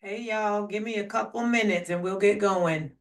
Hey y'all, give me a couple minutes and we'll get going.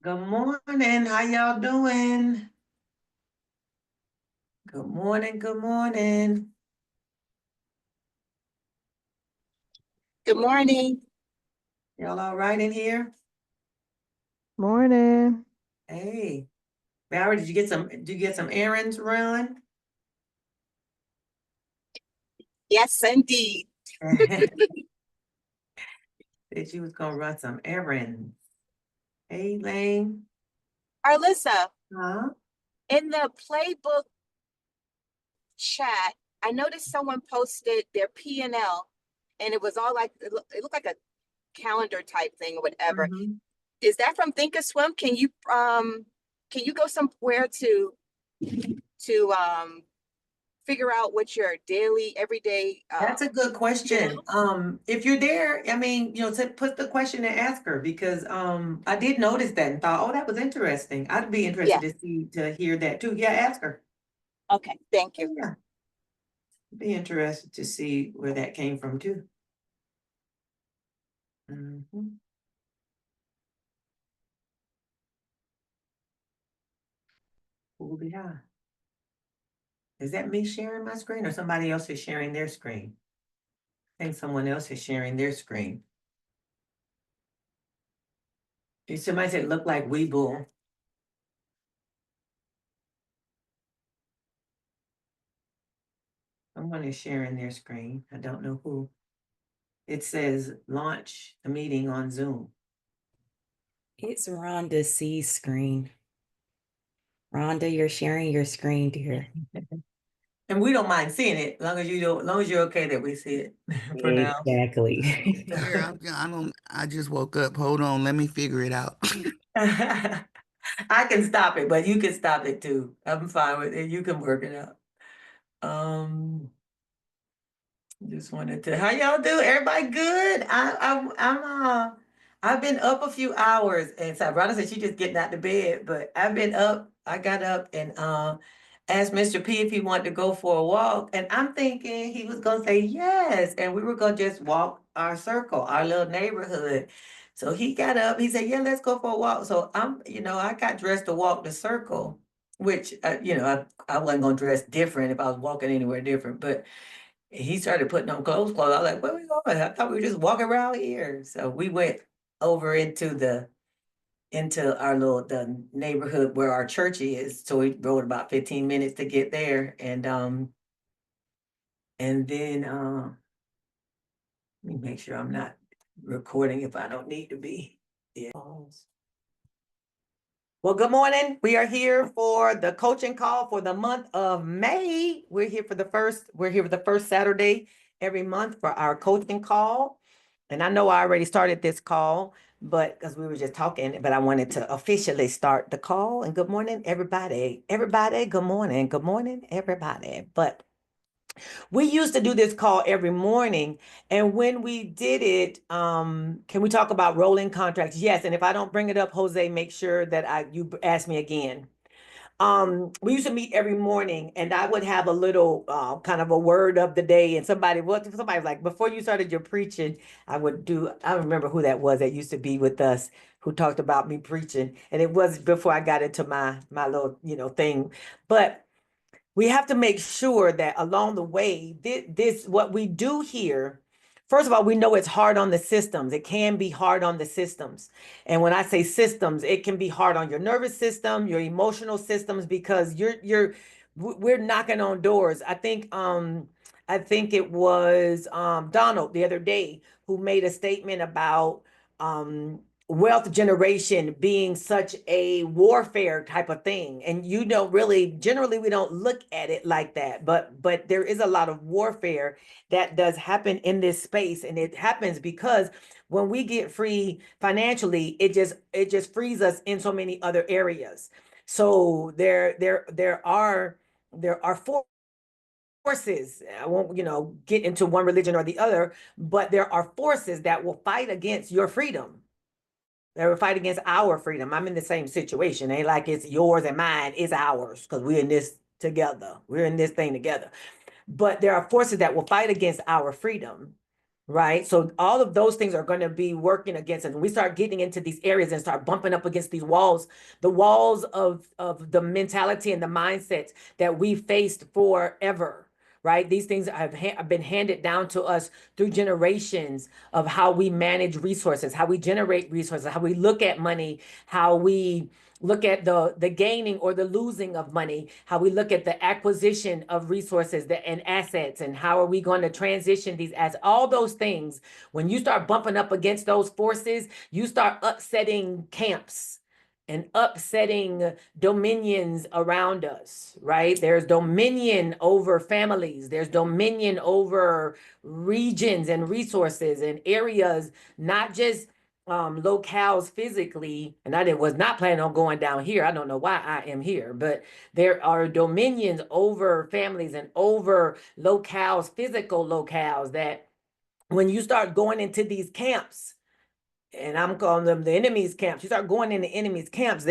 Good morning, how y'all doing? Good morning, good morning. Good morning. Y'all all right in here? Morning. Hey, Valerie, did you get some errands run? Yes, indeed. Said you was gonna run some errands. Hey, Lane. Arlissa, Huh? in the playbook chat, I noticed someone posted their P&L and it was all like, it looked like a calendar type thing or whatever. Mhm. Is that from Thinkorswim? Can you go somewhere to figure out what your daily, everyday That's a good question. P&L? If you're there, I mean, to put the question and ask her because I did notice that and thought, oh, that was interesting. I'd be Yeah. interested to hear that too. Yeah, ask her. Okay, thank you. Yeah, be interested to see where that came from too. Mhm. Cool, yeah. Is that me sharing my screen or somebody else is sharing their screen? I think someone else is sharing their screen. Somebody said look like Weeble. Someone is sharing their screen. I don't know who. It says launch a meeting on Zoom. It's Rhonda C's screen. Rhonda, you're sharing your screen, dear. And we don't mind seeing it, as long as you're okay that we see it for now. Exactly. Here, I just woke up. Hold on, let me figure it out. I can stop it, but you can stop it too. I'm fine with it. You can work it out. Just wanted to, how y'all do? Everybody good? I've been up a few hours, and so Rhonda said she just getting out the bed, but I've been up. I got up and asked Mr. P if he wanted to go for a walk, and I'm thinking he was gonna say yes, and we were gonna just walk our circle, our little neighborhood. So he got up. He said, "Yeah, let's go for a walk." So I got dressed to walk the circle, which I wasn't gonna dress different if I was walking anywhere different, but he started putting on clothes. I was like, where we going? I thought we were just walking around here. So we went over into our the neighborhood where our church is. So we rode about 15 minutes to get there. And then let me make sure I'm not recording if I don't need to be. Yeah. Well, good morning. We are here for the coaching call for the month of May. We're here for the first Saturday every month for our coaching call. And I know I already started this call, but because we were just talking, but I wanted to officially start the call. And good morning, everybody. Everybody, good morning. Good morning, everybody. But we used to do this call every morning. And when we did it, can we talk about rolling contracts? Yes. And if I don't bring it up, Jose, make sure that you ask me again. We used to meet every morning, and I would have a little kind of a word of the day, and somebody was like, before you started your preaching, I remember who that was that used to be with us, who talked about me preaching, and it was before I got into my little thing. But we have to make sure that along the way, this what we do here. First of all, we know it's hard on the systems. It can be hard on the systems. And when I say systems, it can be hard on your nervous system, your emotional systems, because we're knocking on doors. I think it was Donald the other day who made a statement about wealth generation being such a warfare type of thing. And really, generally, we don't look at it like that, but there is a lot of warfare that does happen in this space. And it happens because when we get free financially, it just frees us in so many other areas. So there are forces. I won't get into one religion or the other, but there are forces that will fight against your freedom. They will fight against our freedom. I'm in the same situation. Ain't like it's yours and mine, it's ours, because we're in this together. We're in this thing together. But there are forces that will fight against our freedom, right? So all of those things are going to be working against us. When we start getting into these areas and start bumping up against these walls, the walls of the mentality and the mindsets that we faced forever, right? These things have been handed down to us through generations of how we manage resources, how we generate resources, how we look at money, how we look at the gaining or the losing of money, how we look at the acquisition of resources and assets, and how are we going to transition these assets. All those things, when you start bumping up against those forces, you start upsetting camps and upsetting dominions around us, right? There's dominion over families. There's dominion over regions and resources and areas, not just locales physically. And I was not planning on going down here. I don't know why I am here, but there are dominions over families and over locales, physical locales, that when you start going into these camps, and I'm calling them the enemy's camps. You start going in the enemy's camps.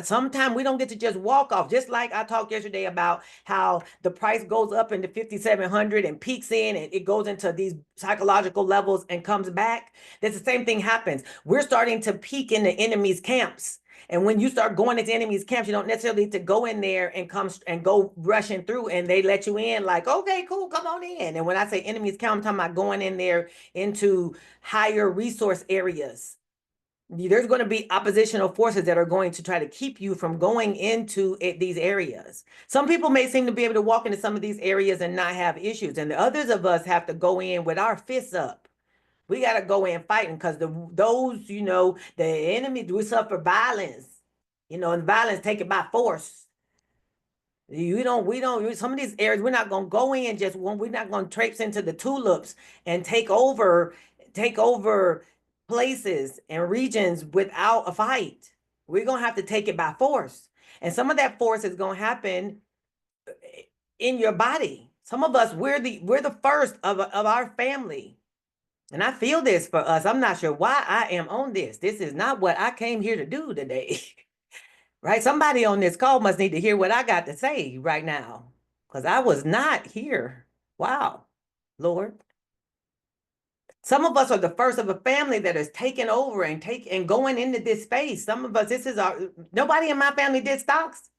Sometimes we don't get to just walk off. Just like I talked yesterday about how the price goes up into 5,700 and peaks in, and it goes into these psychological levels and comes back. That's the same thing happens. We're starting to peak in the enemy's camps. And when you start going into enemy's camps, you don't necessarily need to go in there and come and go rushing through, and they let you in like, okay, cool, come on in. And when I say enemy's camp, I'm talking about going in there into higher resource areas. There's going to be oppositional forces that are going to try to keep you from going into these areas. Some people may seem to be able to walk into some of these areas and not have issues, and the others of us have to go in with our fists up. We got to go in fighting, because the enemy, we suffer violence, and violence taken by force. Some of these areas, we're not gonna go in just one, we're not gonna traipse into the tulips and take over places and regions without a fight. We're gonna have to take it by force. And some of that force is gonna happen in your body. Some of us, we're the first of our family. And I feel this for us. I'm not sure why I am on this. This is not what I came here to do today. Right? Somebody on this call must need to hear what I got to say right now. Because I was not here. Wow, Lord. Some of us are the first of a family that is taking over and going into this space. Some of us, nobody in my family did stocks.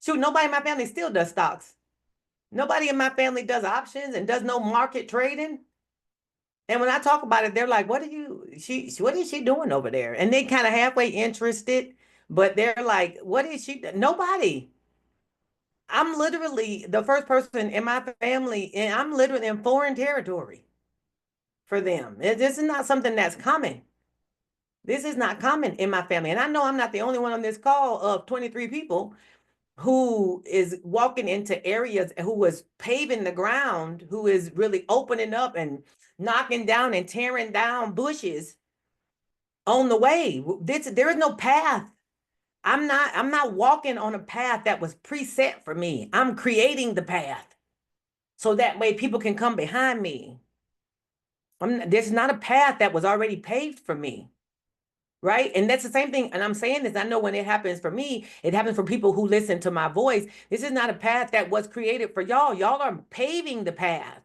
Shoot, nobody in my family still does stocks. Nobody in my family does options and does no market trading. And when I talk about it, they're like, what is she doing over there? And they kind of halfway interested, but they're like, what is she? Nobody. I'm literally the first person in my family, and I'm literally in foreign territory for them. This is not something that's common. This is not common in my family. And I know I'm not the only one on this call of 23 people who is walking into areas, who was paving the ground, who is really opening up and knocking down and tearing down bushes on the way. There is no path. I'm not walking on a path that was preset for me. I'm creating the path so that way people can come behind me. There's not a path that was already paved for me. Right. And that's the same thing. And I'm saying this, I know when it happens for me, it happens for people who listen to my voice. This is not a path that was created for y'all. Y'all are paving the path.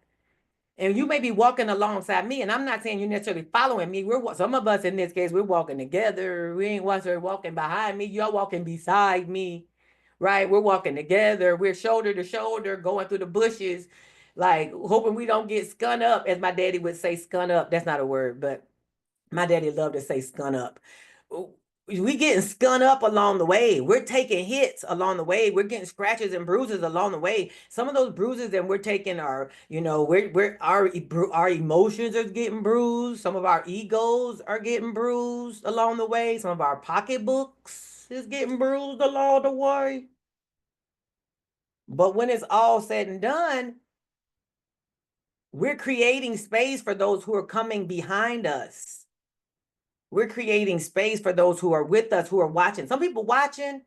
And you may be walking alongside me. And I'm not saying you're necessarily following me. Some of us in this case, we're walking together. We ain't walking behind me. Y'all walking beside me. Right. We're walking together. We're shoulder to shoulder going through the bushes, like hoping we don't get skun up, as my daddy would say, skun up. That's not a word, but my daddy loved to say skun up. We getting skun up along the way. We're taking hits along the way. We're getting scratches and bruises along the way. Some of those bruises that we're taking are, our emotions are getting bruised. Some of our egos are getting bruised along the way. Some of our pocketbooks is getting bruised along the way. But when it's all said and done, we're creating space for those who are coming behind us. We're creating space for those who are with us, who are watching. Some people watching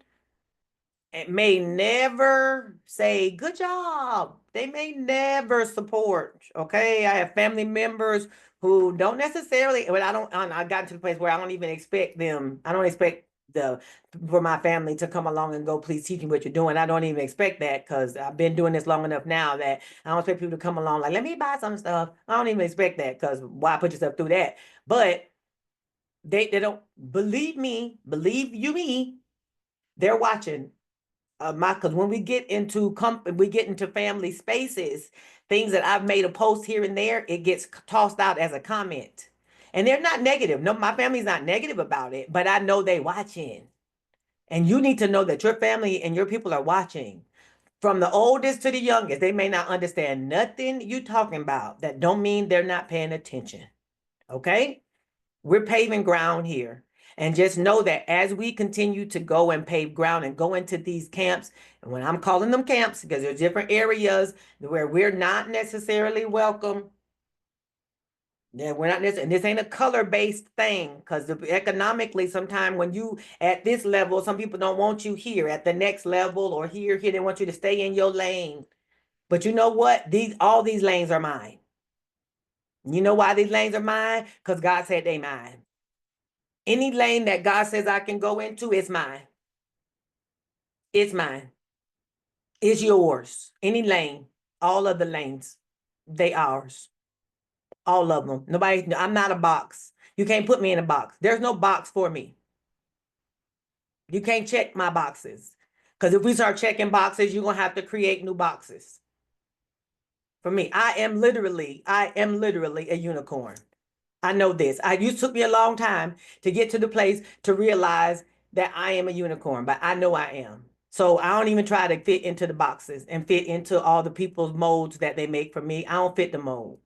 and may never say, good job. They may never support. Okay. I have family members who don't necessarily, but I got to the place where I don't even expect them. I don't expect for my family to come along and go, please teach me what you're doing. I don't even expect that, because I've been doing this long enough now that I don't expect people to come along like, let me buy some stuff. I don't even expect that, because why put yourself through that? But they don't believe me, they're watching because when we get into family spaces, things that I've made a post here and there, it gets tossed out as a comment. And they're not negative. No, my family's not negative about it, but I know they watching. And you need to know that your family and your people are watching. From the oldest to the youngest, they may not understand nothing you talking about. That don't mean they're not paying attention. Okay? We're paving ground here. And just know that as we continue to go and pave ground and go into these camps, and when I'm calling them camps, because there's different areas where we're not necessarily welcome. Yeah, we're not necessarily, and this ain't a color-based thing, because economically, sometimes when you at this level, some people don't want you here at the next level, or here, they want you to stay in your lane. But you know what? All these lanes are mine. You know why these lanes are mine? Because God said they mine. Any lane that God says I can go into, it's mine. It's mine. It's yours. Any lane, all of the lanes, they ours. All of them. I'm not a box. You can't put me in a box. There's no box for me. You can't check my boxes. Because if we start checking boxes, you're going to have to create new boxes. For me, I am literally a unicorn. I know this. It took me a long time to get to the place to realize that I am a unicorn, but I know I am. So I don't even try to fit into the boxes and fit into all the people's molds that they make for me. I don't fit the mold.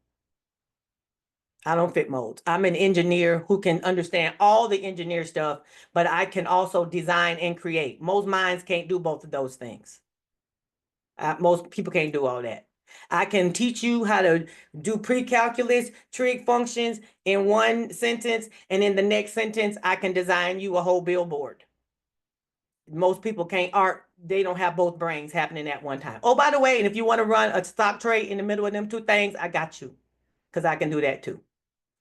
I don't fit molds. I'm an engineer who can understand all the engineer stuff, but I can also design and create. Most minds can't do both of those things. Most people can't do all that. I can teach you how to do pre-calculus, trig functions in one sentence, and in the next sentence, I can design you a whole billboard. Most people they don't have both brains happening at one time. Oh, by the way, and if you want to run a stock trade in the middle of them two things, I got you, because I can do that too.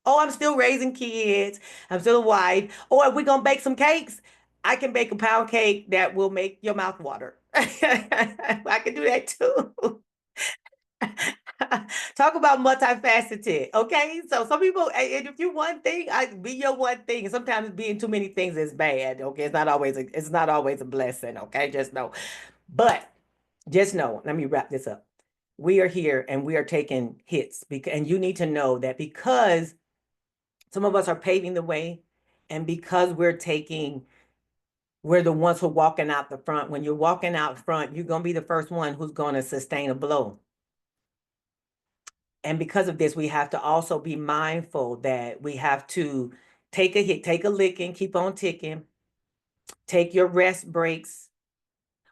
Oh, I'm still raising kids. I'm still a wife. Oh, are we gonna bake some cakes? I can bake a pound cake that will make your mouth water. I can do that too. Talk about multifaceted. Okay. So some people, and if you one thing, I be your one thing. And sometimes being too many things is bad. Okay. It's not always a blessing. Okay. Just know. But just know, let me wrap this up. We are here and we are taking hits and you need to know that because some of us are paving the way and because we're the ones who are walking out the front. When you're walking out front, you're going to be the first one who's going to sustain a blow. And because of this, we have to also be mindful that we have to take a hit, take a licking, keep on ticking, take your rest breaks.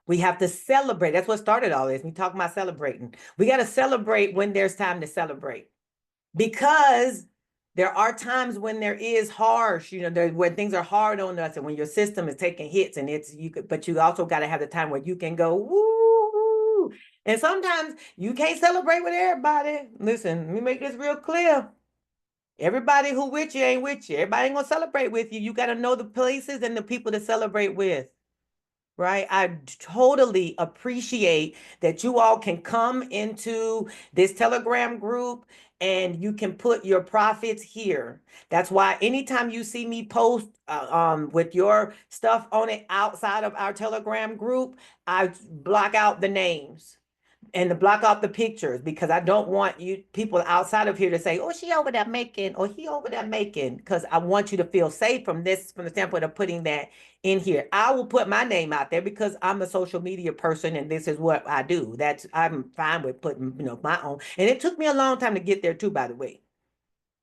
We have to celebrate. That's what started all this. We talk about celebrating. We got to celebrate when there's time to celebrate, because there are times when there is harsh, when things are hard on us and when your system is taking hits and but you also got to have the time where you can go, woo. And sometimes you can't celebrate with everybody. Listen, let me make this real clear. Everybody who with you ain't with you. Everybody ain't gonna celebrate with you. You got to know the places and the people to celebrate with. Right. I totally appreciate that you all can come into this Telegram group and you can put your profits here. That's why anytime you see me post with your stuff on it outside of our Telegram group, I block out the names and to block out the pictures, because I don't want you people outside of here to say, oh, she over there making, or he over there making, because I want you to feel safe from the standpoint of putting that in here. I will put my name out there because I'm a social media person and this is what I do. I'm fine with putting, my own. And it took me a long time to get there too, by the way,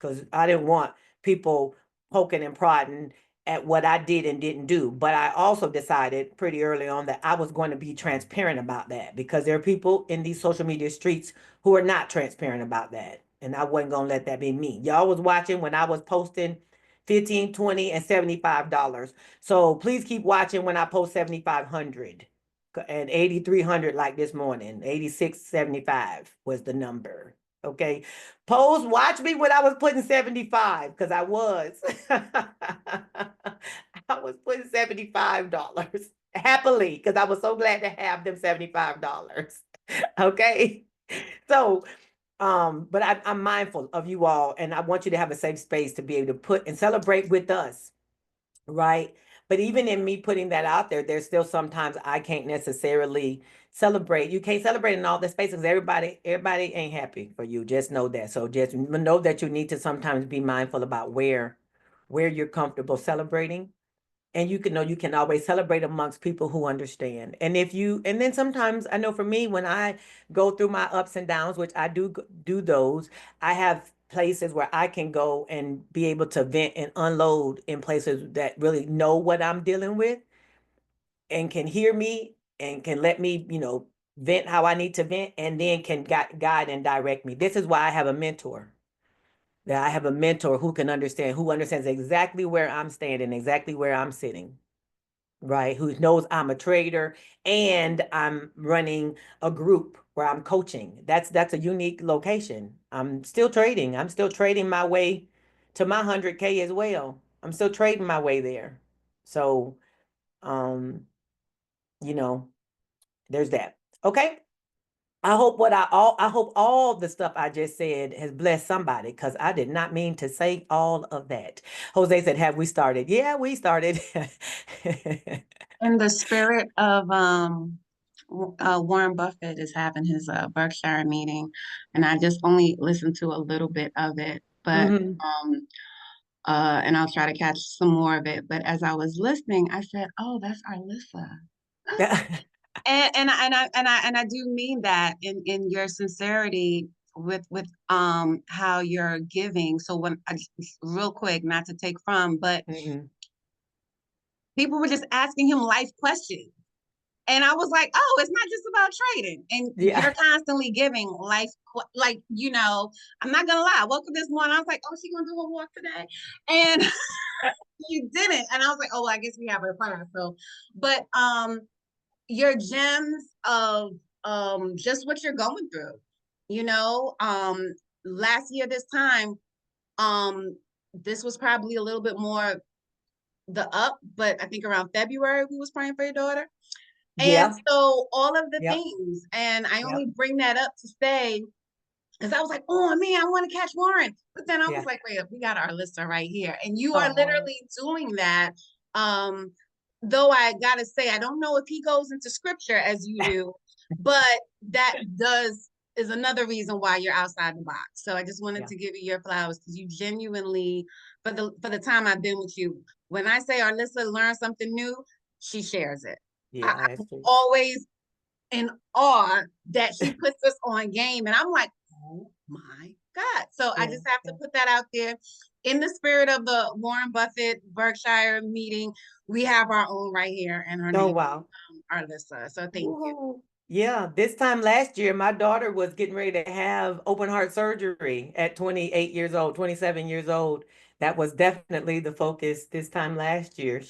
because I didn't want people poking and prodding at what I did and didn't do. But I also decided pretty early on that I was going to be transparent about that, because there are people in these social media streets who are not transparent about that. And I wasn't going to let that be me. Y'all was watching when I was posting $15, $20, and $75. So please keep watching when I post 7,500 and 8,300 like this morning. 8,675 was the number. Okay. Watch me when I was putting 75, because I was. I was putting $75 happily, because I was so glad to have them $75. Okay. So, but I'm mindful of you all, and I want you to have a safe space to be able to put and celebrate with us. Right. But even in me putting that out there, there's still sometimes I can't necessarily celebrate. You can't celebrate in all the spaces. Everybody ain't happy for you. Just know that. So just know that you need to sometimes be mindful about where you're comfortable celebrating. And you can always celebrate amongst people who understand. And then sometimes I know for me, when I go through my ups and downs, which I do those, I have places where I can go and be able to vent and unload in places that really know what I'm dealing with and can hear me and can let me, vent how I need to vent, and then can guide and direct me. This is why I have a mentor. That I have a mentor who understands exactly where I'm standing, exactly where I'm sitting. Right, who knows I'm a trader and I'm running a group where I'm coaching. That's a unique location. I'm still trading. I'm still trading my way to my 100K as well. I'm still trading my way there. So, um, there's that. Okay. I hope all the stuff I just said has blessed somebody, because I did not mean to say all of that. Jose said, have we started? Yeah, we started. In the spirit of Warren Buffett is having his Berkshire meeting, and I just only listened to a little bit of it, but Mhm. and I'll try to catch some more of it. But as I was listening, I said, "Oh, that's Arlissa." And I do mean that in your sincerity with how you're giving. So when real quick, not to take from, but Mhm. people were just asking him life questions. And I was like, oh, it's not just about trading. And Yeah. you're constantly giving life, like, I'm not gonna lie. I woke up this morning, I was like, oh, she gonna do a walk today? And you didn't. And I was like, oh, well, I guess we have a class. So, but your gems of just what you're going through, last year this time, this was probably a little bit more the up, but I think around February we was praying for your daughter. And Yeah. so all of the Yep. things, and I Yep. only bring that up to say, because I was like, oh man, I want to catch Warren. But then I Yeah. was like, wait, we got our lister right here. And you are Oh. literally doing that. Though I gotta say, I don't know if he goes into scripture as you do, but that is another reason why you're outside the box. So I just wanted Yeah. to give you your flowers, because you genuinely, for the time I've been with you, when I say Arlissa learned something new, she shares it. Yeah, I'm that's true. always in awe that she puts us on game. And I'm like, oh my God. So I Yeah. just have to Yeah. put that out there. In the spirit of the Warren Buffett Berkshire meeting, we have our own right here, and her Oh, name wow. is Arlissa. So thank you. Woo-hoo. Yeah, this time last year, my daughter was getting ready to have open heart surgery at 28 years old, 27 years old. That was definitely the focus this time last year.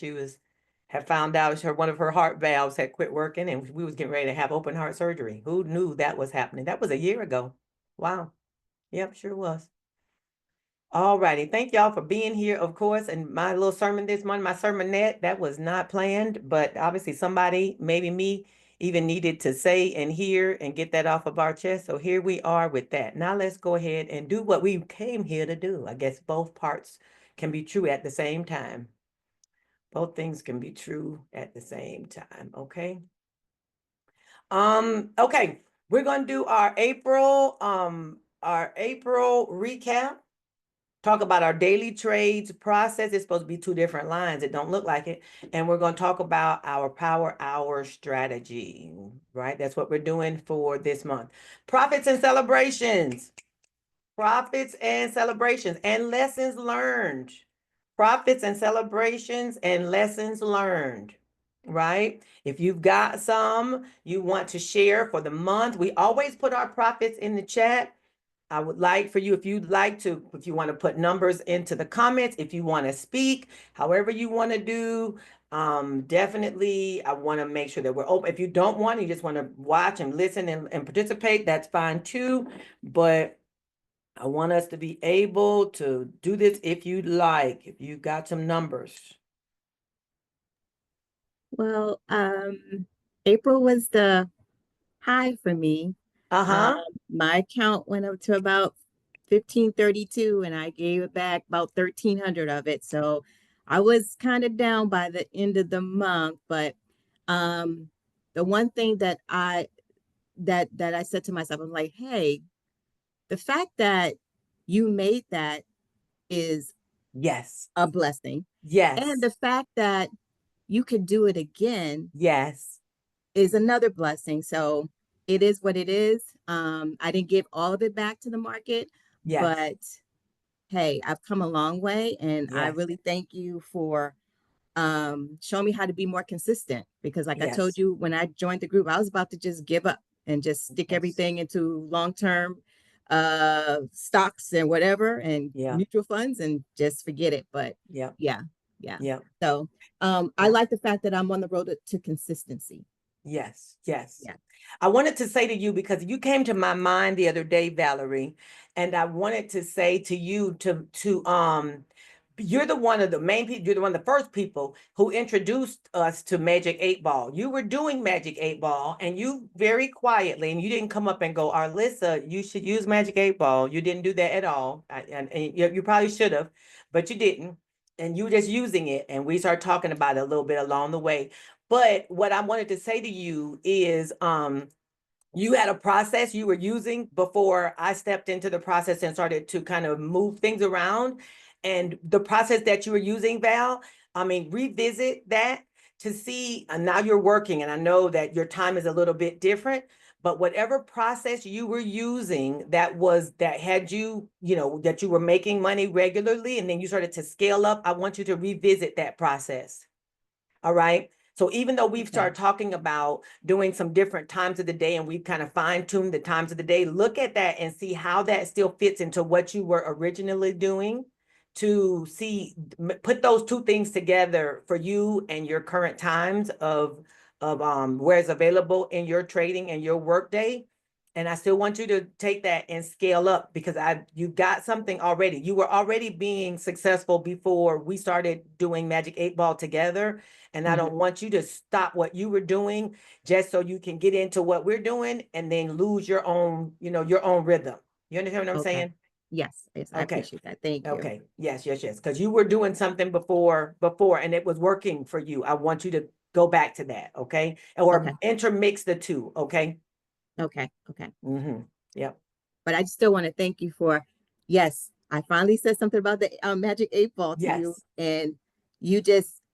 Had found out one of her heart valves had quit working, and we was getting ready to have open heart surgery. Who knew that was happening? That was a year ago. Wow. Yep, sure was. All righty. Thank y'all for being here, of course. And my little sermon this morning, my sermonette, that was not planned, but obviously somebody, maybe me, even needed to say and hear and get that off of our chest. So here we are with that. Now let's go ahead and do what we came here to do. I guess both parts can be true at the same time. Both things can be true at the same time. Okay. Okay. We're gonna do our April recap. Talk about our daily trades process. It's supposed to be two different lines. It don't look like it. And we're going to talk about our power hour strategy, right? That's what we're doing for this month. Profits and celebrations. Profits and celebrations and lessons learned. Profits and celebrations and lessons learned, right? If you've got some you want to share for the month, we always put our profits in the chat. I would like for you, if you want to put numbers into the comments, if you want to speak, however you want to do, definitely, I want to make sure that we're open. If you don't want, you just want to watch and listen and participate, that's fine too. But I want us to be able to do this if you'd like, if you got some numbers. Well, April was the high for me. Uh-huh. My account went up to about 1532 and I gave it back about 1300 of it. So I was kind of down by the end of the month, but the one thing that I said to myself, I'm like, hey, the fact that you made that is Yes. a blessing. Yes. And the fact that you could do it again Yes. is another blessing. So it is what it is. I didn't give all of it back to the market, Yes. but hey, I've come a long way, and I Yes. really thank you for showing me how to be more consistent, because like I Yes. told you when I joined the group, I was about to just give up and just stick Yes. everything into long-term stocks and whatever and Yeah. mutual funds and just forget it. But Yeah. yeah. Yeah. So I like the fact that I'm on the road to consistency. Yes, yes. Yeah. I wanted to say to you, because you came to my mind the other day, Valerie, and I wanted to say to you you're the one of the main people, you're the one of the first people who introduced us to Magic 8 Ball. You were doing Magic 8 Ball and you very quietly, and you didn't come up and go, Arlissa, you should use Magic 8 Ball. You didn't do that at all. And you probably should have, but you didn't. And you were just using it. And we started talking about it a little bit along the way. But what I wanted to say to you is, you had a process you were using before I stepped into the process and started to kind of move things around. And the process that you were using, Val, I mean, revisit that to see, and now you're working, and I know that your time is a little bit different, but whatever process you were using that had you, that you were making money regularly, and then you started to scale up, I want you to revisit that process. All right. So even though we've Okay. started talking about doing some different times of the day and we've kind of fine-tuned the times of the day, look at that and see how that still fits into what you were originally doing, to see, put those two things together for you and your current times of where it's available in your trading and your workday. And I still want you to take that and scale up, because you got something already. You were already being successful before we started doing Magic 8 Ball together. And I don't want you to stop what you were doing just so you can get into what we're doing and then lose your own, your own rhythm. You understand what I'm Okay. saying? Yes, I Okay. appreciate that. Thank you. Okay. Yes. Because you were doing something before, and it was working for you. I want you to go back to that. Okay. Or Okay. intermix the two. Okay. Okay. Yep. But I still want to thank you for, yes, I finally said something about the Magic 8 Ball to you, Yes. and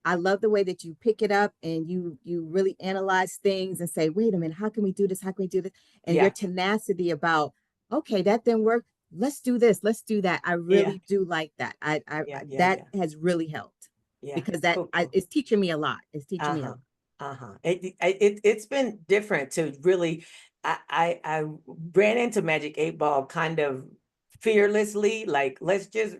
I love the way that you pick it up and you really analyze things and say, wait a minute, how can we do this? How can we do this? And your Yeah. tenacity about, okay, that didn't work. Let's do this. Let's do that. I really do like that. That has really helped, because Cool. it's teaching me a lot. It's teaching me a lot. It's been different to really. I ran into Magic 8 Ball kind of fearlessly, like, let's just,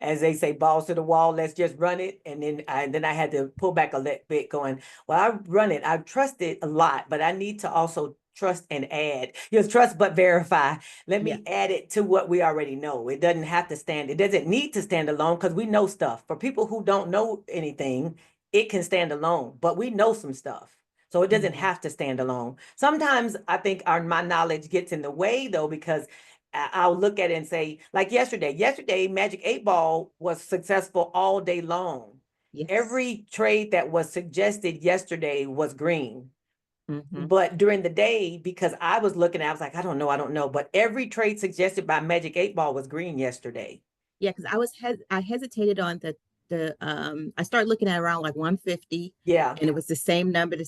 as they say, balls to the wall, let's just run it. And then I had to pull back a little bit, going, well, I run it, I trust it a lot, but I need to also trust and add. Trust but verify. Let me add it to what we already know. It doesn't have to stand. It doesn't need to stand alone, because we know stuff. For people who don't know anything, it can stand alone, but we know some stuff. So it doesn't have to stand alone. Sometimes I think my knowledge gets in the way, though, because I'll look at it and say, like yesterday, Magic 8 Ball was successful all day long. Yes. Every trade that was suggested yesterday was green. Mm-hmm. But during the day, because I was looking, I was like, I don't know. But every trade suggested by Magic 8 Ball was green yesterday. Yeah, because I hesitated on I started looking at around like 150. Yeah. And it was the same number,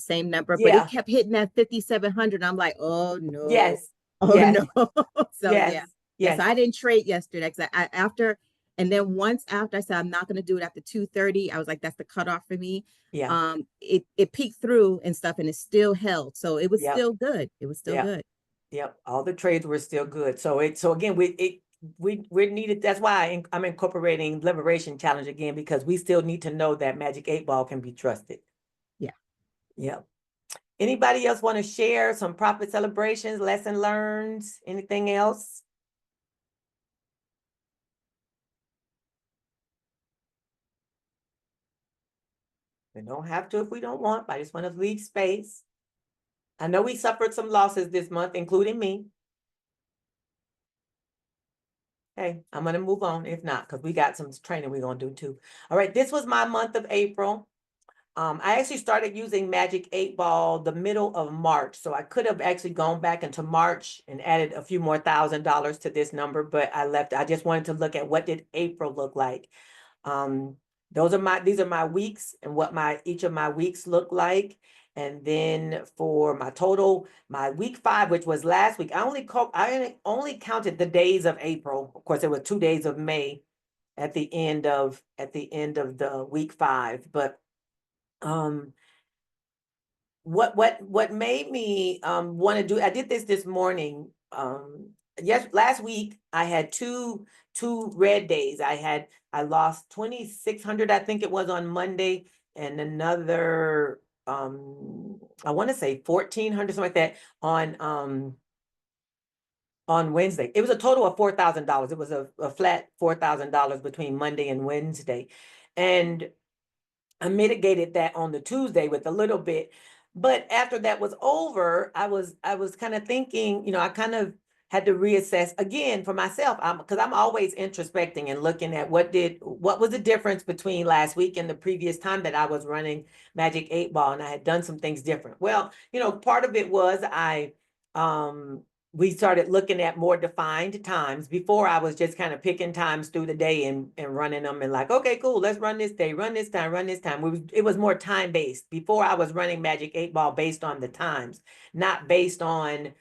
but Yeah. it kept hitting that 5,700. I'm like, oh no. Yes. Oh Yes. no. So Yes. Yes, I didn't trade yesterday, because and then once after I said I'm not going to do it after 2:30, I was like, that's the cutoff for me. Yeah. It peeked through and stuff, and it still held. So it was Yep. still good. It was still Yep. good. Yep. All the trades were still good. So again, we needed, that's why I'm incorporating Liberation Challenge again, because we still need to know that Magic 8 Ball can be trusted. Yeah. Yep. Anybody else want to share some profit celebrations, lesson learned, anything else? We don't have to if we don't want, but I just want to leave space. I know we suffered some losses this month, including me. Okay, I'm going to move on if not, because we got some training we're going to do too. All right, this was my month of April. I actually started using Magic 8 Ball the middle of March. So I could have actually gone back into March and added a few more $1,000 to this number, but I left. I just wanted to look at what did April look like. These are my weeks and what each of my weeks look like. And then for my total, my week 5, which was last week, I only counted the days of April. Of course, there were 2 days of May at the end of the week 5, but what made me want to do, I did this morning. Yes, last week I had two red days. I lost 2,600, I think it was, on Monday, and another I want to say 1,400, something like that, on Wednesday. It was a total of $4,000. It was a flat $4,000 between Monday and Wednesday. And I mitigated that on the Tuesday with a little bit. But after that was over, I was kind of thinking, I kind of had to reassess again for myself. Because I'm always introspecting and looking at what was the difference between last week and the previous time that I was running Magic 8 Ball, and I had done some things different. Well, part of it was we started looking at more defined times. Before, I was just kind of picking times through the day and running them, and like, okay, cool, let's run this day, run this time, run this time. It was more time-based. Before, I was running Magic 8 Ball based on the times, not based on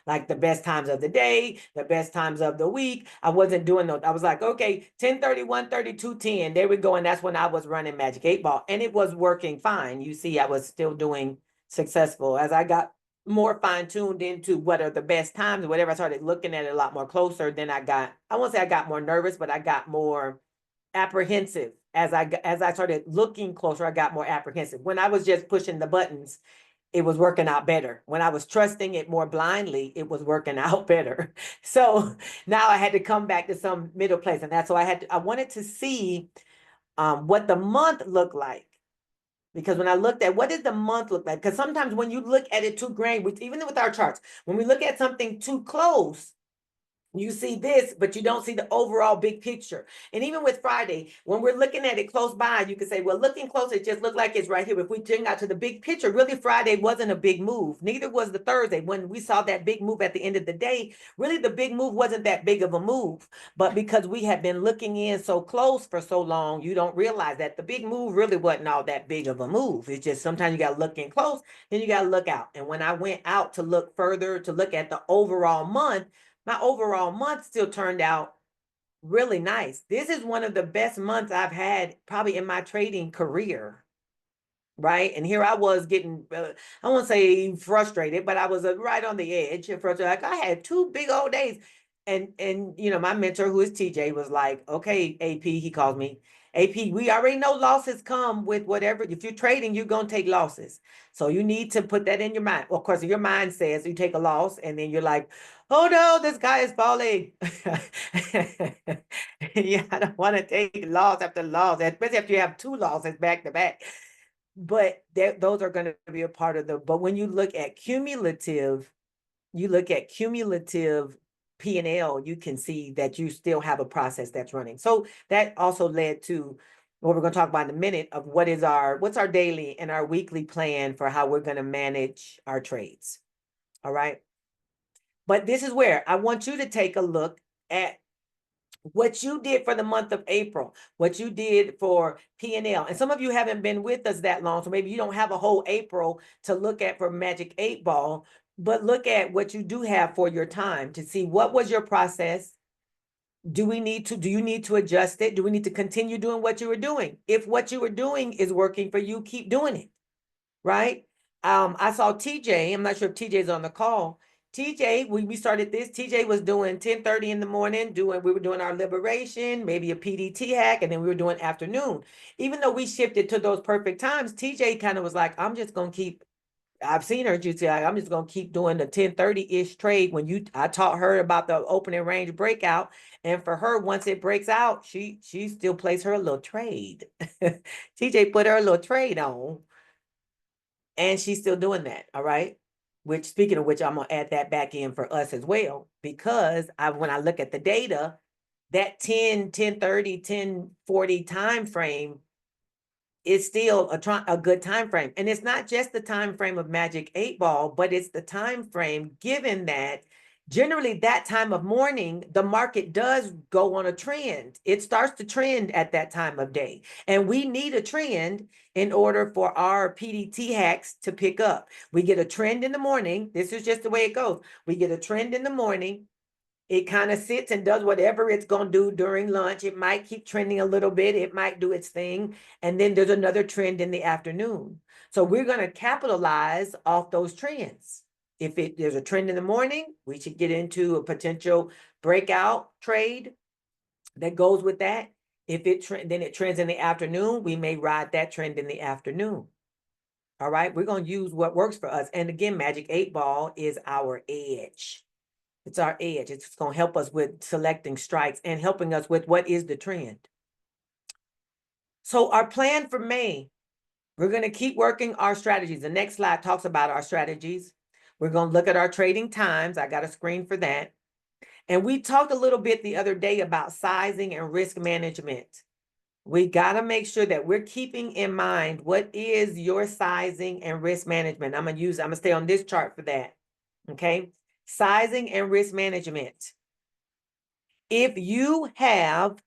like the best times of the day, the best times of the week. I wasn't doing those. I was like, okay, 10:30, 1:30, 2:10. There we go. And that's when I was running Magic 8 Ball. And it was working fine. You see, I was still doing successful. As I got more fine-tuned into what are the best times, whatever, I started looking at it a lot more closer. Then I won't say I got more nervous, but I got more apprehensive. As I started looking closer, I got more apprehensive. When I was just pushing the buttons, it was working out better. When I was trusting it more blindly, it was working out better. So now I had to come back to some middle place. And that's why I wanted to see what the month looked like. Because when I looked at what did the month look like? Because sometimes when you look at it too grain, even with our charts, when we look at something too close, you see this, but you don't see the overall big picture. And even with Friday, when we're looking at it close by, you can say, well, looking close, it just looked like it's right here. If we turn out to the big picture, really Friday wasn't a big move. Neither was the Thursday. When we saw that big move at the end of the day, really the big move wasn't that big of a move. But because we had been looking in so close for so long, you don't realize that the big move really wasn't all that big of a move. It's just sometimes you got to look in close, then you got to look out. And when I went out to look further, to look at the overall month, my overall month still turned out really nice. This is one of the best months I've had probably in my trading career, right? And here I was getting, I won't say frustrated, but I was right on the edge of frustrated. Like I had 2 big old days. And you know, my mentor, who is TJ, was like, okay, AP, he calls me, AP, we already know losses come with whatever. If you're trading, you're going to take losses. So you need to put that in your mind. Well, of course, if your mind says you take a loss and then you're like, oh no, this guy is falling. Yeah, I don't want to take loss after loss, especially if you have 2 losses back to back. But those are going to be a part of but when you look at cumulative, P&L, you can see that you still have a process that's running. So that also led to what we're going to talk about in a minute of what's our daily and our weekly plan for how we're going to manage our trades. All right. But this is where I want you to take a look at what you did for the month of April, what you did for P&L. And some of you haven't been with us that long, so maybe you don't have a whole April to look at for Magic 8 Ball, but look at what you do have for your time to see what was your process. Do you need to adjust it? Do we need to continue doing what you were doing? If what you were doing is working for you, keep doing it, right? I saw TJ, I'm not sure if TJ's on the call. TJ, we started this, TJ was doing 10:30 in the morning, we were doing our liberation, maybe a PDT hack, and then we were doing afternoon. Even though we shifted to those perfect times, TJ kind of was like, I'm just going to keep, I've seen her, you say, I'm just going to keep doing the 10:30-ish trade. I taught her about the opening range breakout. And for her, once it breaks out, she still plays her little trade. TJ put her little trade on. And she's still doing that, all right? Which, speaking of which, I'm gonna add that back in for us as well, because when I look at the data, that 10:30, 10:40 time frame is still a good time frame. And it's not just the time frame of Magic 8 Ball, but it's the time frame given that generally that time of morning, the market does go on a trend. It starts to trend at that time of day. And we need a trend in order for our PDT hacks to pick up. We get a trend in the morning. This is just the way it goes. We get a trend in the morning. It kind of sits and does whatever it's going to do during lunch. It might keep trending a little bit. It might do its thing. And then there's another trend in the afternoon. So we're going to capitalize off those trends. If there's a trend in the morning, we should get into a potential breakout trade that goes with that. If then it trends in the afternoon, we may ride that trend in the afternoon. All right, we're going to use what works for us. And again, Magic 8 Ball is our edge. It's our edge. It's going to help us with selecting strikes and helping us with what is the trend. So our plan for May, we're going to keep working our strategies. The next slide talks about our strategies. We're going to look at our trading times. I got a screen for that. And we talked a little bit the other day about sizing and risk management. We got to make sure that we're keeping in mind what is your sizing and risk management. I'm going to stay on this chart for that. Okay. Sizing and risk management. If you have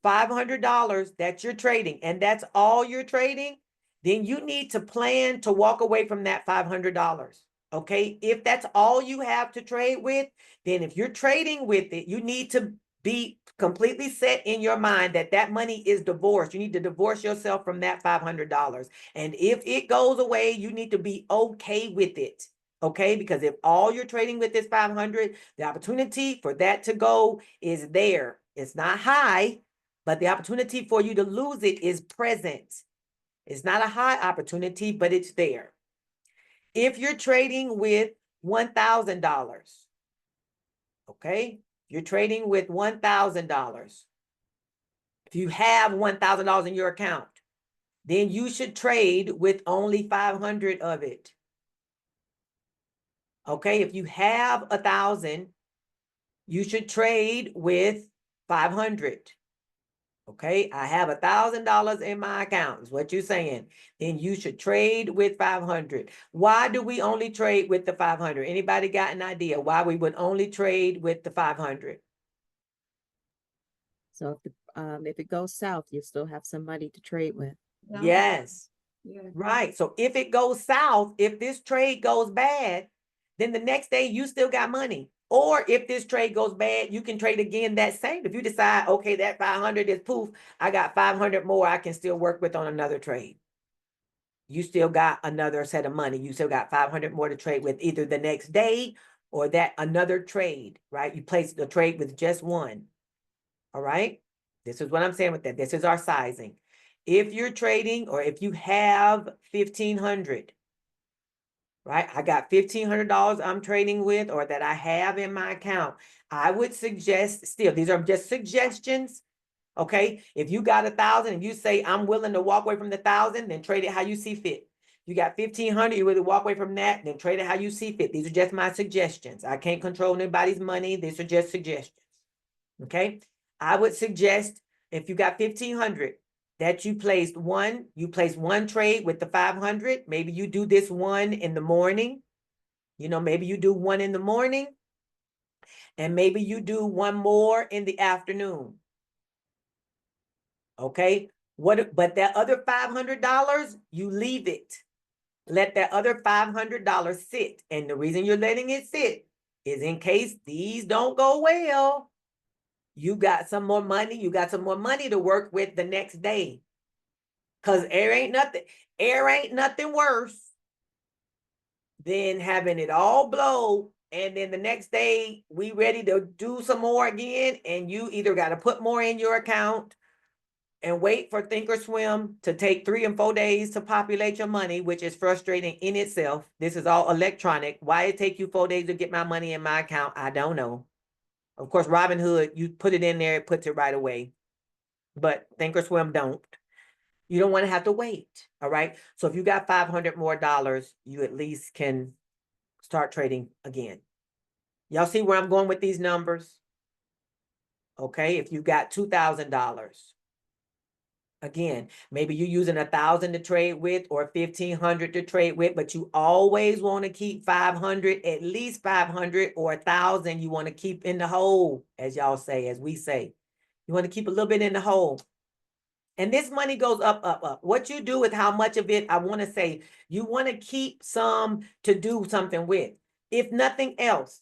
$500 that you're trading and that's all you're trading, then you need to plan to walk away from that $500. Okay, if that's all you have to trade with, then if you're trading with it, you need to be completely set in your mind that that money is divorced. You need to divorce yourself from that $500. And if it goes away, you need to be okay with it. Okay, because if all you're trading with is 500, the opportunity for that to go is there. It's not high, but the opportunity for you to lose it is present. It's not a high opportunity, but it's there. If you're trading with $1,000, okay, you're trading with $1,000. If you have $1,000 in your account, then you should trade with only 500 of it. Okay, if you have 1,000, you should trade with 500. Okay, I have $1,000 in my account, is what you're saying. Then you should trade with 500. Why do we only trade with the 500? Anybody got an idea why we would only trade with the 500? So if it goes south, you still have somebody to trade with. Yes, Yeah. right. So if it goes south, if this trade goes bad, then the next day you still got money. Or if this trade goes bad, you can trade again that same. If you decide, okay, that 500 is poof, I got 500 more I can still work with on another trade. You still got another set of money. You still got 500 more to trade with either the next day or that another trade, right? You place the trade with just one. All right. This is what I'm saying with that. This is our sizing. If you're trading or if you have 1,500, right? I got $1,500 I'm trading with or that I have in my account. I would suggest still, these are just suggestions. Okay. If you got 1,000 and you say, I'm willing to walk away from the 1,000, then trade it how you see fit. You got 1,500, you willing to walk away from that, then trade it how you see fit. These are just my suggestions. I can't control anybody's money. These are just suggestions. Okay. I would suggest if you got 1,500 that you place one trade with the 500. Maybe you do this one in the morning. Maybe you do one in the morning and maybe you do one more in the afternoon. Okay. But that other $500, you leave it. Let that other $500 sit. And the reason you're letting it sit is in case these don't go well. You got some more money. You got some more money to work with the next day. Because air ain't nothing worse than having it all blow. And then the next day we ready to do some more again. And you either got to put more in your account and wait for Thinkorswim to take 3 and 4 days to populate your money, which is frustrating in itself. This is all electronic. Why it take you 4 days to get my money in my account? I don't know. Of course, Robinhood, you put it in there, it puts it right away. But Thinkorswim don't. You don't want to have to wait. All right. So if you got $500 more, you at least can start trading again. Y'all see where I'm going with these numbers? Okay. If you got $2,000, again, maybe you're using 1,000 to trade with or 1,500 to trade with, but you always want to keep 500, at least 500 or 1,000. You want to keep in the hole, as y'all say, as we say. You want to keep a little bit in the hole. And this money goes up, up, up. What you do with how much of it, I want to say, you want to keep some to do something with. If nothing else,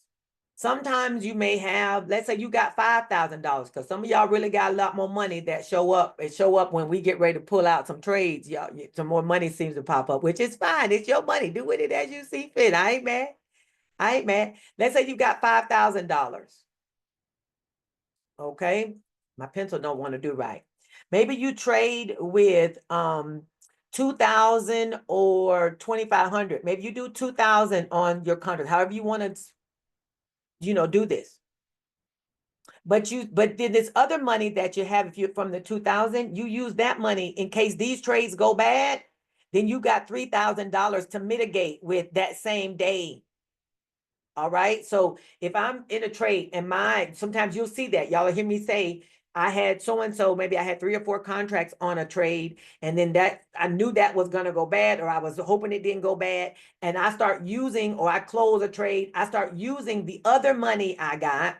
sometimes you may have, let's say you got $5,000, because some of y'all really got a lot more money that show up. It show up when we get ready to pull out some trades. Y'all, some more money seems to pop up, which is fine. It's your money. Do with it as you see fit. I ain't mad. I ain't mad. Let's say you got $5,000. Okay. My pencil don't want to do right. Maybe you trade with 2,000 or 2,500. Maybe you do 2,000 on your contract. However you want to, do this. But then this other money that you have, if you're from the 2,000, you use that money in case these trades go bad. Then you got $3,000 to mitigate with that same day. All right. So if I'm in a trade and sometimes you'll see that y'all hear me say, I had so-and-so, maybe I had 3 or 4 contracts on a trade. And then I knew that was going to go bad, or I was hoping it didn't go bad. And I start using, or I close a trade, I start using the other money I got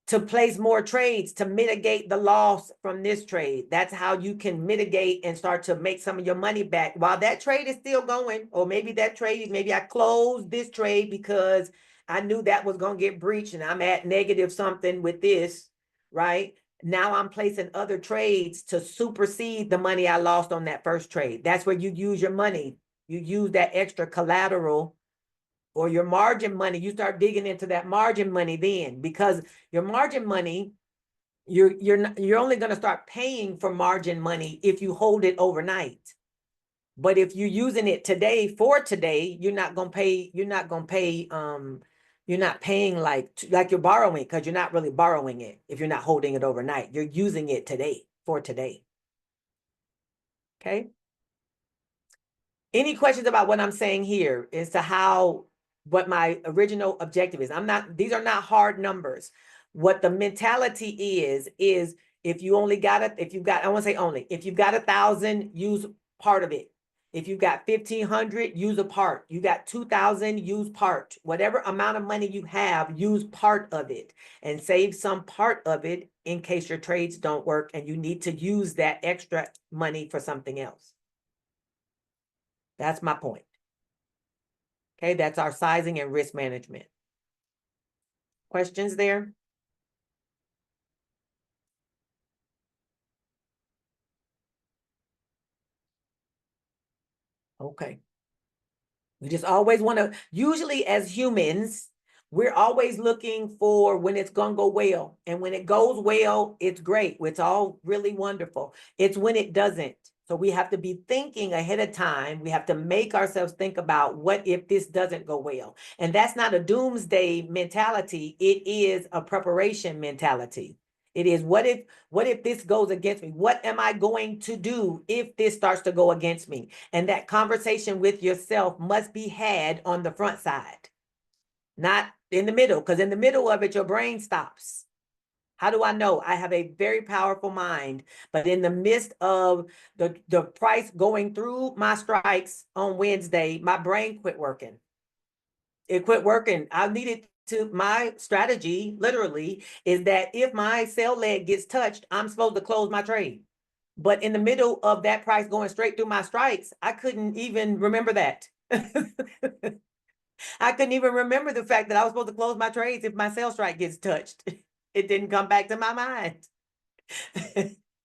to place more trades to mitigate the loss from this trade. That's how you can mitigate and start to make some of your money back while that trade is still going. Or maybe that trade, maybe I closed this trade because I knew that was going to get breached and I'm at negative something with this, right? Now I'm placing other trades to supersede the money I lost on that first trade. That's where you use your money. You use that extra collateral or your margin money. You start digging into that margin money then, because your margin money, you're only going to start paying for margin money if you hold it overnight. But if you're using it today for today, you're not going to pay, you're not paying like you're borrowing, because you're not really borrowing it if you're not holding it overnight. You're using it today for today. Okay. Any questions about what I'm saying here as to what my original objective is? These are not hard numbers. What the mentality is if you only got it, if you've got 1,000, use part of it. If you've got 1,500, use a part. You got 2,000, use part. Whatever amount of money you have, use part of it and save some part of it in case your trades don't work and you need to use that extra money for something else. That's my point. Okay, that's our sizing and risk management. Questions there? Okay. We just always want to, usually as humans, we're always looking for when it's going to go well. And when it goes well, it's great. It's all really wonderful. It's when it doesn't. So we have to be thinking ahead of time. We have to make ourselves think about what if this doesn't go well. And that's not a doomsday mentality. It is a preparation mentality. It is what if this goes against me? What am I going to do if this starts to go against me? And that conversation with yourself must be had on the front side, not in the middle, because in the middle of it, your brain stops. How do I know? I have a very powerful mind, but in the midst of the price going through my strikes on Wednesday, my brain quit working. It quit working. I needed to, my strategy literally is that if my sell leg gets touched, I'm supposed to close my trade. But in the middle of that price going straight through my strikes, I couldn't even remember that. I couldn't even remember the fact that I was supposed to close my trades if my sell strike gets touched. It didn't come back to my mind.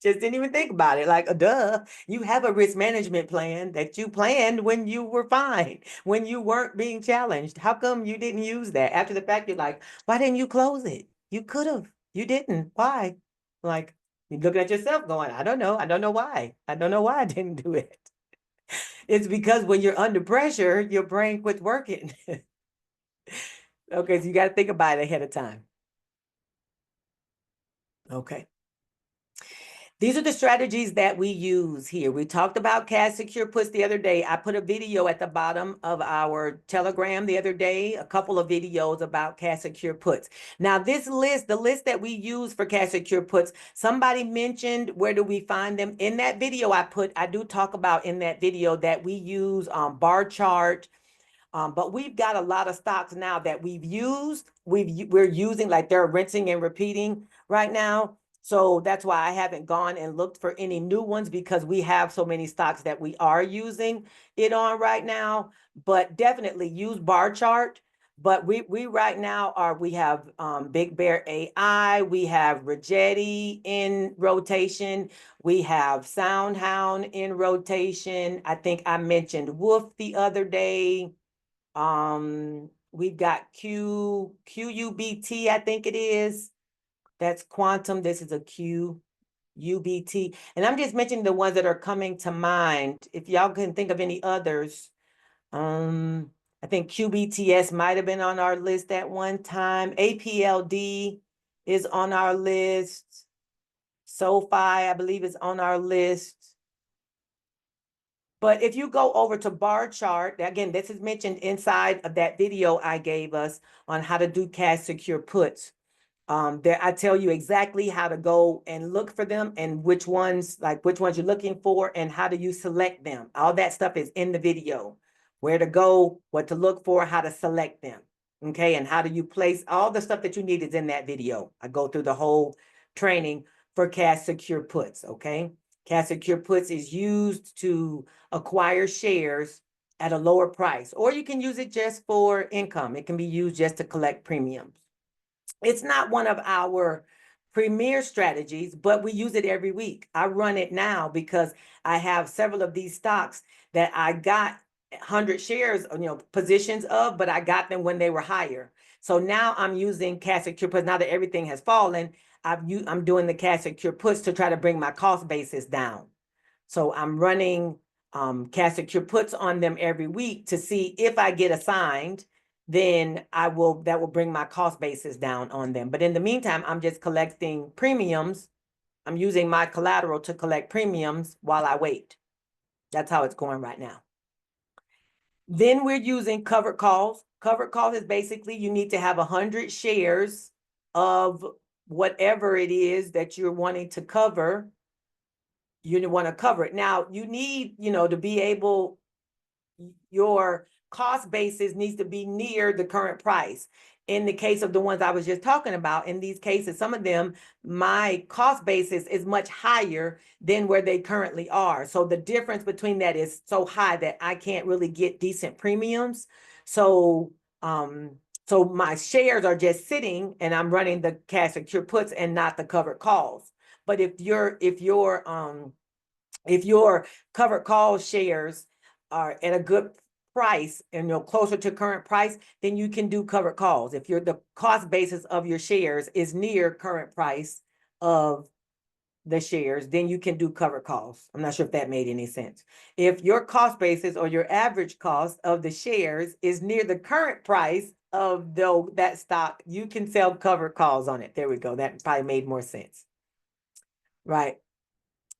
Just didn't even think about it. Like, duh, you have a risk management plan that you planned when you were fine, when you weren't being challenged. How come you didn't use that? After the fact, you're like, why didn't you close it? You could have. You didn't. Why? Like, you're looking at yourself going, I don't know. I don't know why. I don't know why I didn't do it. It's because when you're under pressure, your brain quits working. Okay, so you got to think about it ahead of time. Okay. These are the strategies that we use here. We talked about cash secure puts the other day. I put a video at the bottom of our Telegram the other day, a couple of videos about cash secure puts. Now this list, the list that we use for cash secure puts, somebody mentioned where do we find them? In that video I do talk about in that video that we use bar chart. But we've got a lot of stocks now that we're using, like they're rinsing and repeating right now. So that's why I haven't gone and looked for any new ones, because we have so many stocks that we are using it on right now. But definitely use bar chart. But we right now we have Big Bear AI, we have Rigetti in rotation, we have SoundHound in rotation. I think I mentioned Wolf the other day. We've got QUBT, I think it is. That's quantum. This is a QUBT. And I'm just mentioning the ones that are coming to mind. If y'all can think of any others, I think QBTS might have been on our list at one time. APLD is on our list. SoFi, I believe, is on our list. But if you go over to bar chart, again, this is mentioned inside of that video I gave us on how to do cash secure puts. There, I tell you exactly how to go and look for them and which ones you're looking for and how do you select them. All that stuff is in the video. Where to go, what to look for, how to select them. Okay, and how do you place all the stuff that you need is in that video. I go through the whole training for cash secure puts. Okay, cash secure puts is used to acquire shares at a lower price, or you can use it just for income. It can be used just to collect premiums. It's not one of our premier strategies, but we use it every week. I run it now because I have several of these stocks that I got 100 shares, positions of, but I got them when they were higher. So now I'm using cash secure puts. Now that everything has fallen, I'm doing the cash secure puts to try to bring my cost basis down. So I'm running cash secure puts on them every week to see if I get assigned, then that will bring my cost basis down on them. But in the meantime, I'm just collecting premiums. I'm using my collateral to collect premiums while I wait. That's how it's going right now. Then we're using covered calls. Covered calls is basically you need to have 100 shares of whatever it is that you're wanting to cover. You want to cover it. Now, you need, to be able, your cost basis needs to be near the current price. In the case of the ones I was just talking about, in these cases, some of them, my cost basis is much higher than where they currently are. So the difference between that is so high that I can't really get decent premiums. So, so my shares are just sitting and I'm running the cash secure puts and not the covered calls. But if your covered call shares are at a good price and closer to current price, then you can do covered calls. If the cost basis of your shares is near current price of the shares, then you can do covered calls. I'm not sure if that made any sense. If your cost basis or your average cost of the shares is near the current price of that stock, you can sell covered calls on it. There we go. That probably made more sense. Right.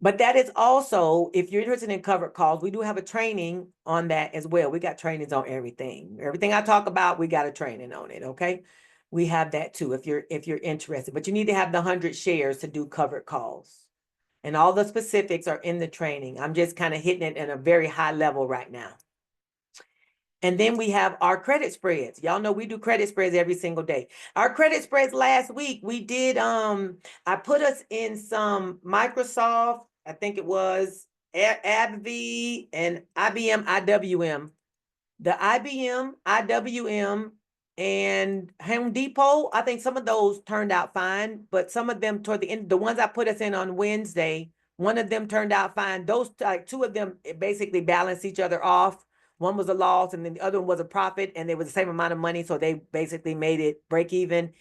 But that is also, if you're interested in covered calls, we do have a training on that as well. We got trainings on everything. Everything I talk about, we got a training on it, okay? We have that too if you're interested. But you need to have the 100 shares to do covered calls. And all the specifics are in the training. I'm just kind of hitting it at a very high level right now. And then we have our credit spreads. Y'all know we do credit spreads every single day. Our credit spreads last week, we did, I put us in some Microsoft, I think it was AbbVie and IBM, IWM. The IBM, IWM, and Home Depot, I think some of those turned out fine, but some of them toward the end, the ones I put us in on Wednesday, one of them turned out fine. Those, like two of them, basically balanced each other off. One was a loss and then the other one was a profit, and they were the same amount of money. So they basically made it break even.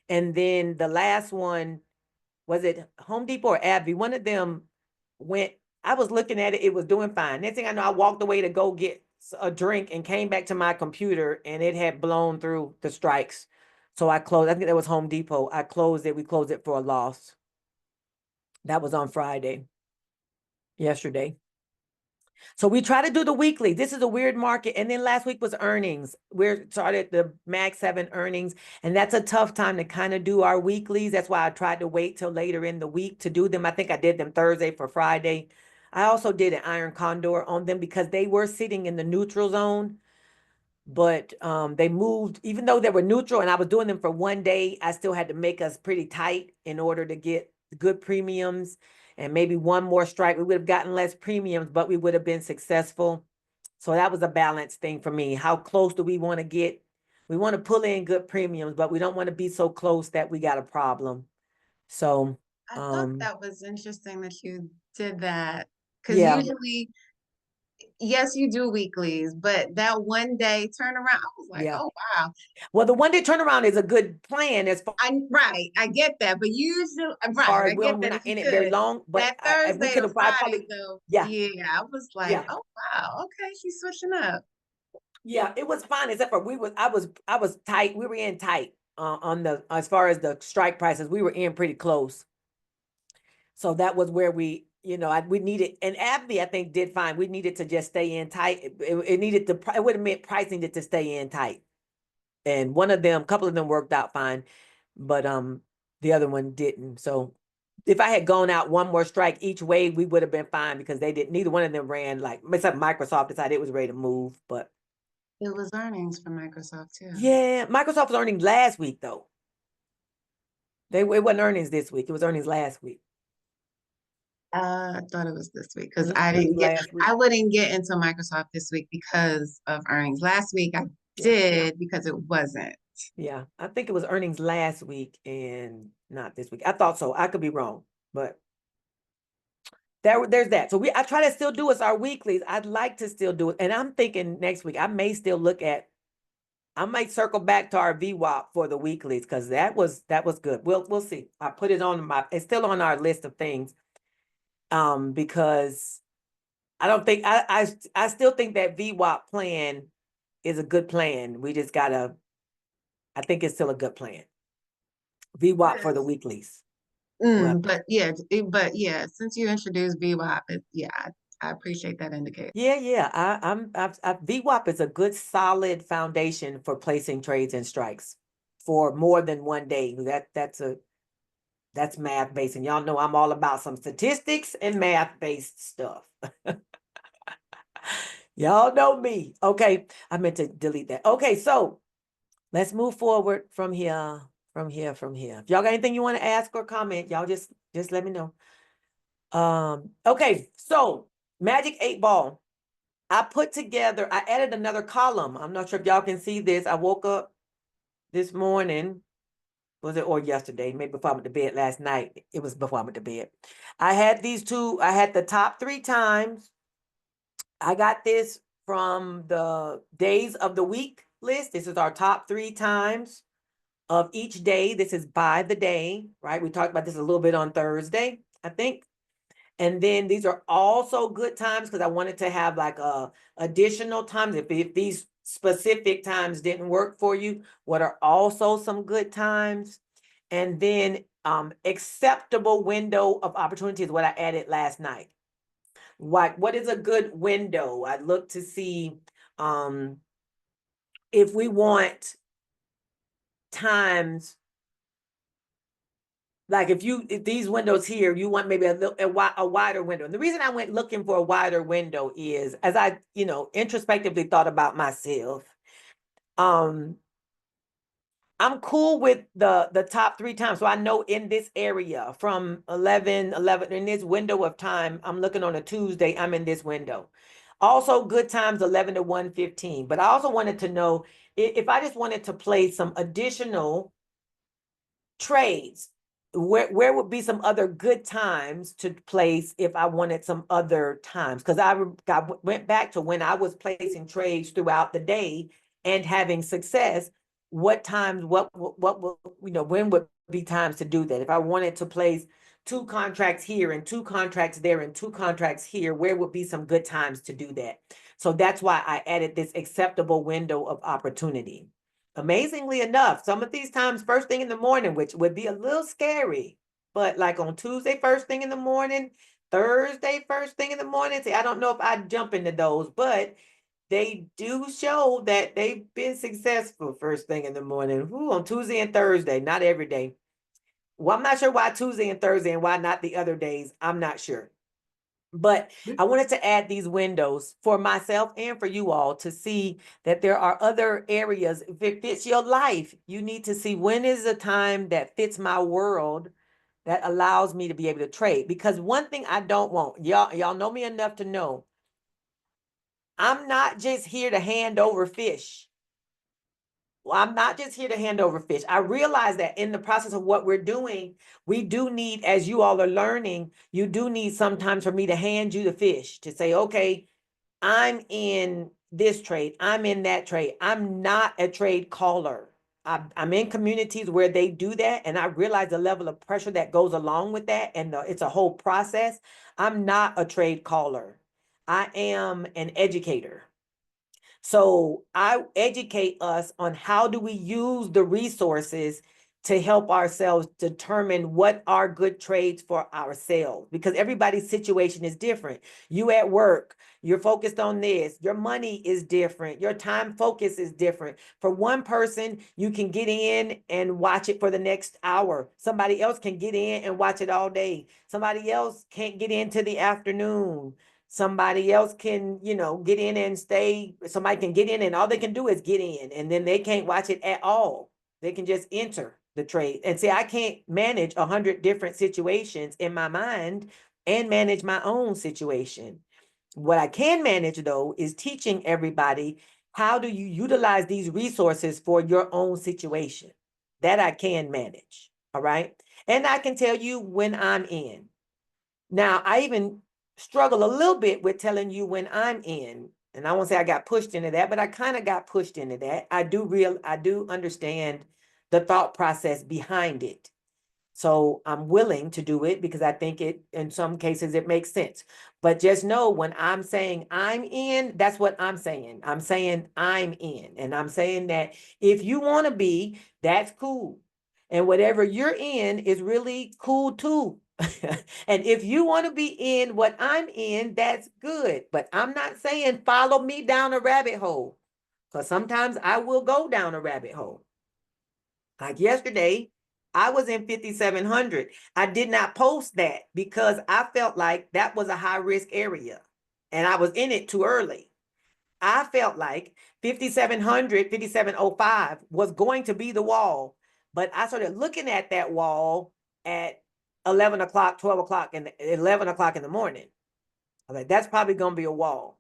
And then the last one, was it Home Depot or AbbVie? One of them went, I was looking at it, it was doing fine. Next thing I know, I walked away to go get a drink and came back to my computer and it had blown through the strikes. So I closed, I think that was Home Depot. I closed it, we closed it for a loss. That was on Friday, yesterday. So we try to do the weekly. This is a weird market. And then last week was earnings. We started the Mag 7 earnings, and that's a tough time to kind of do our weeklies. That's why I tried to wait till later in the week to do them. I think I did them Thursday for Friday. I also did an iron condor on them because they were sitting in the neutral zone, but they moved, even though they were neutral and I was doing them for one day, I still had to make us pretty tight in order to get good premiums. And maybe one more strike, we would have gotten less premiums, but we would have been successful. So that was a balance thing for me. How close do we want to get? We want to pull in good premiums, but we don't want to be so close that we got a problem. So I thought that was interesting that you did that. Because yeah. usually, yes, you do weeklies, but that one day turnaround, I was like, Yeah. oh wow. Well, the one day turnaround is a good plan as far Right, I get that, but usually, far right, as I we're get that if not you in it very could. long, but That we Thursday could or have Friday probably, though, yeah, yeah, I was like, yeah. oh wow, okay, she's switching up. Yeah, it was fine, except for I was tight. We were in tight on the, as far as the strike prices, we were in pretty close. So that was where we, we needed, and AbbVie, I think, did fine. We needed to just stay in tight. It needed to, it would have meant price needed to stay in tight. And a couple of them worked out fine, but the other one didn't. So if I had gone out one more strike each way, we would have been fine because neither one of them ran, like, except Microsoft decided it was ready to move, but It was earnings for Microsoft too. Yeah, Microsoft was earnings last week though. It wasn't earnings this week. It was earnings last week. I thought it was this week because It was last week. I wouldn't get into Microsoft this week because of earnings. Last week I Yeah. did because it wasn't. Yeah, I think it was earnings last week and not this week. I thought so. I could be wrong, but there's that. So I try to still do us our weeklies. I'd like to still do it. And I'm thinking next week, I may still I might circle back to our VWAP for the weeklies because that was good. We'll see. I put it on it's still on our list of things. Because I don't think I still think that VWAP plan is a good plan. We just I think it's still a good plan. VWAP for the Yes. weeklies. Well, But yeah, since you introduced VWAP, I appreciate that indicator. yeah. VWAP is a good solid foundation for placing trades and strikes for more than one day. That's math based, and y'all know I'm all about some statistics and math based stuff. Y'all know me. Okay, I meant to delete that. Okay, so let's move forward from here. If y'all got anything you want to ask or comment, y'all just let me know. Okay, so Magic 8 Ball. I added another column. I'm not sure if y'all can see this. I woke up this morning, or yesterday, maybe before I went to bed last night. It was before I went to bed. I had the top 3 times. I got this from the days of the week list. This is our top 3 times of each day. This is by the day, right? We talked about this a little bit on Thursday, I think. And then these are also good times because I wanted to have like additional times. If these specific times didn't work for you, what are also some good times? And then acceptable window of opportunity is what I added last night. What is a good window? I look to see if we want times, like if these windows here, you want maybe a wider window. And the reason I went looking for a wider window is as I, introspectively thought about myself. I'm cool with the top 3 times. So I know in this area from 11, in this window of time, I'm looking on a Tuesday, I'm in this window. Also good times 11 to 1:15. But I also wanted to know if I just wanted to play some additional trades, where would be some other good times to place if I wanted some other times? Because I went back to when I was placing trades throughout the day and having success. What times, what when would be times to do that? If I wanted to place 2 contracts here and 2 contracts there and 2 contracts here, where would be some good times to do that? So that's why I added this acceptable window of opportunity. Amazingly enough, some of these times first thing in the morning, which would be a little scary, but like on Tuesday, first thing in the morning, Thursday, first thing in the morning. See, I don't know if I'd jump into those, but they do show that they've been successful first thing in the morning. Ooh, on Tuesday and Thursday, not every day. Well, I'm not sure why Tuesday and Thursday and why not the other days. I'm not sure. But I wanted to add these windows for myself and for you all to see that there are other areas. If it fits your life, you need to see when is a time that fits my world that allows me to be able to trade. Because one thing I don't want, y'all know me enough to know, I'm not just here to hand over fish. Well, I'm not just here to hand over fish. I realize that in the process of what we're doing, we do need, as you all are learning, you do need sometimes for me to hand you the fish to say, okay, I'm in this trade. I'm in that trade. I'm not a trade caller. I'm in communities where they do that. And I realize the level of pressure that goes along with that. And it's a whole process. I'm not a trade caller. I am an educator. So I educate us on how do we use the resources to help ourselves determine what are good trades for ourselves, because everybody's situation is different. You at work, you're focused on this, your money is different, your time focus is different. For one person, you can get in and watch it for the next hour. Somebody else can get in and watch it all day. Somebody else can't get into the afternoon. somebody else can, get in and stay. Somebody can get in and all they can do is get in, and then they can't watch it at all. They can just enter the trade. And see, I can't manage 100 different situations in my mind and manage my own situation. What I can manage though is teaching everybody, how do you utilize these resources for your own situation? That I can manage. All right. And I can tell you when I'm in. Now, I even struggle a little bit with telling you when I'm in. And I won't say I got pushed into that, but I kind of got pushed into that. I do understand the thought process behind it. So I'm willing to do it because I think in some cases, it makes sense. But just know when I'm saying I'm in, that's what I'm saying. I'm saying I'm in. And I'm saying that if you want to be, that's cool. And whatever you're in is really cool too. And if you want to be in what I'm in, that's good. But I'm not saying follow me down a rabbit hole, because sometimes I will go down a rabbit hole. Like yesterday, I was in 5,700. I did not post that because I felt like that was a high risk area and I was in it too early. I felt like 5,700, 5,705 was going to be the wall, but I started looking at that wall at 11 o'clock, 12 o'clock, and 11 o'clock in the morning. I was like, that's probably going to be a wall.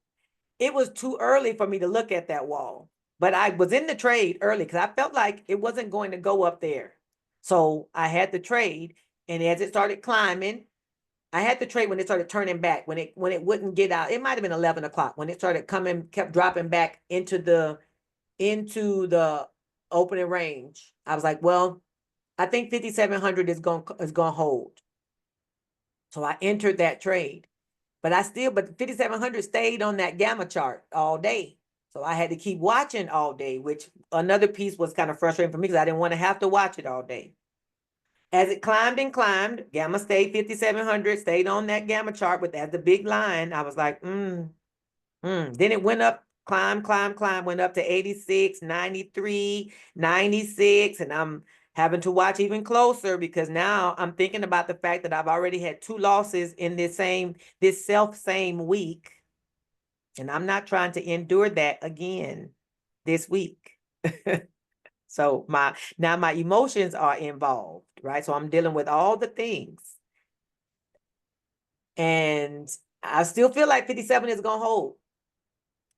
It was too early for me to look at that wall, but I was in the trade early because I felt like it wasn't going to go up there. So I had the trade, and as it started climbing, I had the trade when it started turning back, when it wouldn't get out. It might have been 11 o'clock when it started coming, kept dropping back into the opening range. I was like, well, I think 5,700 is going to hold. So I entered that trade. But 5,700 stayed on that gamma chart all day. So I had to keep watching all day, which another piece was kind of frustrating for me because I didn't want to have to watch it all day. As it climbed and climbed, gamma stayed 5,700, stayed on that gamma chart with the big line. I was like, Then it went up, climb, went up to 86, 93, 96. And I'm having to watch even closer because now I'm thinking about the fact that I've already had 2 losses in this same week. And I'm not trying to endure that again this week. So my emotions are involved, right? So I'm dealing with all the things. And I still feel like 57 is going to hold.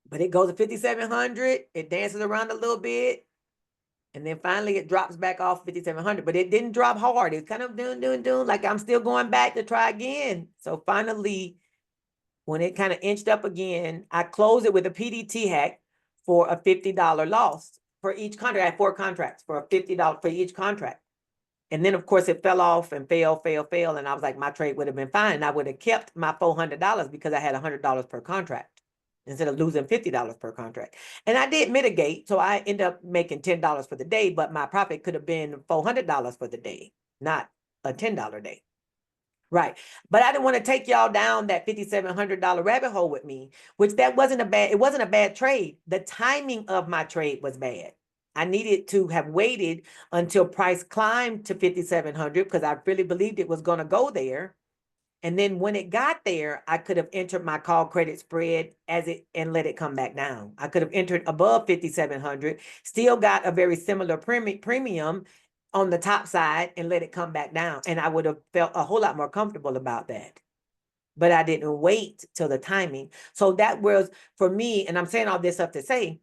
But it goes to 5,700, it dances around a little bit, and then finally it drops back off 5,700. But it didn't drop hard. It's kind of doing, like I'm still going back to try again. So finally, when it kind of inched up again, I closed it with a PDT hack for a $50 loss for each contract. I had 4 contracts for a $50 for each contract. And then, of course, it fell off and fell. And I was like, my trade would have been fine. I would have kept my $400 because I had $100 per contract instead of losing $50 per contract. And I did mitigate. So I ended up making $10 for the day, but my profit could have been $400 for the day, not a $10 day. Right. But I didn't want to take y'all down that $5,700 rabbit hole with me, which it wasn't a bad trade. The timing of my trade was bad. I needed to have waited until price climbed to 5,700 because I really believed it was going to go there. And then when it got there, I could have entered my call credit spread and let it come back down. I could have entered above 5,700, still got a very similar premium on the top side and let it come back down. And I would have felt a whole lot more comfortable about that. But I didn't wait till the timing. So that was for me, and I'm saying all this stuff to say,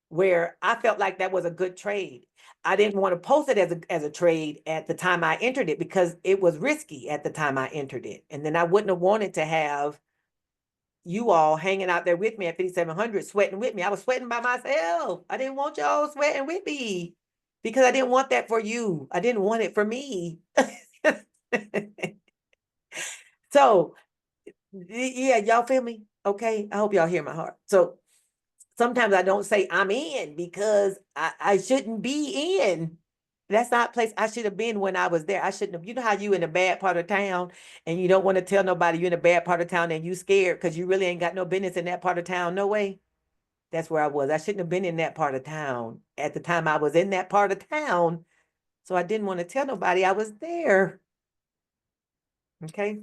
where I felt like that was a good trade. I didn't want to post it as a trade at the time I entered it because it was risky at the time I entered it. And then I wouldn't have wanted to have you all hanging out there with me at 5,700, sweating with me. I was sweating by myself. I didn't want y'all sweating with me because I didn't want that for you. I didn't want it for me. So yeah, y'all feel me? Okay. I hope y'all hear my heart. So sometimes I don't say I'm in because I shouldn't be in. That's not a place I should have been when I was there. I shouldn't have. You know how you in a bad part of town and you don't want to tell nobody you're in a bad part of town and you scared because you really ain't got no business in that part of town. No way. That's where I was. I shouldn't have been in that part of town at the time I was in that part of town. So I didn't want to tell nobody I was there. Okay.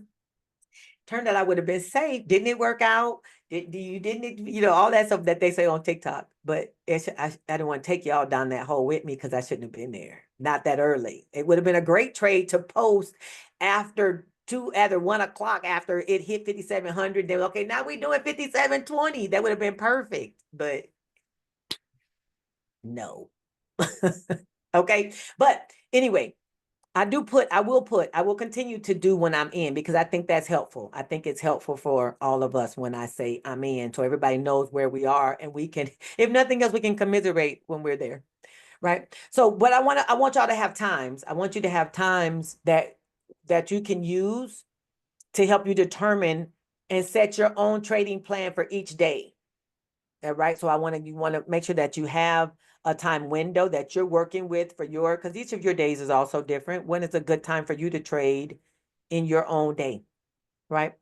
Turned out I would have been safe. Didn't it work out? Didn't all that stuff that they say on TikTok. But I didn't want to take y'all down that hole with me because I shouldn't have been there. Not that early. It would have been a great trade to post after 1 o'clock after it hit 5,700. Then okay, now we're doing 5,720. That would have been perfect. But no. Okay. But anyway, I will continue to do when I'm in because I think that's helpful. I think it's helpful for all of us when I say I'm in, so everybody knows where we are and we can, if nothing else, we can commiserate when we're there. Right. So what I want y'all to have times. I want you to have times that you can use to help you determine and set your own trading plan for each day. Right. So you want to make sure that you have a time window that you're working with for because each of your days is also different. When is a good time for you to trade in your own day, right?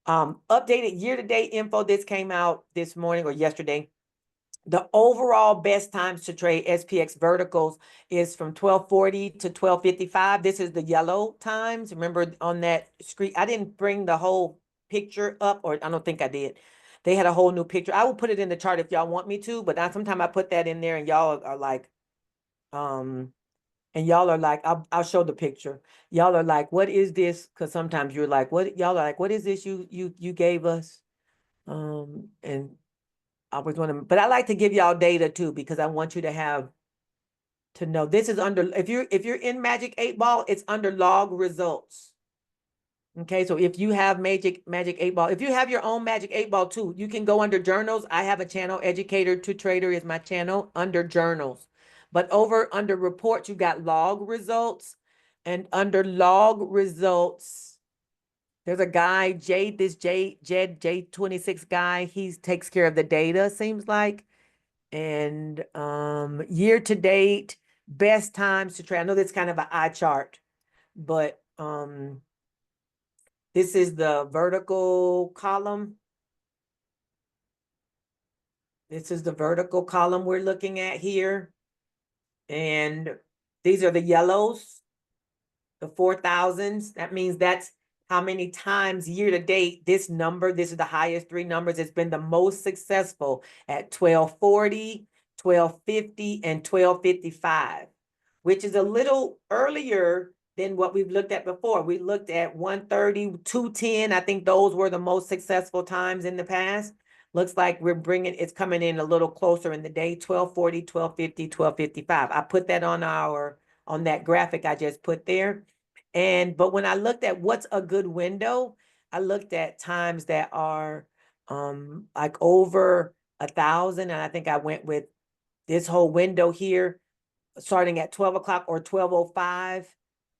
Updated year-to-date info. This came out this morning or yesterday. The overall best times to trade SPX verticals is from 1240 to 1255. This is the yellow times. Remember on that screen, I didn't bring the whole picture up, or I don't think I did. They had a whole new picture. I will put it in the chart if y'all want me to, but sometimes I put that in there and y'all are like, I'll show the picture. Y'all are like, what is this? Because sometimes you're like, y'all are like, what is this you gave us? And I was wondering, but I like to give y'all data too, because I want you to know this is under, if you're in Magic 8 Ball, it's under log results. Okay, so if you have Magic 8 Ball, if you have your own Magic 8 Ball too, you can go under journals. I have a channel, Educator to Trader is my channel, under journals. But under reports, you got log results. And under log results, there's a guy, Jed J26 guy. He takes care of the data, seems like. And year to date, best times to trade. I know that's kind of an eye chart, but this is the vertical column. This is the vertical column we're looking at here. And these are the yellows, the 4,000s. That means that's how many times year to date this is the highest three numbers. It's been the most successful at 1240, 1250, and 1255, which is a little earlier than what we've looked at before. We looked at 130, 210. I think those were the most successful times in the past. Looks like it's coming in a little closer in the day, 1240, 1250, 1255. I put that on that graphic I just put there. But when I looked at what's a good window, I looked at times that are like over 1,000. And I think I went with this whole window here, starting at 12 o'clock or 12:05.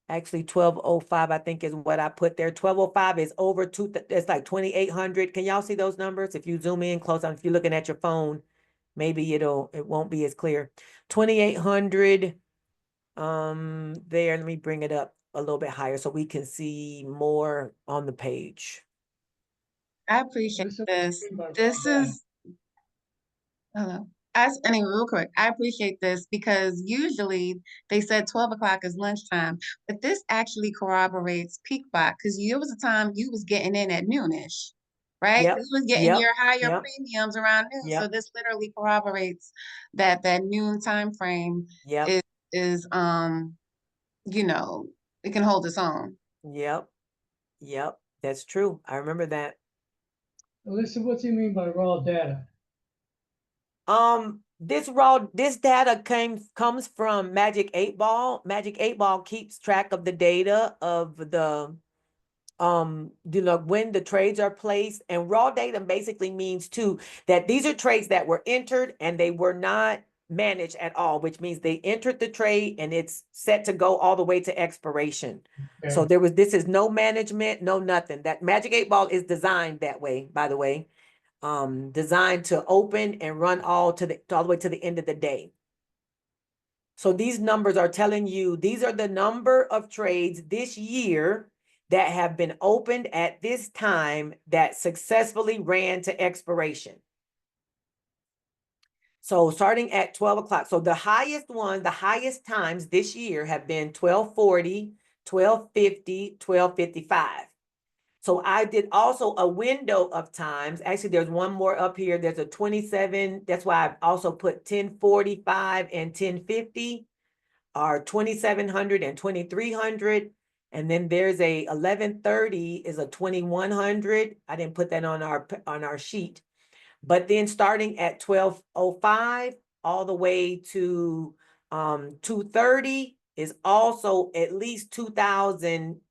Actually, 12:05, I think, is what I put there. 12:05 is over it's like 2,800. Can y'all see those numbers? If you zoom in close on, if you're looking at your phone, maybe it won't be as clear. 2,800 there. Let me bring it up a little bit higher so we can see more on the page. I appreciate this. This is, hello. Anyway, real quick, I appreciate this because usually they said 12 o'clock is lunchtime, but this actually corroborates peak bot because there was a time you was getting in at noonish, right? Yep. This was getting your higher Yep. premiums around noon. Yep. So this literally corroborates that noon time frame Yep. is it can hold its own. Yep. Yep. That's true. I remember that. Alyssa, what do you mean by raw data? This data comes from Magic 8 Ball. Magic 8 Ball keeps track of the data of the when the trades are placed, and raw data basically means too that these are trades that were entered and they were not managed at all, which means they entered the trade and it's set to go all the way to expiration. Okay. So this is no management, no nothing. That Magic 8 Ball is designed that way, by the way. Designed to open and run all the way to the end of the day. So these numbers are telling you, these are the number of trades this year that have been opened at this time that successfully ran to expiration. So starting at 12 o'clock. So the highest times this year have been 1240, 1250, 1255. So I did also a window of times. Actually, there's one more up here. There's a 27. That's why I've also put 1045 and 1050 are 2700 and 2300. And then there's a 1130 is a 2100. I didn't put that on our sheet. But then starting at 1205 all the way to 230 is also at least 2000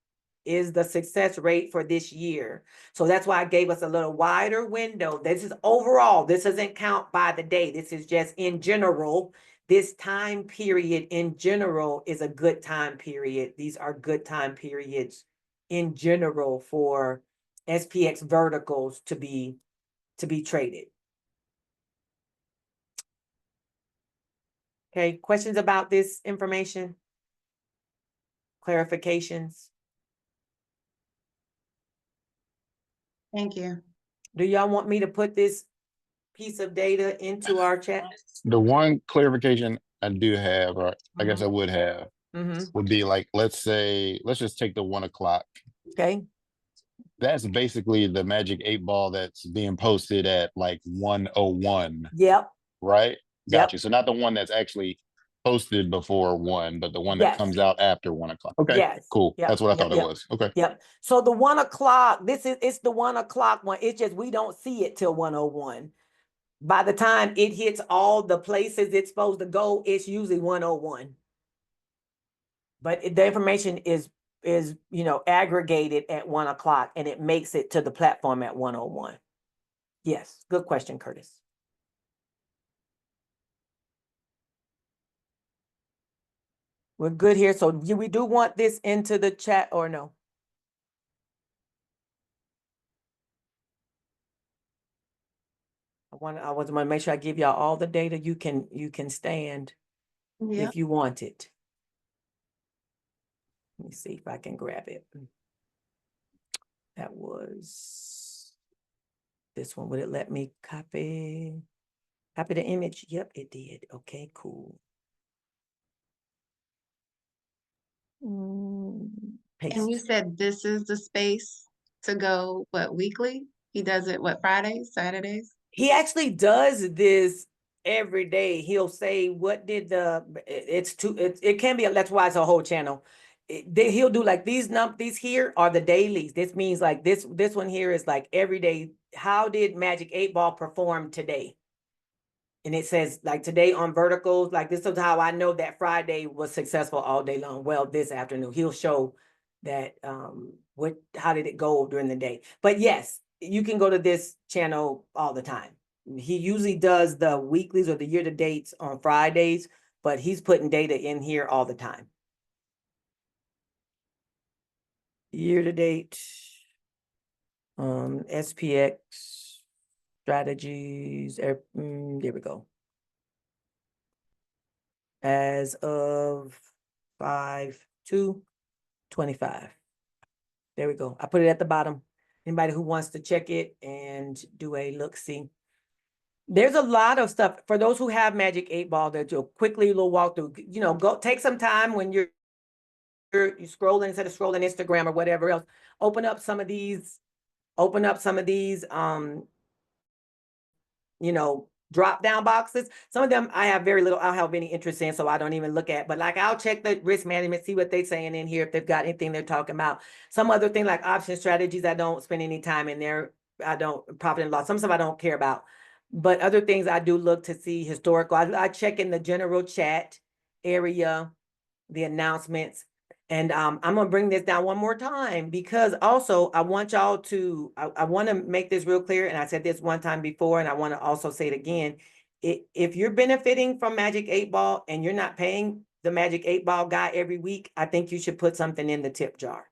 is the success rate for this year. So that's why I gave us a little wider window. This is overall, this doesn't count by the day. This is just in general. This time period in general is a good time period. These are good time periods in general for SPX verticals to be traded. Okay, questions about this information? Clarifications? Thank you. Do y'all want me to put this piece of data into our chat? The one clarification I do have, or I guess I would have, would be like, let's just take the 1 o'clock. Okay, That's basically the Magic 8 Ball that's being posted at like 1:01, yep, right? Yep. Got you. So not the one that's actually posted before 1, but the one that Yes. comes out after 1 o'clock. Okay, yes. cool. Yep, That's what I yep, thought it yep. was. Okay. Yep. So the 1 o'clock, it's the 1 o'clock one. It's just we don't see it till 101. By the time it hits all the places it's supposed to go, it's usually 101. But the information is aggregated at 1 o'clock and it makes it to the platform at 101. Yes, good question, Curtis. We're good here. So we do want this into the chat or no? I was want to make sure I give y'all all the data you can stand Yeah. if you want it. Let me see if I can grab it. That was this one. Would it let me copy the image? Yep, it did. Okay, cool. Paste. And you said this is the space to go, what, weekly? He does it, what, Fridays, Saturdays? He actually does this every day. He'll say, what did it can be, that's why it's a whole channel. He'll do like these here are the dailies. This means like this one here is like every day. How did Magic 8 Ball perform today? And it says like today on verticals, like this is how I know that Friday was successful all day long. Well, this afternoon, he'll show that how did it go during the day. But yes, you can go to this channel all the time. He usually does the weeklies or the year-to-dates on Fridays, but he's putting data in here all the time. Year-to-date, SPX strategies, there we go. As of 5/2/25. There we go. I put it at the bottom. Anybody who wants to check it and do a look-see. There's a lot of stuff for those who have Magic 8 Ball that you'll quickly walk through. Go take some time when you're scrolling instead of scrolling Instagram or whatever else. Open up some of these drop down boxes. Some of them I have I don't have any interest in, so I don't even look at, but like I'll check the risk management, see what they're saying in here, if they've got anything they're talking about. Some other thing like option strategies, I don't spend any time in there. I don't, profit and loss. Some stuff I don't care about, but other things I do look to see historical. I check in the general chat area, the announcements. And I'm gonna bring this down one more time because also I want y'all to, I want to make this real clear. And I said this one time before, and I want to also say it again. If you're benefiting from Magic 8 Ball and you're not paying the Magic 8 Ball guy every week, I think you should put something in the tip jar.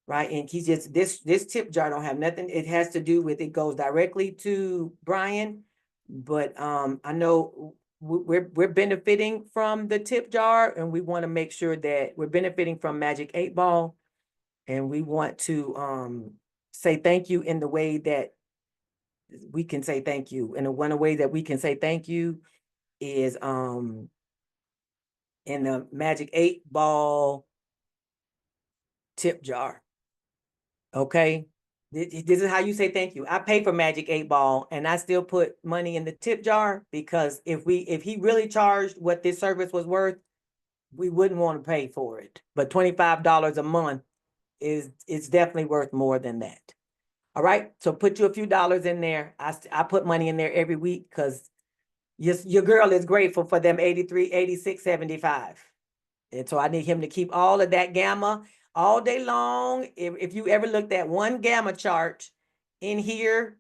Right. And he's just, this tip jar don't have nothing. It has to do with, it goes directly to Brian. But I know we're benefiting from the tip jar, and we want to make sure that we're benefiting from Magic 8 Ball, and we want to say thank you in the way that we can say thank you. And the one way that we can say thank you is in the Magic 8 Ball tip jar. Okay. This is how you say thank you. I pay for Magic 8 Ball and I still put money in the tip jar because if he really charged what this service was worth, we wouldn't want to pay for it. But $25 a month it's definitely worth more than that. All right. So put you a few dollars in there. I put money in there every week because your girl is grateful for them 83, 86, 75. And so I need him to keep all of that gamma all day long. If you ever looked at one gamma chart in here,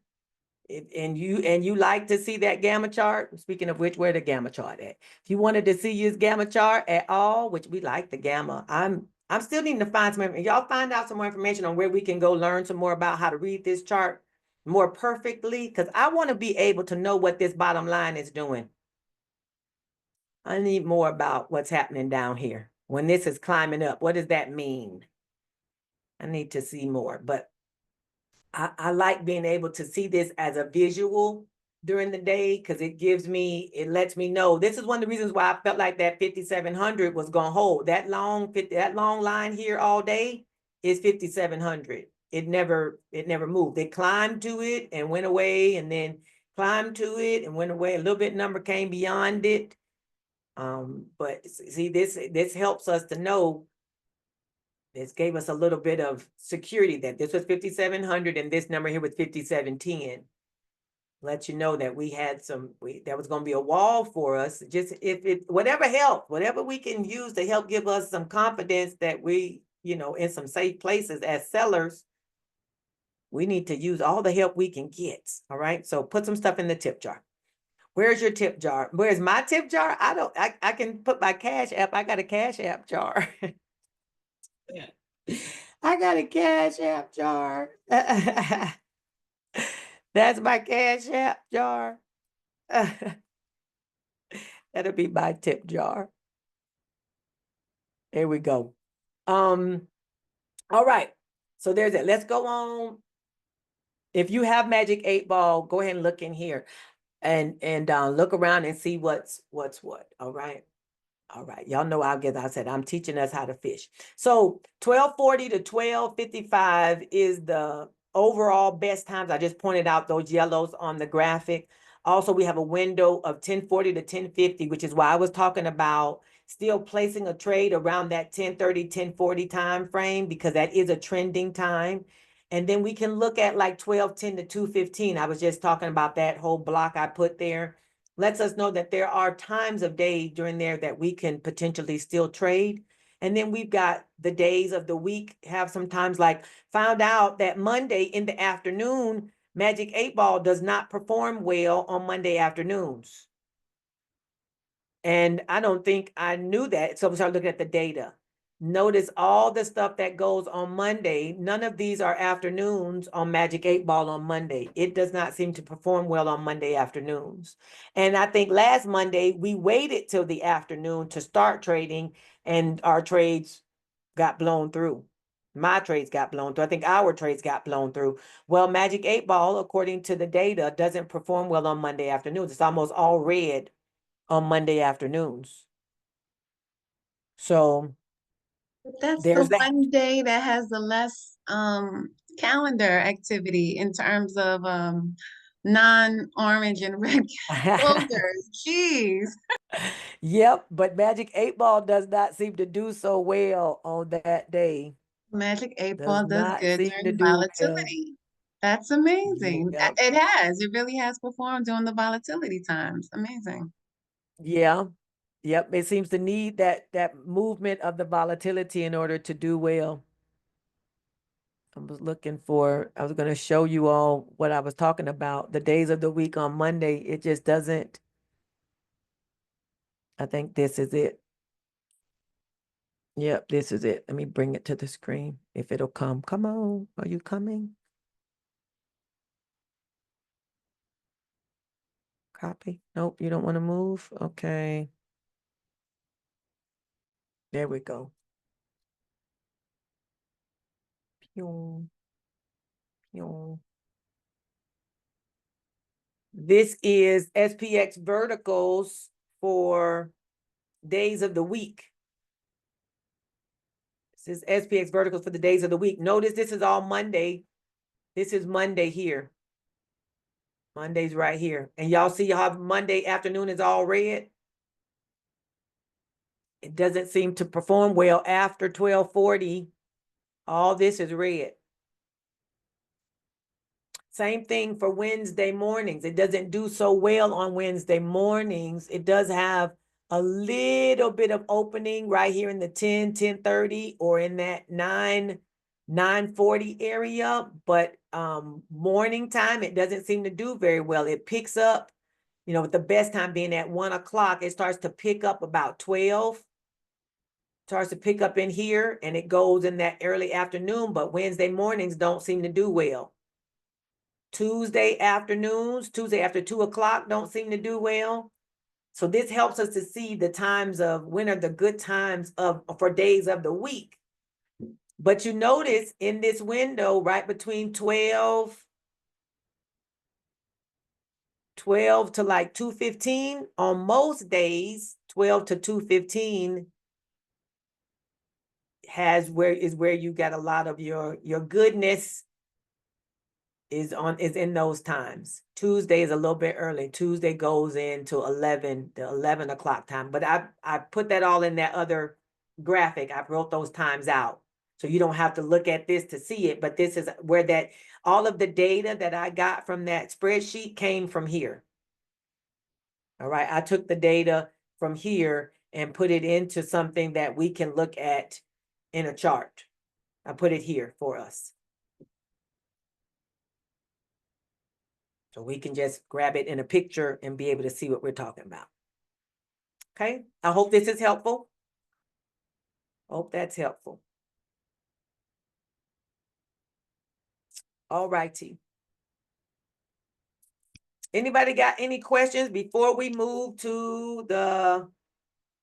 and you like to see that gamma chart, speaking of which, where the gamma chart at? If you wanted to see his gamma chart at all, which we like the gamma, I'm still needing to find some, y'all find out some more information on where we can go learn some more about how to read this chart more perfectly, because I want to be able to know what this bottom line is doing. I need more about what's happening down here. When this is climbing up, what does that mean? I need to see more, but I like being able to see this as a visual during the day because it lets me know. This is one of the reasons why I felt like that 5,700 was going to hold. That long line here all day is 5,700. It never moved. They climbed to it and went away, and then climbed to it and went away. A little bit number came beyond it. But see, this helps us to know. This gave us a little bit of security that this was 5,700 and this number here was 5,710. Let you know that we had that was going to be a wall for us. Just whatever we can use to help give us some confidence that we, in some safe places as sellers, we need to use all the help we can get. All right. So put some stuff in the tip jar. Where's your tip jar? Where's my tip jar? I can put my Cash App. I got a Cash App jar. I got a Cash App jar. That's my Cash App jar. That'll be my tip jar. There we go. All right. So there's it. Let's go on. If you have Magic 8 Ball, go ahead and look in here and look around and see what's what. All right. All right, y'all know I said I'm teaching us how to fish. So 1240 to 1255 is the overall best times. I just pointed out those yellows on the graphic. Also, we have a window of 1040 to 1050, which is why I was talking about still placing a trade around that 1030, 1040 time frame, because that is a trending time. And then we can look at like 1210 to 215. I was just talking about that whole block I put there. Lets us know that there are times of day during there that we can potentially still trade. And then we've got the days of the week, have sometimes like found out that Monday in the afternoon, Magic 8 Ball does not perform well on Monday afternoons. And I don't think I knew that. So we started looking at the data. Notice all the stuff that goes on Monday. None of these are afternoons on Magic 8 Ball on Monday. It does not seem to perform well on Monday afternoons. And I think last Monday, we waited till the afternoon to start trading, and our trades got blown through. My trades got blown through. I think our trades got blown through. Well, Magic 8 Ball, according to the data, doesn't perform well on Monday afternoons. It's almost all red on Monday afternoons. So that's there's the that. one day that has the less calendar activity in terms of non-orange and red closures. Jeez. Yep, but Magic 8 Ball does not seem to do so well on that day. Magic 8 Does Ball does not good seem to during do well. volatility. That's amazing. Yep. It really has performed during the volatility times. Amazing. Yeah. Yep. It seems to need that movement of the volatility in order to do well. I was going to show you all what I was talking about. The days of the week on Monday, it just doesn't. I think this is it. Yep, this is it. Let me bring it to the screen if it'll come. Come on. Are you coming? Copy. Nope, you don't want to move. Okay. There we go. Pew, pew. This is SPX verticals for days of the week. This is SPX verticals for the days of the week. Notice this is all Monday. This is Monday here. Monday's right here. And y'all see how Monday afternoon is all red? It doesn't seem to perform well after 1240. All this is red. Same thing for Wednesday mornings. It doesn't do so well on Wednesday mornings. It does have a little bit of opening right here in the 10:30 or in that 9:40 area. But morning time, it doesn't seem to do very well. It picks up, with the best time being at 1 o'clock, it starts to pick up about 12. Starts to pick up in here and it goes in that early afternoon, but Wednesday mornings don't seem to do well. Tuesday afternoons, Tuesday after 2 o'clock don't seem to do well. So this helps us to see the times of when are the good times for days of the week. But you notice in this window right between 12 to like 2:15, on most days, 12 to 2:15 is where you got a lot of your goodness is in those times. Tuesday is a little bit early. Tuesday goes into the 11 o'clock time. But I put that all in that other graphic. I wrote those times out. So you don't have to look at this to see it, but this is where all of the data that I got from that spreadsheet came from here. All right, I took the data from here and put it into something that we can look at in a chart. I put it here for us. So we can just grab it in a picture and be able to see what we're talking about. Okay, I hope this is helpful. Hope that's helpful. All righty. Anybody got any questions before we move to the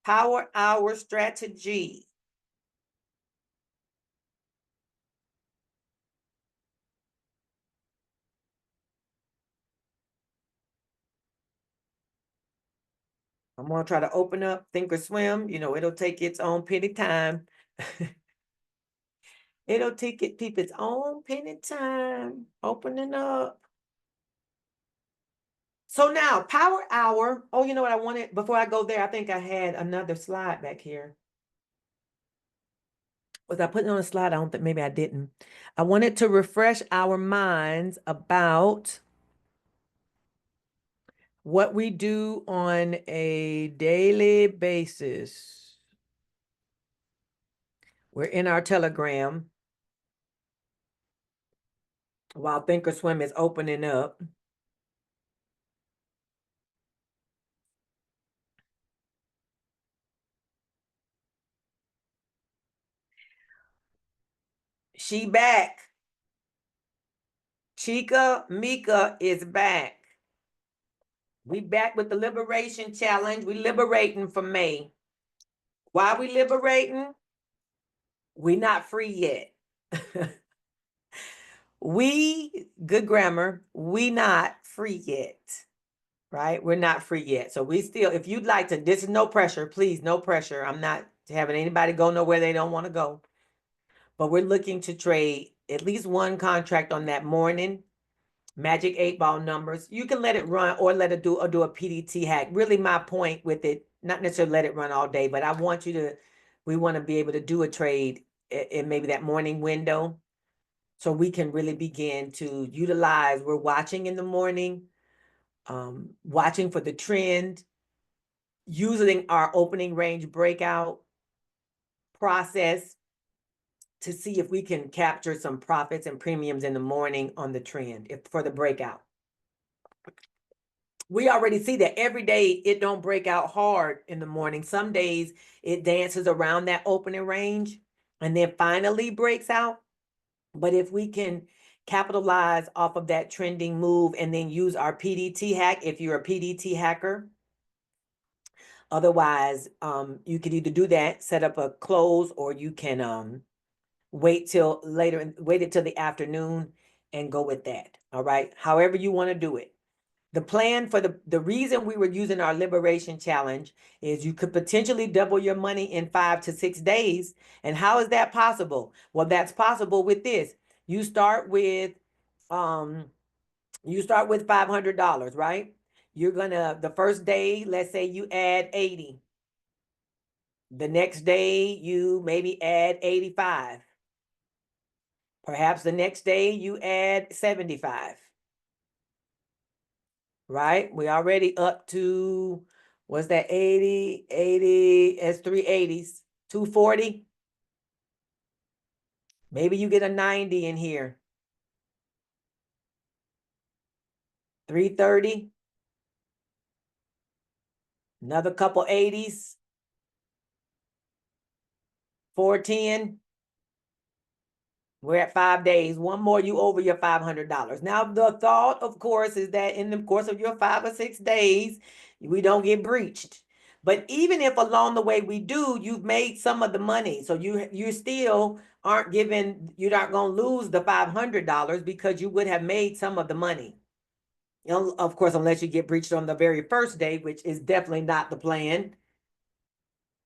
power hour strategy? I'm going to try to open up Thinkorswim. It'll take its own penny time. It'll take its own penny time opening up. So now, power hour. Oh, you know what I wanted? Before I go there, I think I had another slide back here. Was I putting on a slide? I don't think, maybe I didn't. I wanted to refresh our minds about what we do on a daily basis. We're in our Telegram while Thinkorswim is opening up. She back. Chica Mika is back. We back with the Liberation Challenge. We liberating for May. Why we liberating? We not free yet. Good grammar, we not free yet, right? We're not free yet. So we still, if you'd like to, this is no pressure, please, no pressure. I'm not having anybody go nowhere they don't want to go. But we're looking to trade at least one contract on that morning. Magic 8-ball numbers. You can let it run or let it do a PDT hack. Really my point with it, not necessarily let it run all day, but we want to be able to do a trade in maybe that morning window. So we can really begin to utilize, we're watching in the morning, watching for the trend, using our opening range breakout process to see if we can capture some profits and premiums in the morning on the trend for the breakout. We already see that every day it don't break out hard in the morning. Some days it dances around that opening range and then finally breaks out. But if we can capitalize off of that trending move and then use our PDT hack, if you're a PDT hacker, otherwise, you could either do that, set up a close, or you can wait till the afternoon and go with that. All right. However you want to do it. The plan for the reason we were using our Liberation Challenge is you could potentially double your money in 5 to 6 days. And how is that possible? Well, that's possible with this. You start with You start with $500, right? You're gonna, the first day, let's say you add 80. The next day, you maybe add 85. Perhaps the next day you add 75. Right? We already up to, what's that, 80, it's 380s, 240. Maybe you get a 90 in here. 330. Another couple 80s. 410. We're at 5 days. One more, you over your $500. Now, the thought, of course, is that in the course of your 5 or 6 days, we don't get breached. But even if along the way we do, you've made some of the money. So you still aren't given, you're not going to lose the $500 because you would have made some of the money. You know, of course, unless you get breached on the very first day, which is definitely not the plan.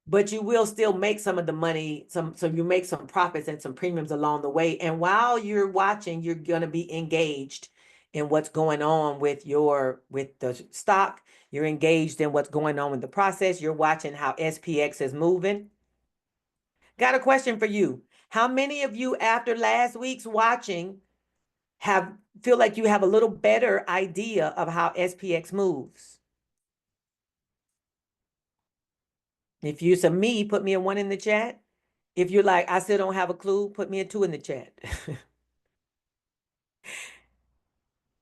But you will still make some of the money, so you make some profits and some premiums along the way. And while you're watching, you're going to be engaged in what's going on with the stock. You're engaged in what's going on with the process. You're watching how SPX is moving. Got a question for you. How many of you after last week's watching feel like you have a little better idea of how SPX moves? If you're some me, put me a 1 in the chat. If you're like, I still don't have a clue, put me a 2 in the chat.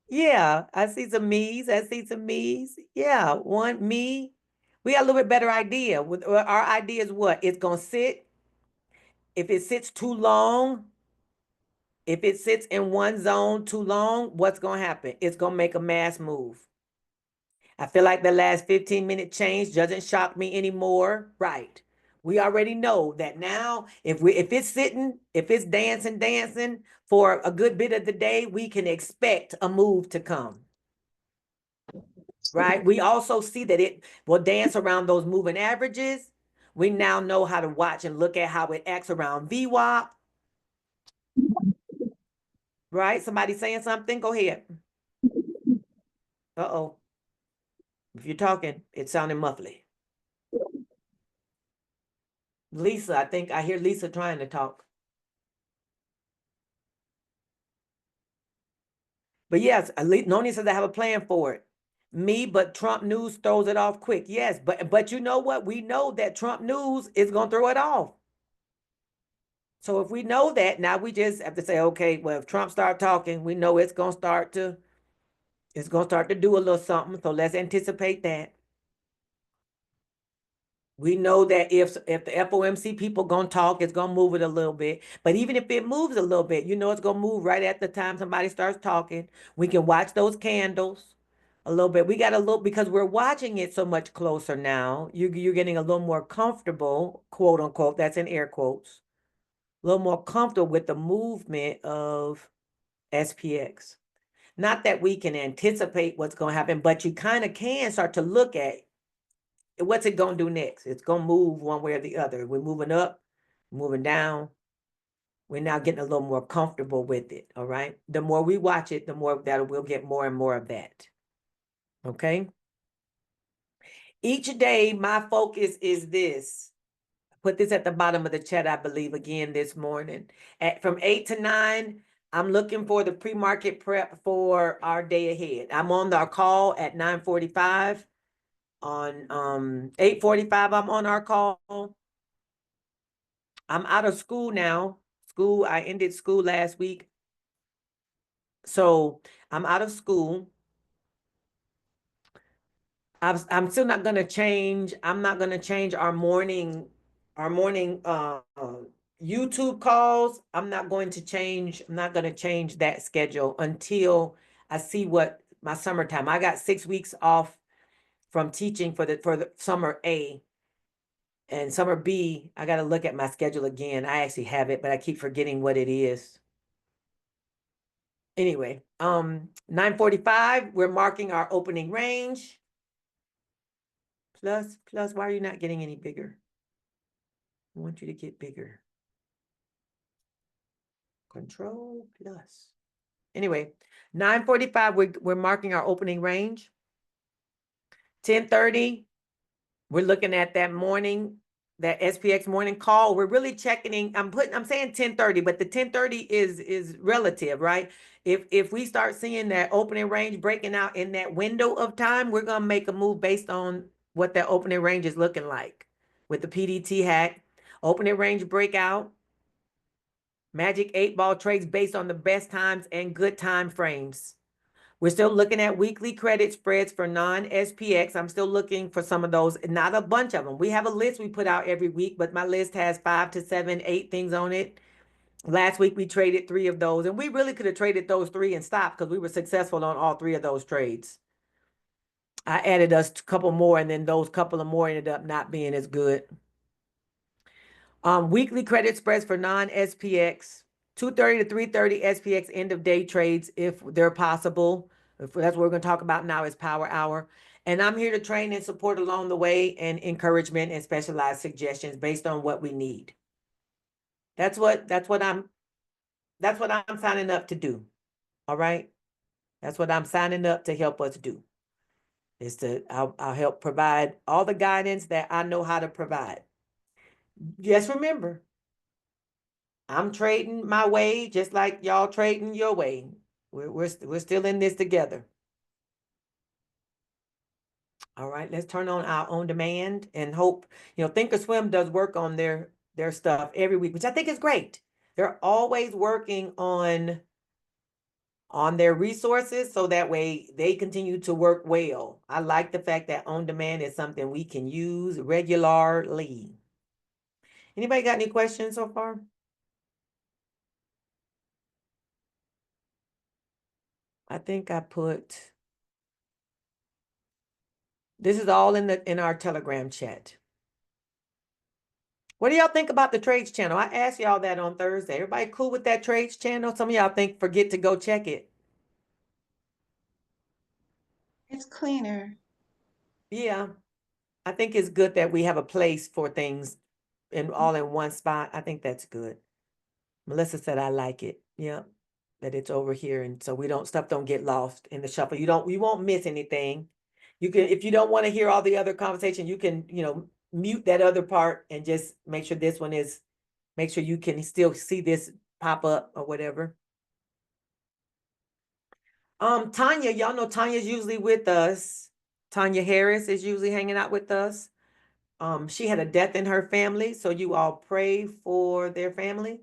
Yeah, I see some me's. I see some me's. Yeah, 1 me. We got a little bit better idea. Our idea is what? It's going to sit. If it sits too long, if it sits in one zone too long, what's going to happen? It's going to make a mass move. I feel like the last 15-minute change doesn't shock me anymore. Right. We already know that now if it's sitting, if it's dancing for a good bit of the day, we can expect a move to come. Right? We also see that it will dance around those moving averages. We now know how to watch and look at how it acts around VWAP. Right? Somebody saying something? Go ahead. Uh-oh. If you're talking, it's sounding muffly. Lisa, I think I hear Lisa trying to talk. But yes, Noni says I have a plan for it. Me, but Trump news throws it off quick. Yes, but you know what? We know that Trump news is going to throw it off. So if we know that, now we just have to say, okay, well, if Trump start talking, we know it's going to start to do a little something. So let's anticipate that. We know that if the FOMC people going to talk, it's going to move it a little bit. But even if it moves a little bit, you know it's going to move right at the time somebody starts talking. We can watch those candles a little bit. We got a little, because we're watching it so much closer now. You're getting a little more comfortable, quote unquote, that's in air quotes, a little more comfortable with the movement of SPX. Not that we can anticipate what's going to happen, but you kind of can start to look at what's it going to do next. It's going to move one way or the other. We're moving up, moving down. We're now getting a little more comfortable with it, all right? The more we watch it, the more that we'll get more and more of that, okay? Each day, my focus is this. Put this at the bottom of the chat, I believe, again this morning. From 8 to 9, I'm looking for the pre-market prep for our day ahead. I'm on our call at 9:45. On 8:45, I'm on our call. I'm out of school now. I ended school last week. So I'm out of school. I'm still not gonna change. I'm not gonna change our morning YouTube calls. I'm not going to change. I'm not gonna change that schedule until I see what my summertime. I got 6 weeks off from teaching for the summer A. And summer B, I got to look at my schedule again. I actually have it, but I keep forgetting what it is. Anyway, 9:45, we're marking our opening range. Plus, why are you not getting any bigger? I want you to get bigger. Control plus. Anyway, 9:45, we're marking our opening range. 10:30, we're looking at that morning, that SPX morning call. We're really checking. I'm saying 10:30, but the 10:30 is relative, right? If we start seeing that opening range breaking out in that window of time, we're gonna make a move based on what that opening range is looking like with the PDT hack. Opening range breakout, Magic 8-ball trades based on the best times and good time frames. We're still looking at weekly credit spreads for non-SPX. I'm still looking for some of those, not a bunch of them. We have a list we put out every week, but my list has 5 to 7, 8 things on it. Last week, we traded 3 of those, and we really could have traded those 3 and stopped because we were successful on all 3 of those trades. I added us a couple more, and then those couple of more ended up not being as good. Weekly credit spreads for non-SPX, 2:30 to 3:30 SPX end of day trades if they're possible. If that's what we're going to talk about now is power hour. And I'm here to train and support along the way and encouragement and specialized suggestions based on what we need. That's what I'm signing up to do. All right. That's what I'm signing up to help us do. I'll help provide all the guidance that I know how to provide. Just remember, I'm trading my way just like y'all trading your way. We're still in this together. All right, let's turn on our on demand and hope, Thinkorswim does work on their stuff every week, which I think is great. They're always working on their resources so that way they continue to work well. I like the fact that on demand is something we can use regularly. Anybody got any questions so far? I think I put, this is all in our Telegram chat. What do y'all think about the trades channel? I asked y'all that on Thursday. Everybody cool with that trades channel? Some of y'all forget to go check it. It's cleaner. Yeah, I think it's good that we have a place for things all in one spot. I think that's good. Melissa said I like it. Yeah, that it's over here, and so stuff don't get lost in the shuffle. You won't miss anything. You can, if you don't want to hear all the other conversation, you can, mute that other part and just make sure this one is, make sure you can still see this pop up or whatever. Tanya, y'all know Tanya's usually with us. Tanya Harris is usually hanging out with us. She had a death in her family, so you all pray for their family.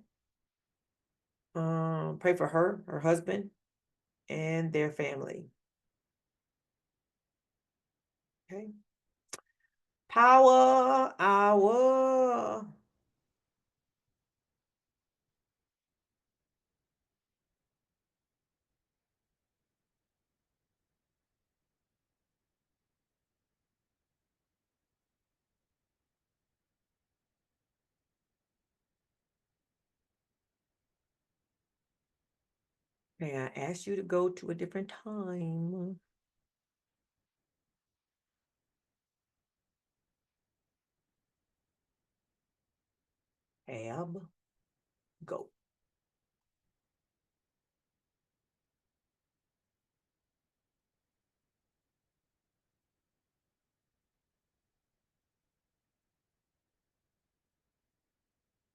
Pray for her husband, and their family. Okay. Power hour. May I ask you to go to a different time? Tab, go.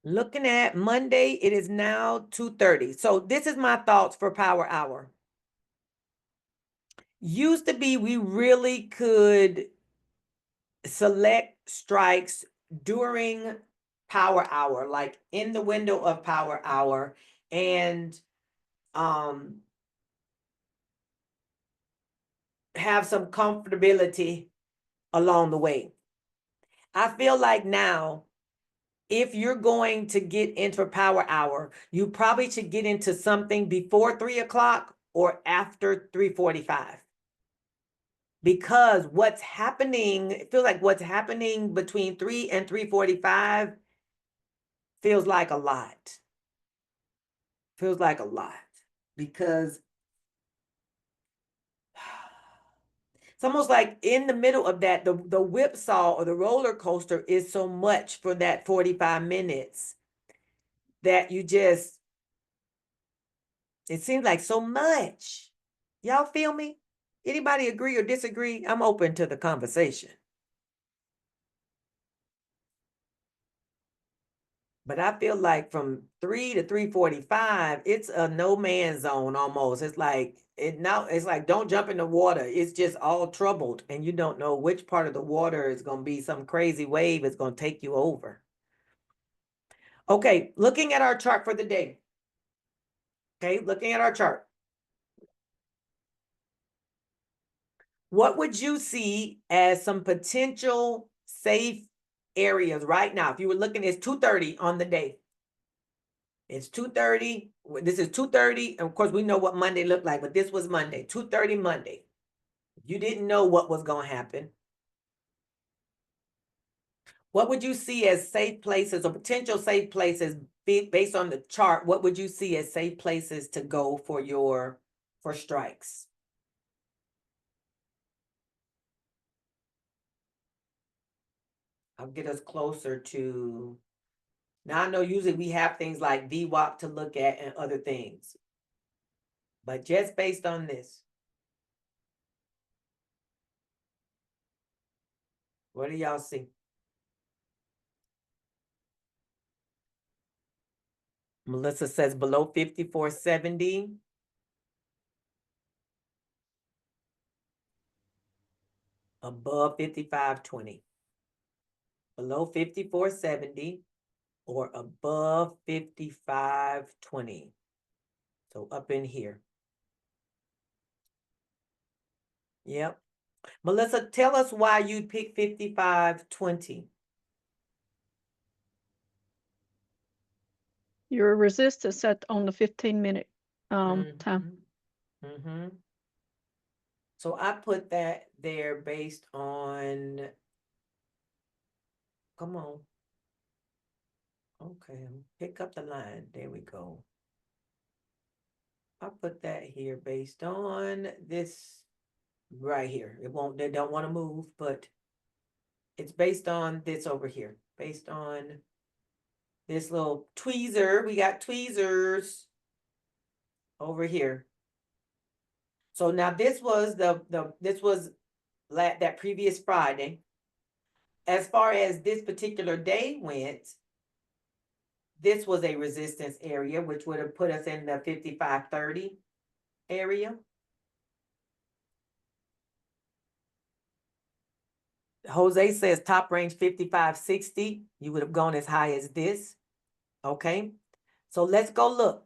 Looking at Monday, it is now 2:30. So this is my thoughts for power hour. Used to be, we really could select strikes during power hour, like in the window of power hour, and have some comfortability along the way. I feel like now, if you're going to get into power hour, you probably should get into something before 3 o'clock or after 3:45. Because what's happening, it feels like what's happening between 3 and 3:45 feels like a lot. Feels like a lot. Because it's almost like in the middle of that, the whipsaw or the roller coaster is so much for that 45 minutes that you just, It seems like so much. Y'all feel me? Anybody agree or disagree? I'm open to the conversation. But I feel like from 3 to 3:45, it's a no man's zone almost. It's like it's like don't jump in the water. It's just all troubled, and you don't know which part of the water is gonna be some crazy wave is gonna take you over. Okay, looking at our chart for the day. Okay, looking at our chart. What would you see as some potential safe areas right now? If you were looking, it's 2:30 on the day. It's 2:30. This is 2:30. And of course, we know what Monday looked like, but this was Monday, 2:30 Monday. You didn't know what was going to happen. What would you see as safe places or potential safe places based on the chart? What would you see as safe places to go for strikes? I'll get us closer to. Now I know usually we have things like VWAP to look at and other things, but just based on this, what do y'all see? Melissa says below 54.70. Above 55.20. Below 54.70 or above 55.20. So up in here. Yep. Melissa, tell us why you picked 55.20. Your resistance set on the 15-minute time. Mm-hmm. So I put that there based on, come on. Okay, pick up the line. There we go. I put that here based on this right here. They don't want to move, but it's based on this over here. Based on this little tweezer. We got tweezers over here. So now this was that previous Friday. As far as this particular day went, this was a resistance area, which would have put us in the 55.30 area. Jose says top range 55.60. You would have gone as high as this. Okay. So let's go look.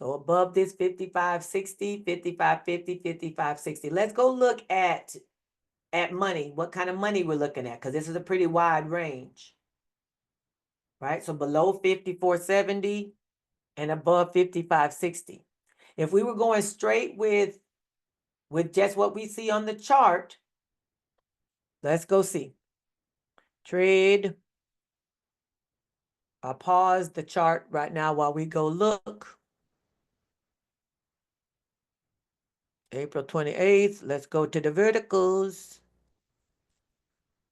So above this 55.60, 55.50, 55.60. Let's go look at money. What kind of money we're looking at? Because this is a pretty wide range. Right? So below 54.70 and above 55.60. If we were going straight with just what we see on the chart, let's go see. Trade. I'll pause the chart right now while we go look. April 28th. Let's go to the verticals.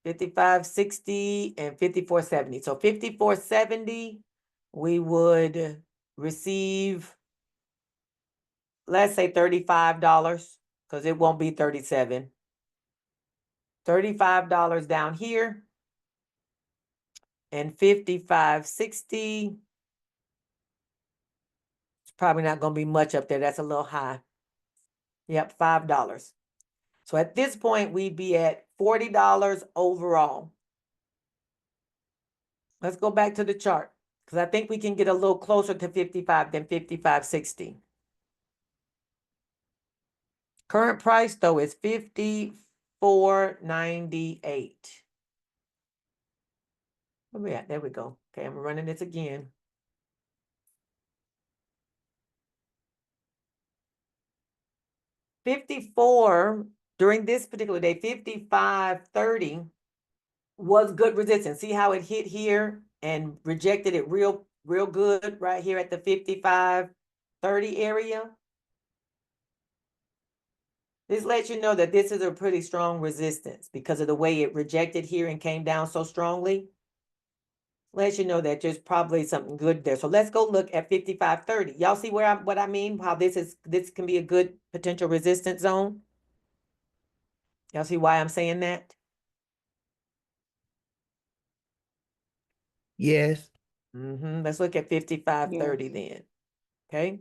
55.60 and 54.70. So 54.70, we would receive, let's say $35, because it won't be 37. $35 down here. And 55.60. It's probably not going to be much up there. That's a little high. Yep, $5. So at this point, we'd be at $40 overall. Let's go back to the chart, because I think we can get a little closer to 55 than 55.60. Current price, though, is $54.98. Where we at? There we go. Okay, I'm running this again. $54 during this particular day, 55.30 was good resistance. See how it hit here and rejected it real good right here at the 55.30 area. This lets you know that this is a pretty strong resistance because of the way it rejected here and came down so strongly. lets you know that there's probably something good there. So let's go look at 5530. Y'all see what I mean? How this can be a good potential resistance zone? Y'all see why I'm saying that? Yes. Let's look at 5530 then. Okay.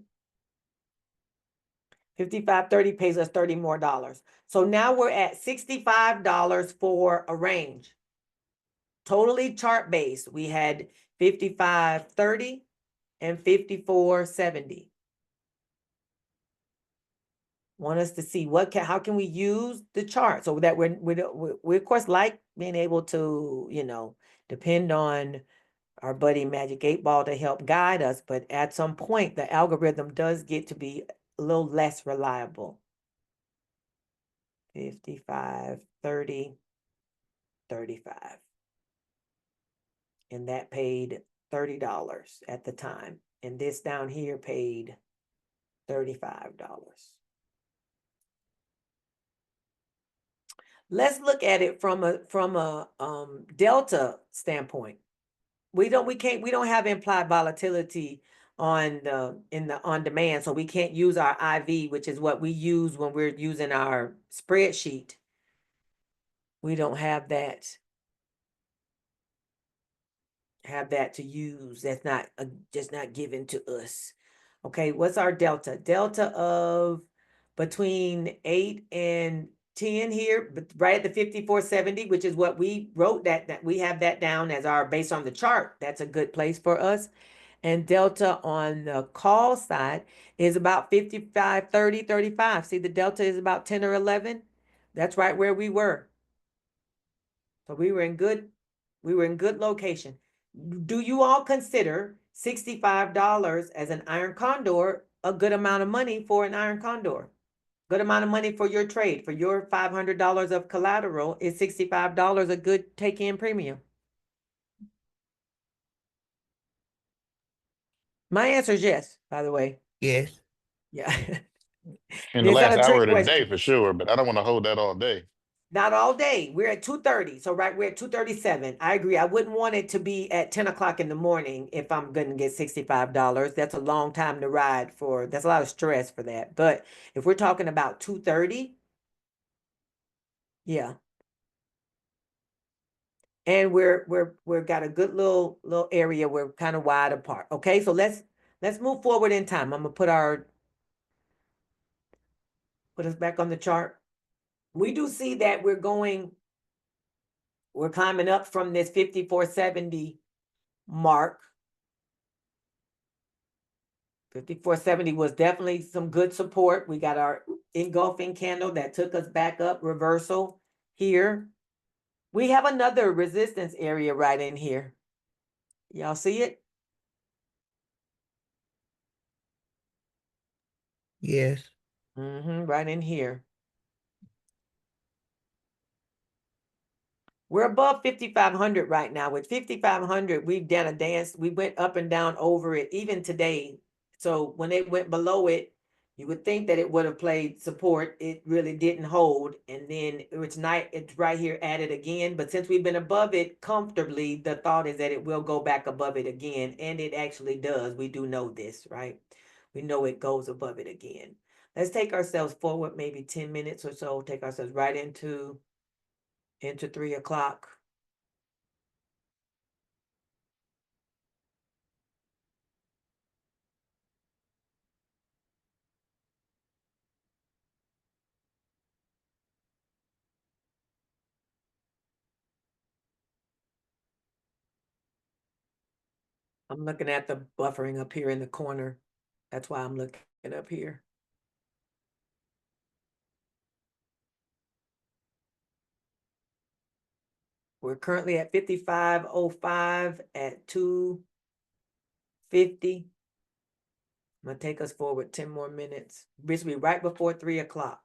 5530 pays us $30 more. So now we're at $65 for a range. Totally chart based. We had 5530 and 5470. Want us to see how can we use the chart so that we of course like being able to, depend on our buddy Magic 8 Ball to help guide us, but at some point the algorithm does get to be a little less reliable. 55, 30, 35. And that paid $30 at the time. And this down here paid $35. Let's look at it from a delta standpoint. We don't have implied volatility on on demand, so we can't use our IV, which is what we use when we're using our spreadsheet. We don't have that to use. That's not just not given to us. Okay, what's our delta? Delta of between 8 and 10 here, but right at the 5470, which is what we wrote that we have that down as our based on the chart. That's a good place for us. And delta on the call side is about 55, 30, 35. See, the delta is about 10 or 11. That's right where we were. So we were in good location. Do you all consider $65 as an iron condor a good amount of money for an iron condor? Good amount of money for your trade, for your $500 of collateral, is $65 a good take-in premium? My answer is yes, by the way. Yes. Yeah. In the It's not last a hour trick of the day question. for sure, but I don't want to hold that all day. Not all day. We're at 2:30. So we're at 2:37. I agree. I wouldn't want it to be at 10 o'clock in the morning if I'm going to get $65. That's a long time to ride for. That's a lot of stress for that. But if we're talking about 2:30, yeah. And we've got a good little area. We're kind of wide apart. Okay, so let's move forward in time. I'm gonna put us back on the chart. We do see that we're climbing up from this 5470 mark. 5470 was definitely some good support. We got our engulfing candle that took us back up, reversal here. We have another resistance area right in here. Y'all see it? Yes. Right in here. We're above 5,500 right now. With 5,500, we've done a dance. We went up and down over it, even today. So when it went below it, you would think that it would have played support. It really didn't hold. And then it's right here at it again. But since we've been above it comfortably, the thought is that it will go back above it again. And it actually does. We do know this, right? We know it goes above it again. Let's take ourselves forward maybe 10 minutes or so. Take ourselves right into 3 o'clock. I'm looking at the buffering up here in the corner. That's why I'm looking up here. We're currently at 5505 at 250. I'm gonna take us forward 10 more minutes. Basically right before 3 o'clock.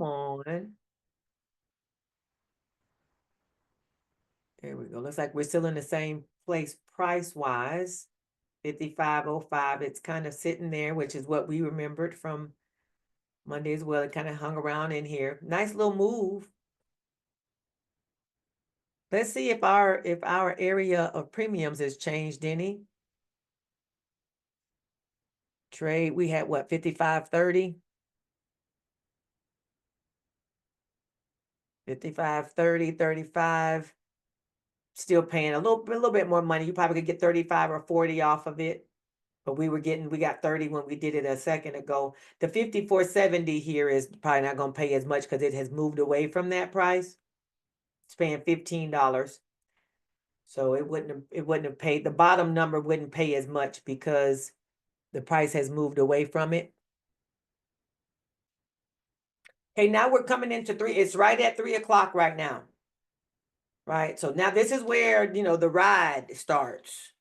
on. There we go. Looks like we're still in the same place price-wise. 55.05. It's kind of sitting there, which is what we remembered from Monday as well. It kind of hung around in here. Nice little move. Let's see if our area of premiums has changed any. Trade, we had what, 55.30? 55.30, 35. Still paying a little bit more money. You probably could get 35 or 40 off of it. But we got 30 when we did it a second ago. The 54.70 here is probably not going to pay as much because it has moved away from that price. It's paying $15. So it wouldn't have paid, the bottom number wouldn't pay as much because the price has moved away from it. Okay, now we're coming into 3. It's right at 3 o'clock right now. Right. So now this is where, the ride starts.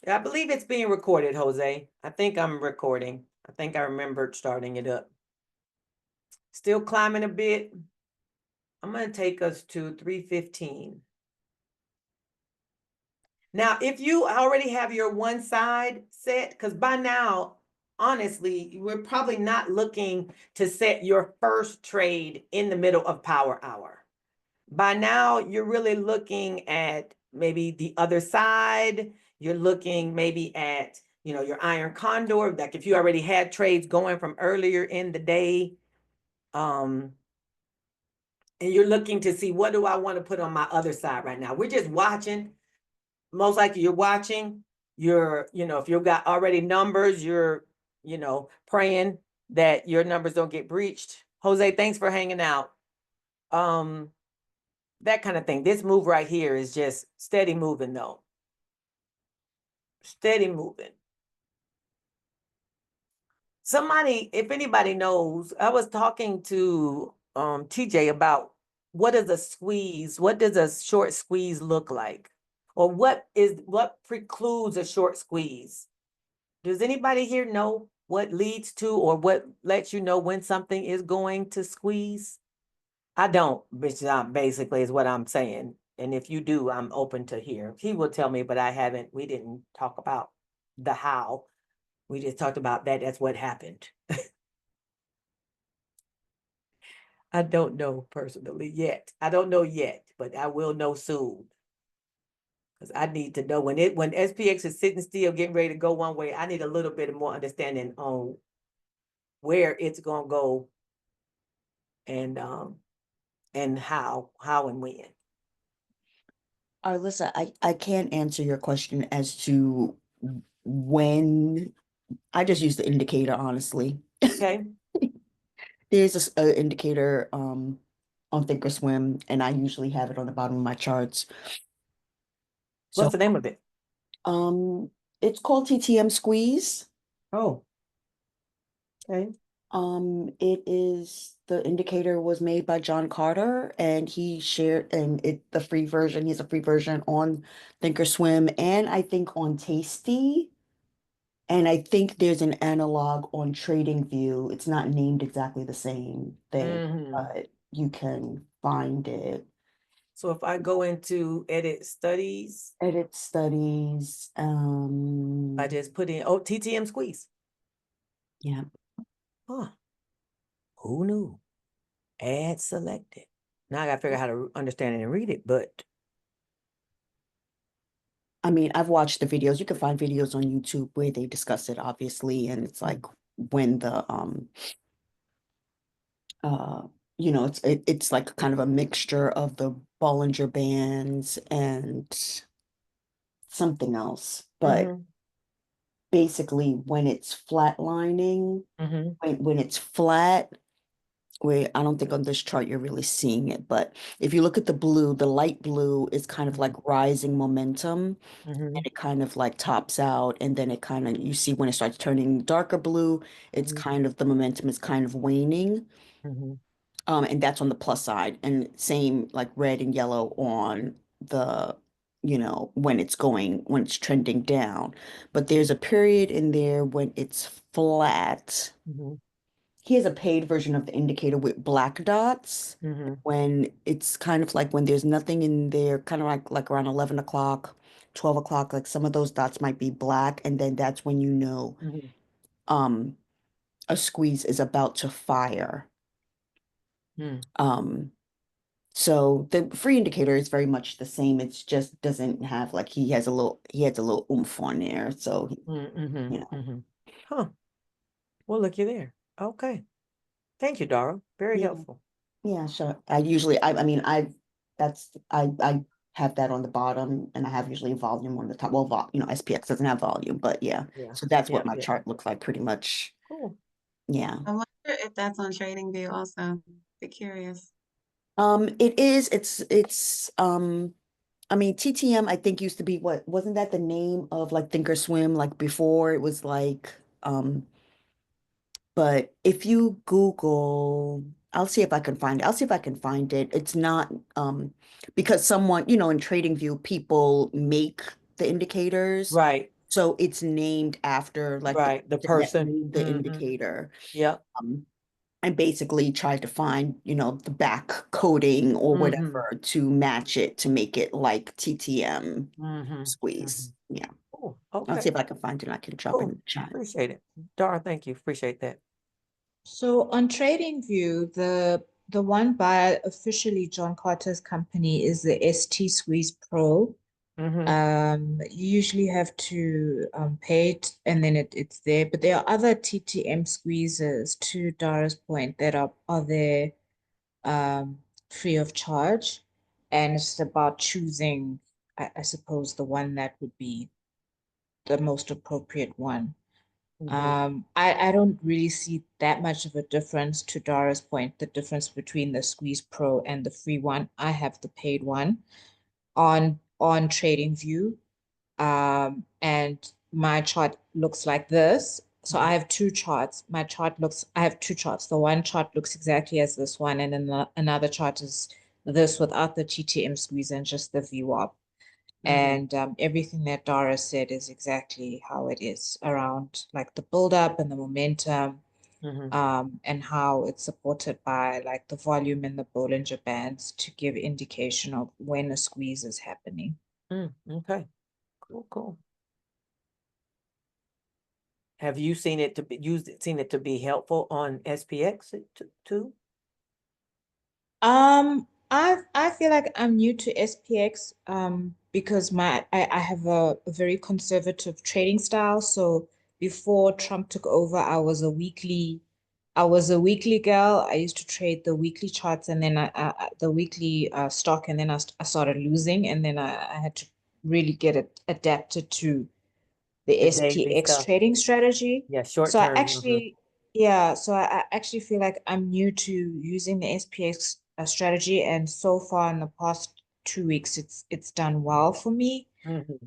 I believe it's being recorded, Jose. I think I'm recording. I think I remembered starting it up. Still climbing a bit. I'm going to take us to 315. Now, if you already have your one side set, because by now, honestly, we're probably not looking to set your first trade in the middle of power hour. By now, you're really looking at maybe the other side. You're looking maybe at, your iron condor. Like if you already had trades going from earlier in the day, and you're looking to see, what do I want to put on my other side right now? We're just watching. Most likely you're watching. If you've got already numbers, you're, praying that your numbers don't get breached. Jose, thanks for hanging out. That kind of thing. This move right here is just steady moving though. Steady moving. Somebody, if anybody knows, I was talking to TJ about what does a short squeeze look like? Or what precludes a short squeeze? Does anybody here know what leads to or what lets you know when something is going to squeeze? I don't, which basically is what I'm saying. And if you do, I'm open to hear. He will tell me, but we didn't talk about the how. We just talked about that. That's what happened. I don't know personally yet. I don't know yet, but I will know soon. Because I need to know when SPX is sitting still, getting ready to go one way, I need a little bit more understanding on where it's gonna go and how and when. Alyssa, I can't answer your question as to when. I just use the indicator, honestly. Okay. There's an indicator on Thinkorswim, and I usually have it on the bottom of my charts. What's the name of it? It's called TTM Squeeze. Oh. Okay. The indicator was made by John Carter, and he shared the free version. He has a free version on Thinkorswim and I think on Tasty. And I think there's an analog on TradingView. It's not named exactly the same thing, but you can find it. So if I go into edit studies, I just put in TTM squeeze. Yeah. Huh. Who knew? Add selected. Now I gotta figure out how to understand it and read it, but I mean, I've watched the videos. You can find videos on YouTube where they discuss it, obviously, and it's like when the it's like kind of a mixture of the Bollinger Bands and something else. But basically when it's flatlining, when it's flat, wait, I don't think on this chart you're really seeing it, but if you look at the blue, the light blue is kind of like rising momentum, and it kind of like tops out, and then you see when it starts turning darker blue, it's kind of the momentum is kind of waning. And that's on the plus side, and same like red and yellow on the, when it's trending down. But there's a period in there when it's flat, he has a paid version of the indicator with black dots. When it's kind of like when there's nothing in there, kind of like around 11 o'clock, 12 o'clock, like some of those dots might be black, and then that's when you know um a squeeze is about to fire. So the free indicator is very much the same. It's just doesn't have like he has a little oomph on there. So you know. Huh. Well, looky there. Okay. Thank you, Dara. Very Yeah. helpful. Yeah, sure. I mean, I have that on the bottom and I have usually a volume on the top. Well, SPX doesn't have volume, but yeah. Yeah. So that's what Yeah. my Yeah. chart looks like pretty much. Cool. Yeah. I wonder if that's on TradingView also. Be curious. I mean, TTM, I think used to be wasn't that the name of like Thinkorswim? Like before it was like, but if you Google, I'll see if I can find it. I'll see if I can find it. It's not, because someone, in TradingView, people make the indicators. Right. So it's named after like The person that person. made the indicator. Yep. And basically tried to find, the back coding or whatever to match it to make it like TTM squeeze. Yeah. Cool. I'll Okay. see if I can find it. I can drop it in Cool. the chat. Appreciate it. Dara, thank you. Appreciate that. So on TradingView, the one by officially John Carter's company is the ST Squeeze Pro. You usually have to pay it and then it's there, but there are other TTM squeezes, to Dara's point, that are there free of charge, and it's about choosing, I suppose, the one that would be the most appropriate one. I don't really see that much of a difference, to Dara's point, the difference between the Squeeze Pro and the free one. I have the paid one on TradingView. And my chart looks like this. So I have two charts. I have two charts. The one chart looks exactly as this one, and then another chart is this without the TTM squeeze and just the VWAP. And everything that Dara said is exactly how it is around like the buildup and the momentum, and how it's supported by like the volume and the Bollinger Bands to give indication of when a squeeze is happening. Okay. Cool. Have you seen it to be helpful on SPX too? I feel like I'm new to SPX because I have a very conservative trading style. So before Trump took over, I was a weekly girl. I used to trade the weekly charts and then the weekly stock, and then I started losing, and then I had to really get it adapted to the daily SPX stuff. trading strategy. Yeah, short So term. I actually feel like I'm new to using the SPX strategy, and so far in the past 2 weeks, it's done well for me.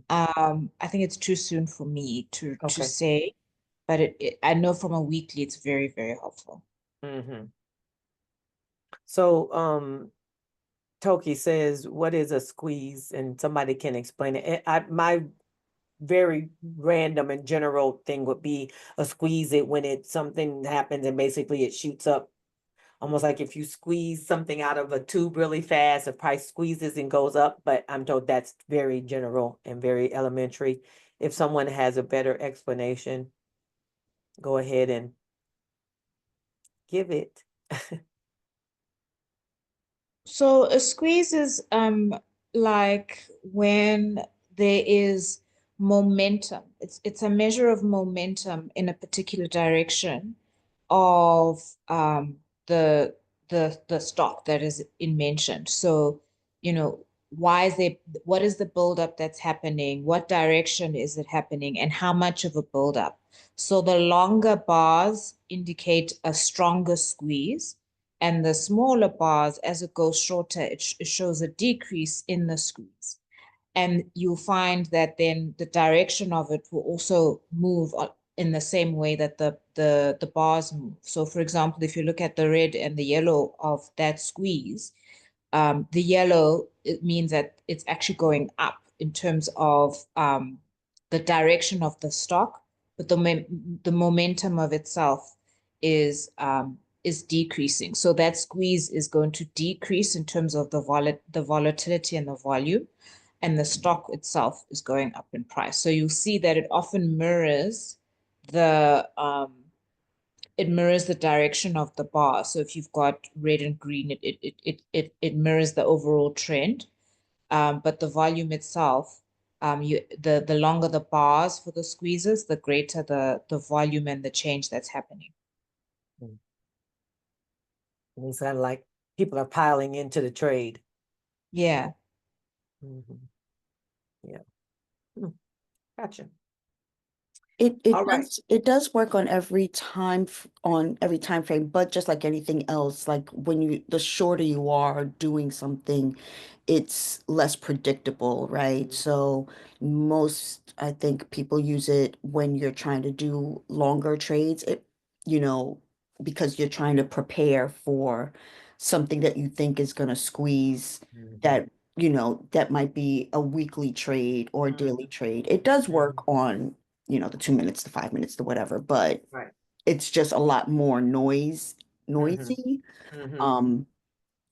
I think it's too soon for me to say, but I know from a weekly it's very, very helpful. So Toki says, what is a squeeze? And somebody can explain it. My very random and general thing would be a squeeze it when something happens and basically it shoots up. Almost like if you squeeze something out of a tube really fast, the price squeezes and goes up, but I'm told that's very general and very elementary. If someone has a better explanation, go ahead and give it. So a squeeze is like when there is momentum. It's a measure of momentum in a particular direction of the the stock that is mentioned. So, what is the buildup that's happening? What direction is it happening? And how much of a buildup? So the longer bars indicate a stronger squeeze, and the smaller bars, as it goes shorter, it shows a decrease in the squeeze. And you'll find that then the direction of it will also move in the same way that the bars move. So for example, if you look at the red and the yellow of that squeeze, the yellow, it means that it's actually going up in terms of the direction of the stock, but the momentum of itself is decreasing. So that squeeze is going to decrease in terms of the volatility and the volume, and the stock itself is going up in price. So you'll see that it often mirrors the direction of the bar. So if you've got red and green, it mirrors the overall trend. But the volume itself, the longer the bars for the squeezes, the greater the volume and the change that's happening. It's kind of like people are piling into the trade. Yeah. Yeah. Gotcha. It All right. does work on every time frame, but just like anything else, like when the shorter you are doing something, it's less predictable, right? So most, I think, people use it when you're trying to do longer trades, you know, because you're trying to prepare for something that you think is going to squeeze that, that might be a weekly trade or a daily trade. It does work on the 2 minutes, the 5 minutes, the whatever, but Right. it's just a lot more noisy, and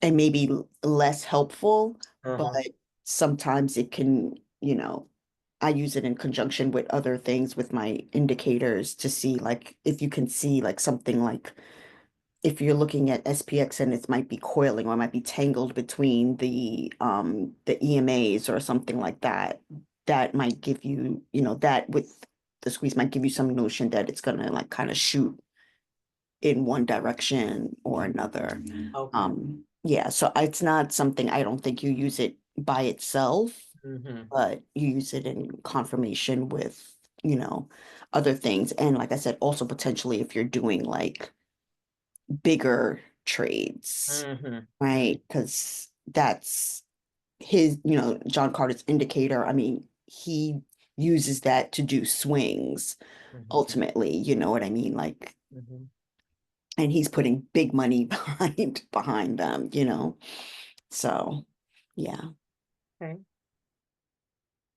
maybe less helpful, but sometimes it can, I use it in conjunction with other things with my indicators to see like if you can see like something like if you're looking at SPX and it might be coiling or it might be tangled between the EMAs or something like that, that might give you, that with the squeeze might give you some notion that it's gonna like kind of shoot in one direction or another. Okay. Yeah, so it's not something, I don't think you use it by itself, but you use it in confirmation with, other things. And like I said, also potentially if you're doing like bigger trades, right? Because that's his, John Carter's indicator. I mean, he uses that to do swings ultimately, you know what I mean? Like, and he's putting big money behind them, So, yeah. Okay.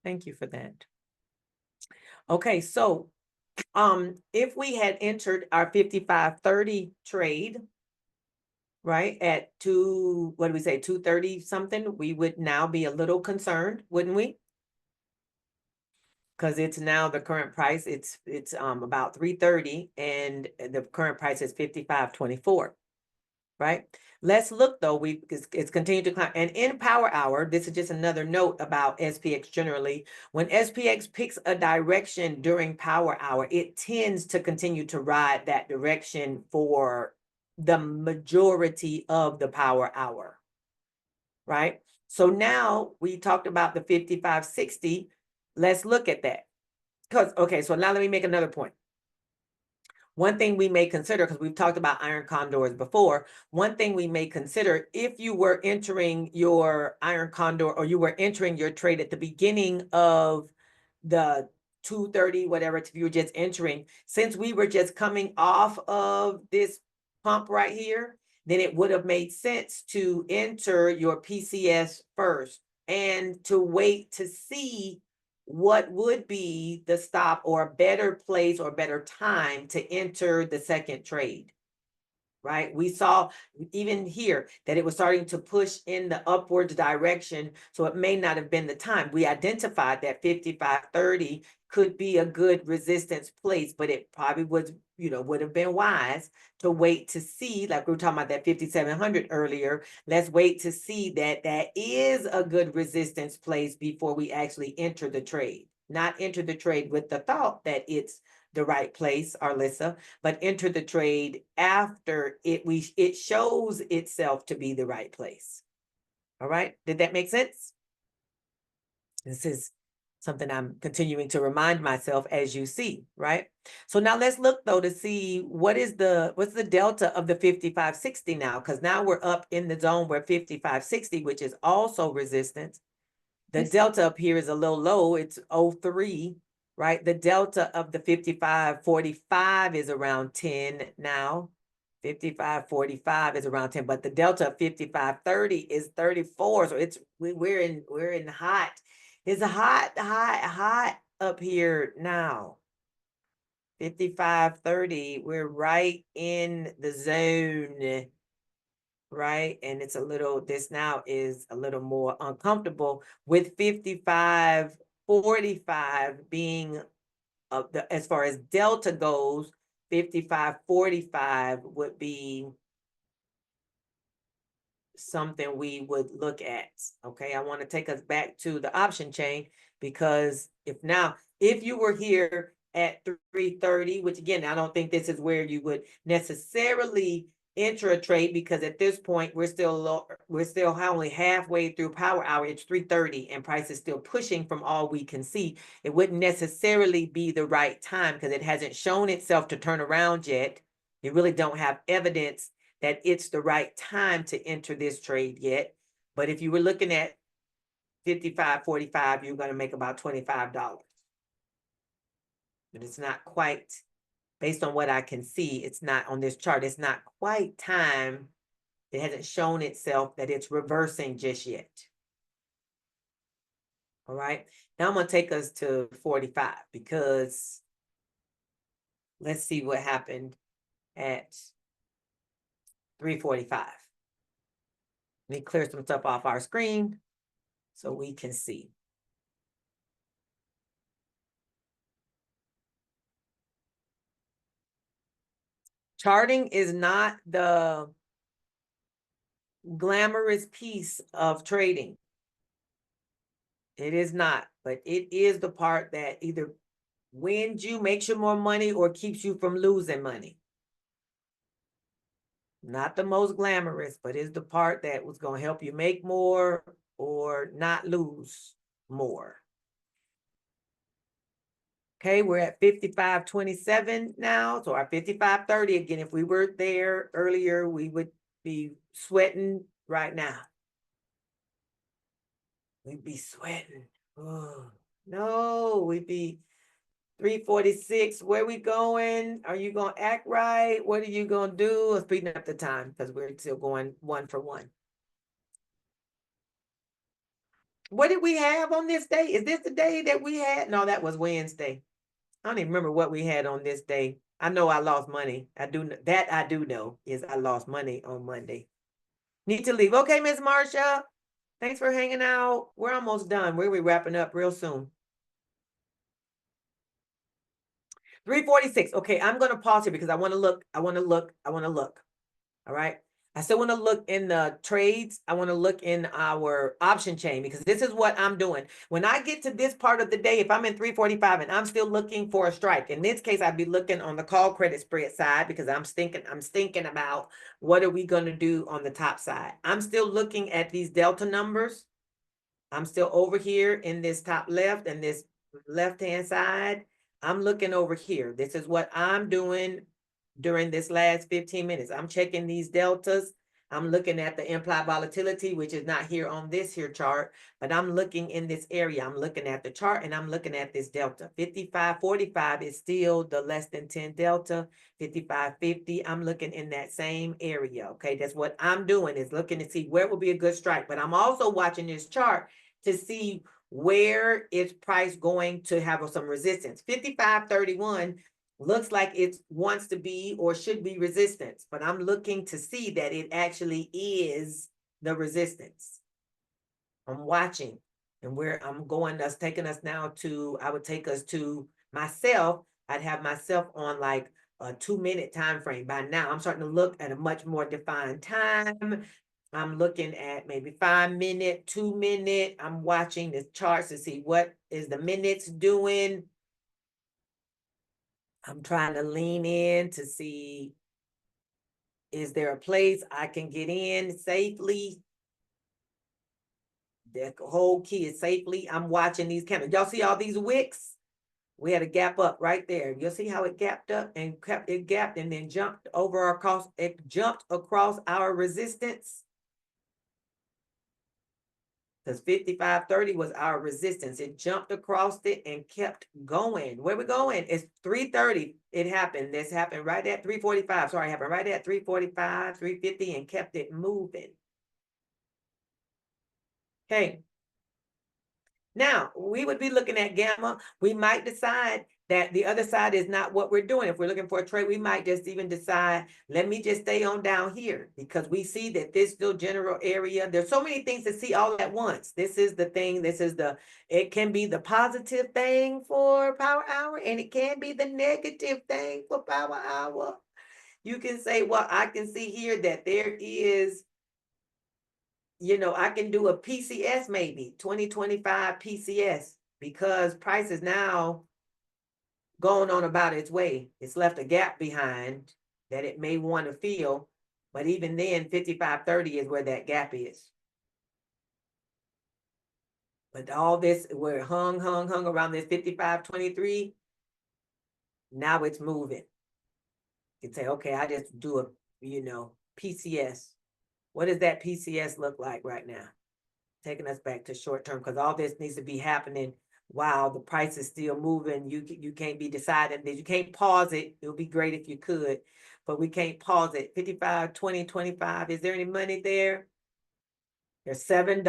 Thank you for that. Okay, so if we had entered our 55.30 trade, right, at what do we say, 2:30 something, we would now be a little concerned, wouldn't we? Because it's now the current price, it's about 3:30 and the current price is 55.24. Right? Let's look though, it's continued to climb. And in power hour, this is just another note about SPX generally. When SPX picks a direction during power hour, it tends to continue to ride that direction for the majority of the power hour. Right? So now we talked about the 55.60. Let's look at that. Okay, so now let me make another point. One thing we may consider, because we've talked about iron condors before, one thing we may consider if you were entering your iron condor or you were entering your trade at the beginning of the 2:30, whatever, if you were just entering, since we were just coming off of this pump right here, then it would have made sense to enter your PCS first and to wait to see what would be the stop or a better place or better time to enter the second trade, right? We saw even here that it was starting to push in the upwards direction, so it may not have been the time. We identified that 55.30 could be a good resistance place, but it probably was, would have been wise to wait to see, like we were talking about that 5,700 earlier. Let's wait to see that that is a good resistance place before we actually enter the trade. Not enter the trade with the thought that it's the right place, Arlissa, but enter the trade after it shows itself to be the right place. All right, did that make sense? This is something I'm continuing to remind myself as you see, right? So now let's look though to see what's the delta of the 55.60 now, because now we're up in the zone where 55.60, which is also resistance. The delta up here is a little low, it's 0.3, right? The delta of the 55.45 is around 10 now. 55.45 is around 10, but the delta of 55.30 is 34. So we're in hot. It's hot up here now. 55.30, we're right in the zone, right? And it's a little, this now is a little more uncomfortable with 55.45 being as far as delta goes, 55.45 would be something we would look at. Okay, I want to take us back to the option chain, because if you were here at 3:30, which again, I don't think this is where you would necessarily enter a trade, because at this point we're still only halfway through power hour. It's 3:30 and price is still pushing from all we can see. It wouldn't necessarily be the right time because it hasn't shown itself to turn around yet. You really don't have evidence that it's the right time to enter this trade yet. But if you were looking at 55.45, you're going to make about $25. But it's not quite, based on what I can see, it's not on this chart. It's not quite time. It hasn't shown itself that it's reversing just yet. All right. Now I'm going to take us to 45, because let's see what happened at 3:45. Let me clear some stuff off our screen so we can see. Charting is not the glamorous piece of trading. It is not, but it is the part that either wins you, makes you more money, or keeps you from losing money. Not the most glamorous, but is the part that was going to help you make more or not lose more. Okay, we're at 55.27 now. So our 55.30, again, if we were there earlier, we would be sweating right now. We'd be sweating. Oh, no, we'd be 3:46. Where we going? Are you going to act right? What are you going to do? I'm speeding up the time because we're still going 1 for 1. What did we have on this day? Is this the day that we had? No, that was Wednesday. I don't even remember what we had on this day. I know I lost money. I do know is I lost money on Monday. Need to leave. Okay, Miss Marsha. Thanks for hanging out. We're almost done. We'll be wrapping up real soon. 3:46. Okay, I'm going to pause here because I want to look. All right. I still want to look in the trades. I want to look in our option chain, because this is what I'm doing. When I get to this part of the day, if I'm in 3:45 and I'm still looking for a strike, in this case, I'd be looking on the call credit spread side, because I'm thinking about what are we going to do on the top side. I'm still looking at these delta numbers. I'm still over here in this top left and this left-hand side. I'm looking over here. This is what I'm doing during this last 15 minutes. I'm checking these deltas. I'm looking at the implied volatility, which is not here on this here chart, but I'm looking in this area. I'm looking at the chart and I'm looking at this delta. 55.45 is still the less than 10 delta. 55.50, I'm looking in that same area. Okay, that's what I'm doing, is looking to see where will be a good strike. But I'm also watching this chart to see where is price going to have some resistance. 55.31 looks like it wants to be or should be resistance, but I'm looking to see that it actually is the resistance. I'm watching, and where I'm going, that's taking us now to, I would take us to myself. I'd have myself on like a 2-minute time frame. By now, I'm starting to look at a much more defined time. I'm looking at maybe 5-minute, 2-minute. I'm watching the charts to see what is the minutes doing. I'm trying to lean in to see, is there a place I can get in safely? The whole key is safely. I'm watching these candles. Y'all see all these wicks? We had a gap up right there. You'll see how it gapped up and it gapped and then jumped over across, it jumped across our resistance. Because 55.30 was our resistance. It jumped across it and kept going. Where we going? It's 3:30. It happened. This happened right at 3:45. Sorry, it happened right at 3:45, 3:50, and kept it moving. Okay. Now, we would be looking at gamma. We might decide that the other side is not what we're doing. If we're looking for a trade, we might just even decide, let me just stay on down here, because we see that this still general area. There's so many things to see all at once. This is the thing. It can be the positive thing for power hour, and it can be the negative thing for power hour. You can say, well, I can see here that there is, I can do a PCS, maybe 2025 PCS, because price is now going on about its way. It's left a gap behind that it may want to fill, but even then 55.30 is where that gap is. But all this, we're hung around this 55.23. Now it's moving. You can say, okay, I just do a, PCS. What does that PCS look like right now? Taking us back to short term, because all this needs to be happening while the price is still moving. You can't be deciding that you can't pause it. It would be great if you could, but we can't pause it. 55, 20, 25. Is there any money there? There's $7.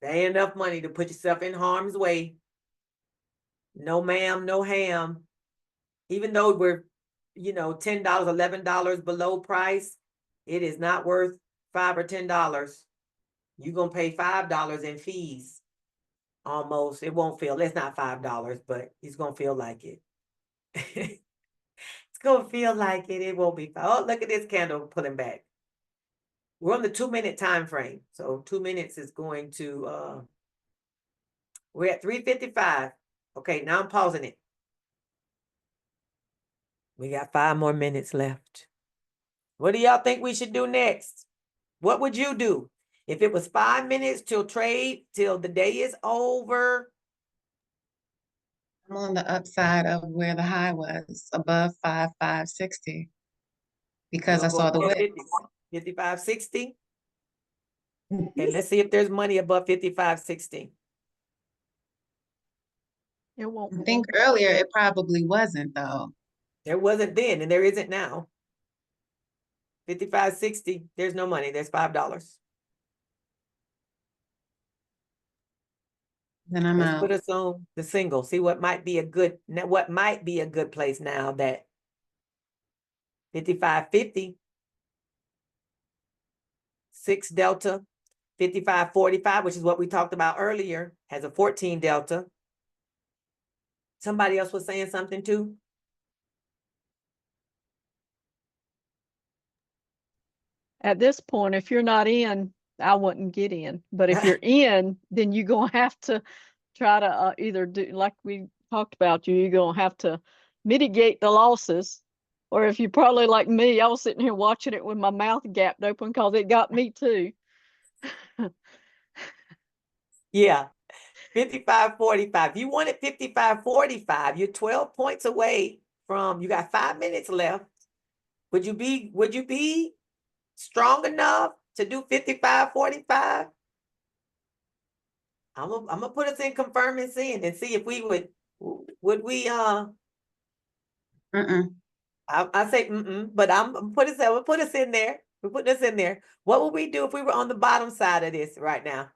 There ain't enough money to put yourself in harm's way. No ma'am, no ham. Even though we're, $10, $11 below price, it is not worth $5 or $10. You're gonna pay $5 in fees. Almost. It won't feel, it's not $5, but it's gonna feel like it. It's gonna feel like it. It won't be. Oh, look at this candle pulling back. We're on the 2-minute time frame. So 2 minutes is going to we're at 3:55. Okay, now I'm pausing it. We got 5 more minutes left. What do y'all think we should do next? What would you do? If it was 5 minutes till the day is over. I'm on the upside of where the high was, above 5,560, because I saw the wick. 55.60. Okay, let's see if there's money above 55.60. It won't. I think earlier it probably wasn't, though. There wasn't then, and there isn't now. 55.60, there's no money. There's $5. Then I'm Let's out. put us on the single. See what might be a good place now. That 55.50, 6 delta, 55.45, which is what we talked about earlier, has a 14 delta. Somebody else was saying something too. At this point, if you're not in, I wouldn't get in. But if you're in, then you're gonna have to try to either do like we talked about. You're gonna have to mitigate the losses, or if you're probably like me, I was sitting here watching it with my mouth gapped open because it got me too. Yeah, 55.45. If you wanted 55.45, you're 12 points away from. You got 5 minutes left. Would you be strong enough to do 55.45? I'm gonna put us in confirm and send and see if we would we I say but I'm put us we'll put us in there. We're putting us in there. What would we do if we were on the bottom side of this right now?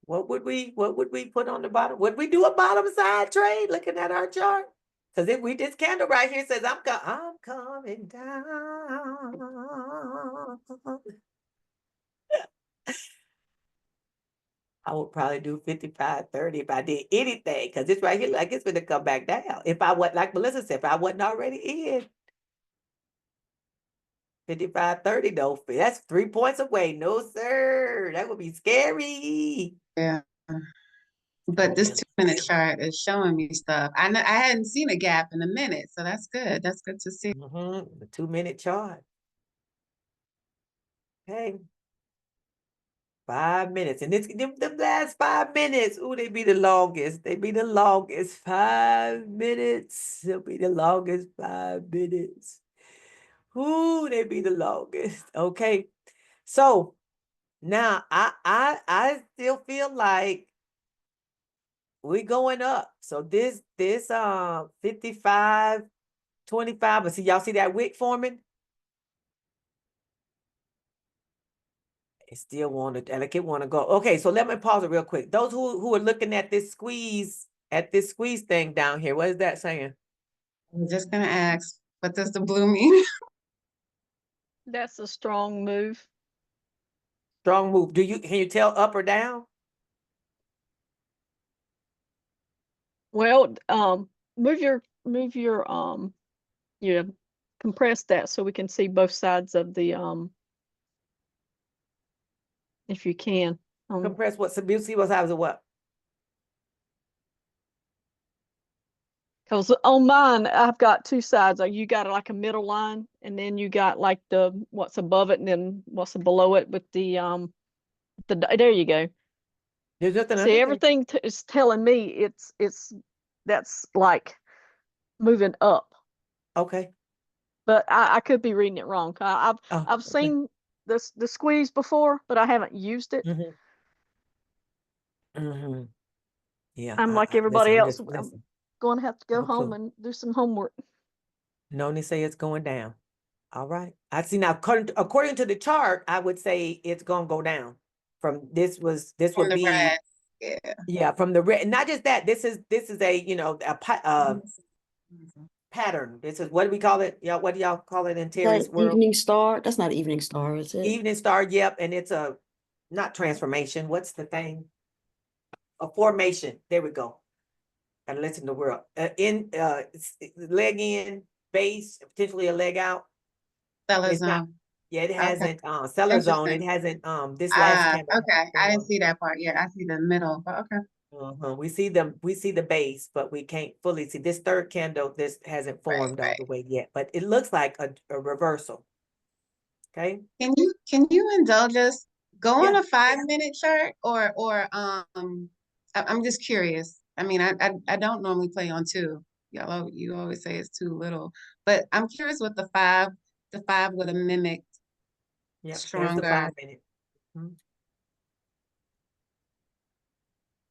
What would we put on the bottom? Would we do a bottom side trade looking at our chart? Because if this candle right here says I'm coming down. I would probably do 55.30 if I did anything, because this right here, like it's gonna come back down. If I wasn't, like Melissa said, if I wasn't already in. 55.30 though, that's 3 points away. No, sir. That would be scary. Yeah. But this 2-minute chart is showing me stuff. I hadn't seen a gap in a minute, so that's good. That's good to see. The 2-minute chart. Okay. 5 minutes. And the last 5 minutes. Ooh, they be the longest. They be the longest 5 minutes. They'll be the longest 5 minutes. Ooh, they be the longest. Okay. So now I still feel like we're going up. So this 55.25, but see, y'all see that wick forming? It still wanted, like it want to go. Okay, so let me pause it real quick. Those who are looking at this squeeze thing down here, what is that saying? I'm just gonna ask, what does the blue mean? That's a strong move. Strong move. Can you tell up or down? Well, move your yeah, compress that so we can see both sides of the if you can. Compress what? So you see what sides of what? Because on mine, I've got two sides. Like you got like a middle line, and then you got like the what's above it, and then what's below it with the there you go. There's nothing See, under everything is telling me it's that's like moving up, Okay. but I could be reading it wrong. I've Oh, I've okay. seen the squeeze before, but I haven't used it. Yeah. I'm like listen, everybody else. I'm listen. going to have to go No home clue. and do some homework. No, they say it's going down. All right. I see now, according to the chart, I would say it's gonna go down. From this From would the be, red. yeah, from the red. Not just that. This is a pattern. This is, what do we call it? Yeah, what do y'all call it in Is Terry's that world? evening star? That's not evening star, is it? Evening star. Yep, and it's a not transformation. What's the thing? A formation. There we go. And listen to the world. Leg in, base, potentially a leg out. Seller It's not. zone. Yeah, it Okay. hasn't seller zone. It Interesting. hasn't this last candle. Okay. I didn't see that part. Yeah, I see the middle, but okay. We see the base, but we can't fully see this third candle. This hasn't formed all the way yet, but it looks like a reversal. Okay. Can you indulge us? Go on Yeah. a 5-minute chart or I'm just curious. I mean, I don't normally play on two. You always say it's too little, but I'm curious what the five would have mimicked Yeah, there's the stronger. 5-minute.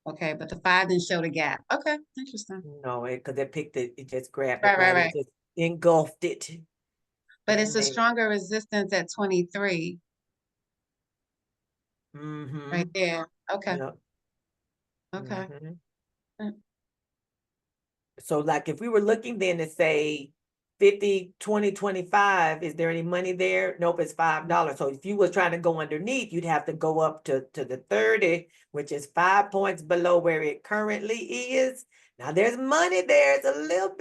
Okay, but the 5 didn't show the gap. Okay, interesting. No, because it picked it, it just grabbed Right, it right, right. right. It just engulfed it. But And it's a then, stronger resistance at 23 right there. Okay, Yep. okay. So like if we were looking then to say 50, 20, 25, is there any money there? Nope, it's $5. So if you were trying to go underneath, you'd have to go up to the 30, which is 5 points below where it currently is. Now there's money there. It's a little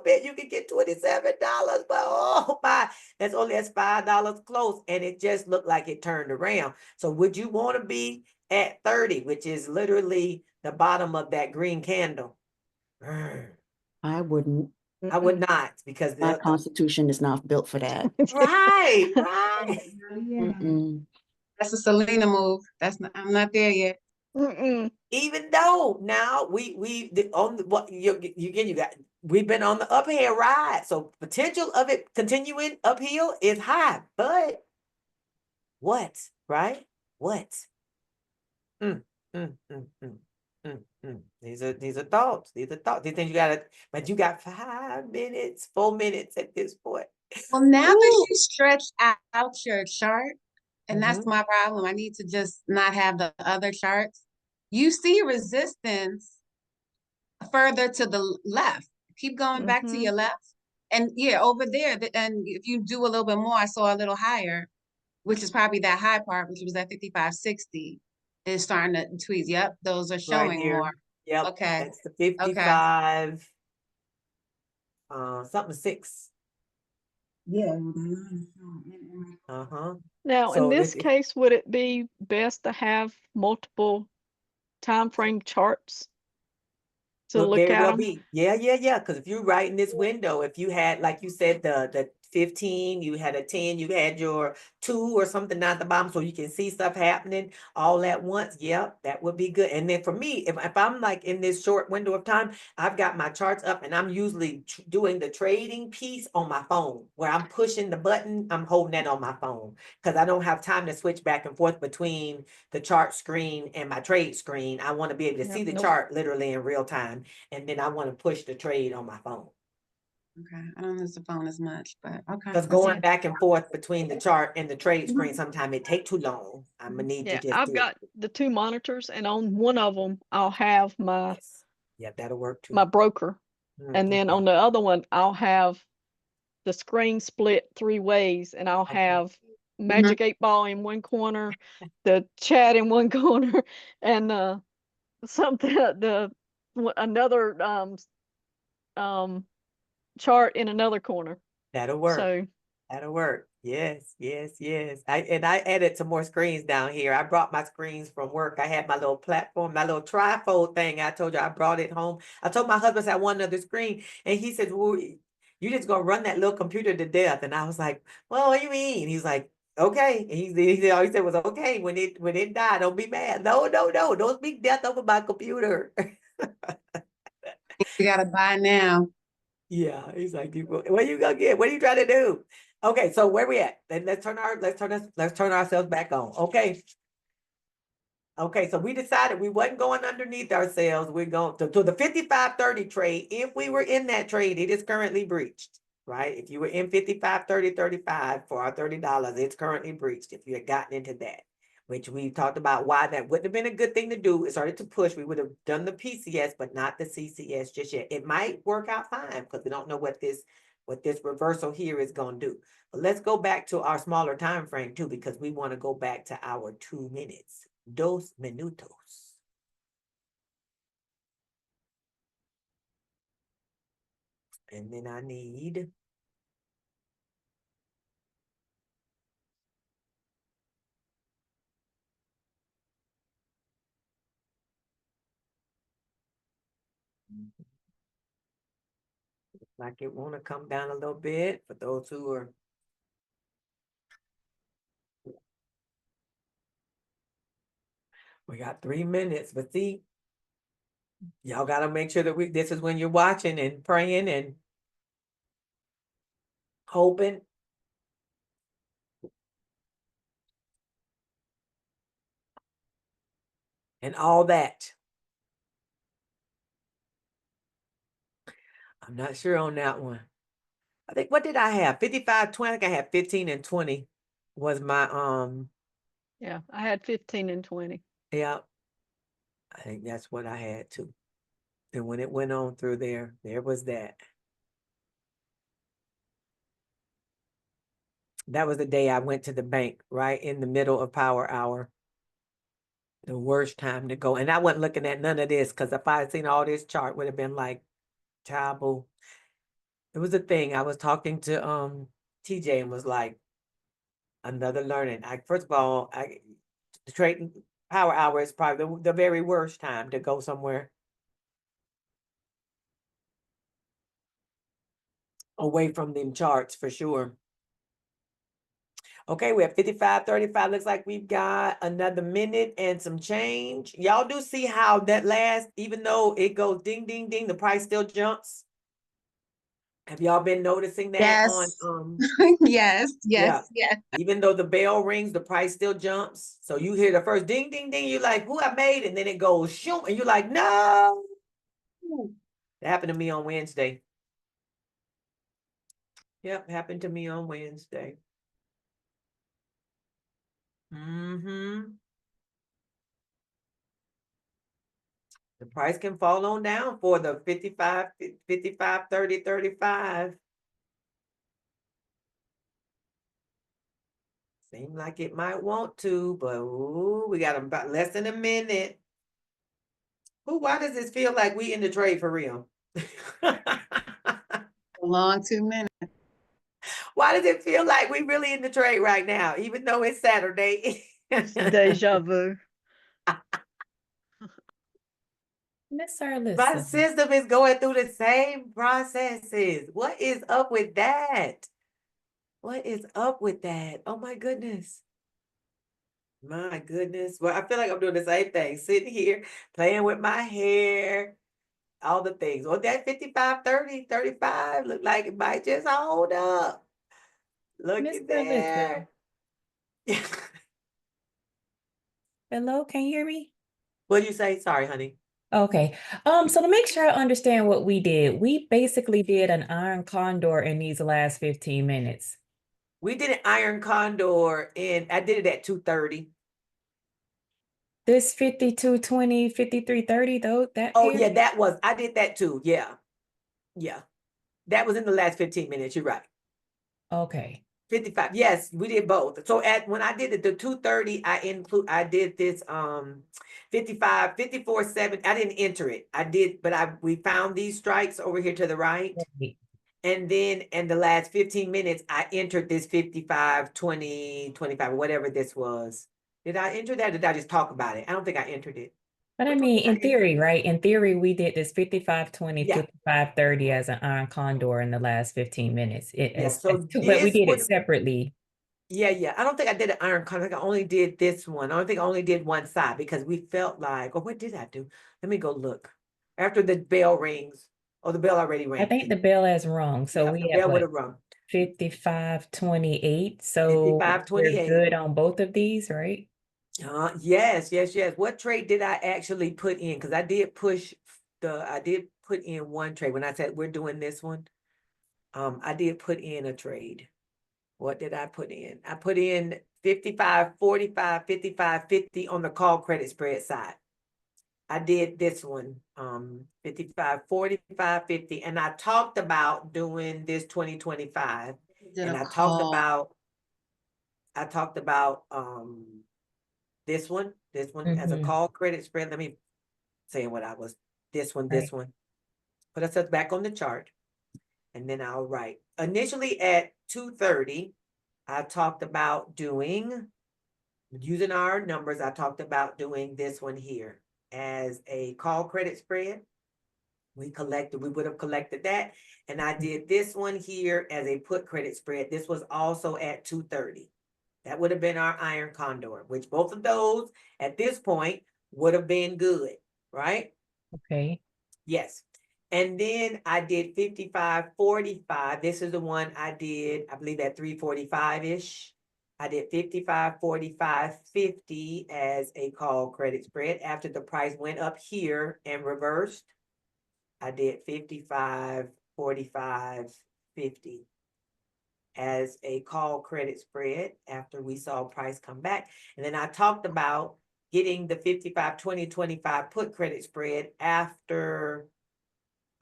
bit. You can get $27, but oh my, that's $5 close. And it just looked like it turned around. So would you want to be at 30, which is literally the bottom of that green candle? I wouldn't. I would not, because My constitution is not built for that. right. Mm-mm. That's a Selena move. I'm not there yet. Even though now we've been on the uphill ride, so potential of it continuing uphill is high, but what, right? What? These are thoughts. These things but you got 5 minutes, 4 minutes at this point. Well, now that you stretch out your chart, and that's Mm-hmm. my problem, I need to just not have the other charts. You see resistance further to the left. Keep going back to your left. And yeah, over there, and if you do a little bit more, I saw a little higher, which is probably that high part, which was at 55.60, is starting to tweeze. Yep, those are Right showing here. more. Yep. Okay. That's the 55. Something 6. Yeah. Now, in So this case, would it be best to have multiple time frame charts to Could look very at well them? be. Yeah. Because if you're right in this window, if you had, like you said, the 15, you had a 10, you had your 2 or something down at the bottom, so you can see stuff happening all at once. Yep, that would be good. And then for me, if I'm like in this short window of time, I've got my charts up, and I'm usually doing the trading piece on my phone, where I'm pushing the button. I'm holding that on my phone because I don't have time to switch back and forth between the chart screen and my trade screen. I want to be able to see the chart literally in real time, and then I want to push the trade on my phone. Okay, I don't use the phone as much, but okay. Because I see going it. back and forth between the chart and the trade screen, sometimes it take too long. I'm gonna need to Yeah, just I've do got the two monitors, and on one of them, I'll have my yes. Yeah, that'll work too. my broker, and then Okay. on the other one, I'll have the screen split 3 ways, and I'll Okay. have Magic 8 Ball in one corner, the chat in one corner, and something another chart in another corner. That'll work. So That'll work. Yes, yes, yes. I added some more screens down here. I brought my screens from work. I had my little platform, my little trifold thing. I told you I brought it home. I told my husband I want another screen, and he said, "Well, you just gonna run that little computer to death." And I was like, "Well, what do you mean?" He's like, "Okay." And he said, all he said was, "Okay, when it died, don't be mad." No, no, no, don't speak death over my computer. You gotta buy now. Yeah, he's like, what are you gonna get? What are you trying to do? Okay, so where we at? Then let's turn ourselves back on. Okay. Okay, so we decided we wasn't going underneath ourselves. We're going to the 55.30 trade. If we were in that trade, it is currently breached, right? If you were in 55.30.35 for our $30, it's currently breached. If you had gotten into that, which we talked about why that wouldn't have been a good thing to do. It started to push. We would have done the PCS, but not the CCS just yet. It might work out fine because we don't know what this reversal here is going to do. But let's go back to our smaller time frame too, because we want to go back to our 2 minutes. 2 minutos. And then I need looks like it want to come down a little bit for those who are we got 3 minutes, but see, y'all got to make sure that this is when you're watching and praying and hoping. And all that. I'm not sure on that one. I think, what did I have? 55.20. I think I had 15 and 20 was my, yeah, I had 15 and 20. yeah, I think that's what I had too. And when it went on through there was that. That was the day I went to the bank, right in the middle of power hour. The worst time to go. And I wasn't looking at none of this because if I had seen all this chart, would have been like, terrible. It was a thing. I was talking to TJ and was like, another learning. First of all, the trading power hour is probably the very worst time to go somewhere away from them charts for sure. Okay, we have 55.35. Looks like we've got another minute and some change. Y'all do see how that last, even though it goes ding, ding, ding, the price still jumps. Have y'all been noticing that Yes. on Yes, yeah. yes, yes. Even though the bell rings, the price still jumps. So you hear the first ding, ding, ding, you're like, who I made? And then it goes shoom, and you're like, no. That happened to me on Wednesday. Yep, happened to me on Wednesday. Mm-hmm. The price can fall on down for the 55, 55, 30, 35. Seem like it might want to, but ooh, we got about less than a minute. Ooh, why does this feel like we in the trade for real? A long 2 minutes. Why does it feel like we really in the trade right now, even though it's Saturday? Deja vu. Miss My Arlissa. system is going through the same processes. What is up with that? What is up with that? Oh my goodness. My goodness. Well, I feel like I'm doing the same thing, sitting here, playing with my hair, all the things. Well, that 55, 30, 35 look like it might just hold up. Look Miss at Arlissa. there. Hello, can you hear me? What'd you say? Sorry, honey. Okay. So to make sure I understand what we did, we basically did an iron condor in these last 15 minutes. We did an iron condor and I did it at 2:30. This 52.20, 53.30, though, that Oh pair? yeah, I did that too. Yeah. Yeah. That was in the last 15 minutes. You're right. Okay. 55. Yes, we did both. So when I did it, the 2:30, I did this 55, 54.7. I didn't enter it. I did, but we found these strikes over here to the right. Right. And then in the last 15 minutes, I entered this 55, 20, 25, whatever this was. Did I enter that? Or did I just talk about it? I don't think I entered it. But I Which one mean, did I in enter? theory, right? In theory, we did this 55.20, Yeah. 55.30 as an iron condor in the last 15 minutes. Yeah. So But we this did it would separately. Yeah. I don't think I did an iron condor. I think I only did this one. I don't think I only did one side because we felt like, oh, what did I do? Let me go look. After the bell rings, oh, the bell already I rang. think the bell has rung. So Yeah, the we have bell would what, have rung. 55.28. So 55.28. we're good on both of these, right? Yes. What trade did I actually put in? Because I did put in one trade when I said we're doing this one. I did put in a trade. What did I put in? I put in 55, 45, 55, 50 on the call credit spread side. I did this one, 55, 45, 50, and I talked about doing this 2025. And I talked about this one as a call credit spread. Let me say what I was, this one. Put us back on the chart. And then I'll write. Initially at 2:30, I talked about using our numbers, I talked about doing this one here as a call credit spread. We would have collected that. And I did this one here as a put credit spread. This was also at 2:30. That would have been our iron condor, which both of those at this point would have been good, right? Okay. Yes. And then I did 55, 45. This is the one I did, I believe at 3:45-ish. I did 55, 45, 50 as a call credit spread. After the price went up here and reversed, I did 55, 45, 50 as a call credit spread after we saw price come back. And then I talked about getting the 55, 20, 25 put credit spread after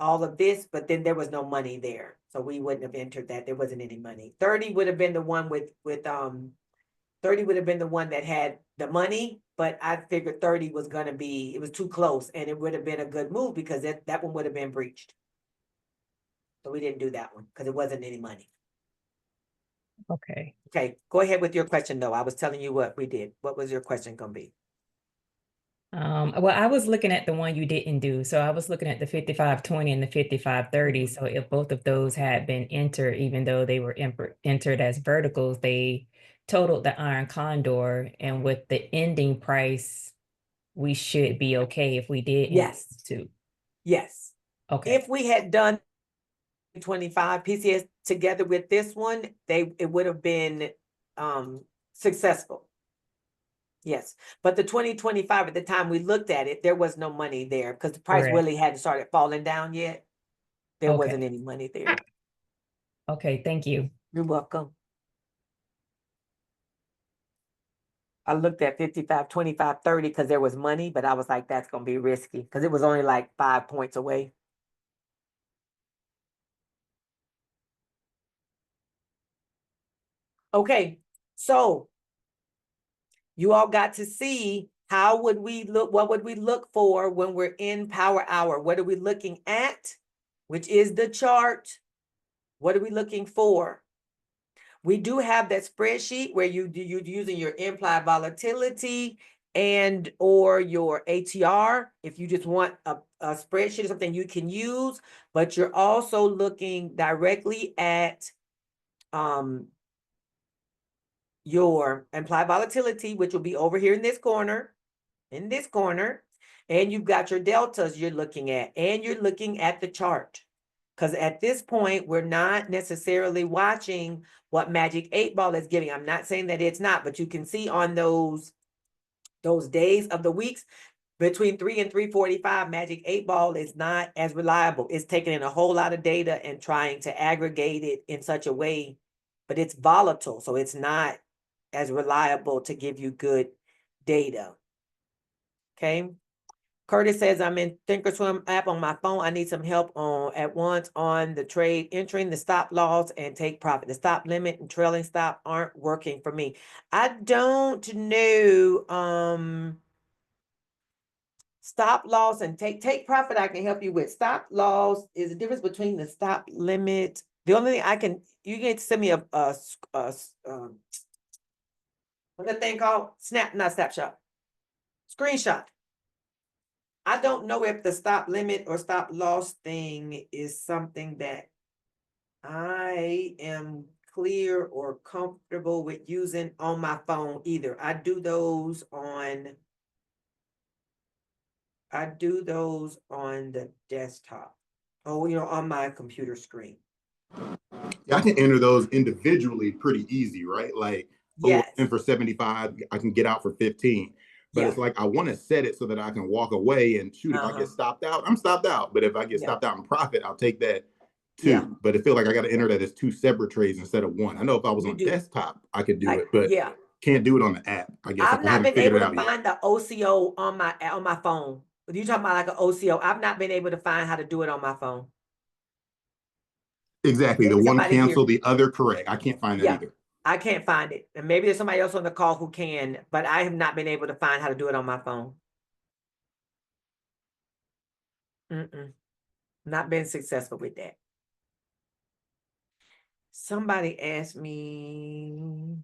all of this, but then there was no money there. So we wouldn't have entered that. There wasn't any money. 30 would have been the one 30 would have been the one that had the money, but I figured 30 was gonna be, it was too close and it would have been a good move because that one would have been breached. So we didn't do that one because it wasn't any money. Okay. Okay, go ahead with your question though. I was telling you what we did. What was your question gonna be? Well, I was looking at the one you didn't do. So I was looking at the 55.20 and the 55.30. So if both of those had been entered, even though they were entered as verticals, they totaled the iron condor. And with the ending price, we should be okay if we did Yes. too. Yes. Okay. If we had done 25 PCS together with this one, it would have been successful. Yes, but the 2025 at the time we looked at it, there was no money there because the price Correct. really hadn't started falling down yet. There Okay. wasn't any money there. Okay, thank you. You're welcome. I looked at 55, 25, 30 because there was money, but I was like, that's gonna be risky because it was only like 5 points away. Okay, so you all got to see how would we look, what would we look for when we're in power hour? What are we looking at? Which is the chart. What are we looking for? We do have that spreadsheet where you're using your implied volatility and or your ATR. If you just want a spreadsheet or something you can use, but you're also looking directly at your implied volatility, which will be over here in this corner, and you've got your deltas you're looking at, and you're looking at the chart. Because at this point, we're not necessarily watching what Magic 8 Ball is giving. I'm not saying that it's not, but you can see on those days of the weeks, between 3 and 345, Magic 8 Ball is not as reliable. It's taking in a whole lot of data and trying to aggregate it in such a way, but it's volatile, so it's not as reliable to give you good data. Okay. Curtis says, I'm in Thinkorswim app on my phone. I need some help at once on the trade, entering the stop loss and take profit. The stop limit and trailing stop aren't working for me. I don't know. Stop loss and take profit I can help you with. Stop loss is the difference between the stop limit. The only thing you can send me what's that thing called? Not snapshot. Screenshot. I don't know if the stop limit or stop loss thing is something that I am clear or comfortable with using on my phone either. I do those on the desktop. Oh, on my computer screen. Yeah, I can enter those individually pretty easy, right? Like, yes. In for 75, I can get out for 15. But it's like I want to set it so that I can walk away and shoot. If I get stopped out, I'm stopped out. But if I get stopped out in profit, I'll take that too. Yeah. But it feels like I got to enter that as 2 separate trades instead of 1. I know if I was on desktop, I could do it, but can't do it on the app. I guess I've not been able to find the OCO on my phone. You talking about like an OCO? I've not been able to find how to do it on my phone. Exactly. The one cancel, the other correct. I can't find that either. I can't find it. And maybe there's somebody else on the call who can, but I have not been able to find how to do it on my phone. Not been successful with that. Somebody asked me,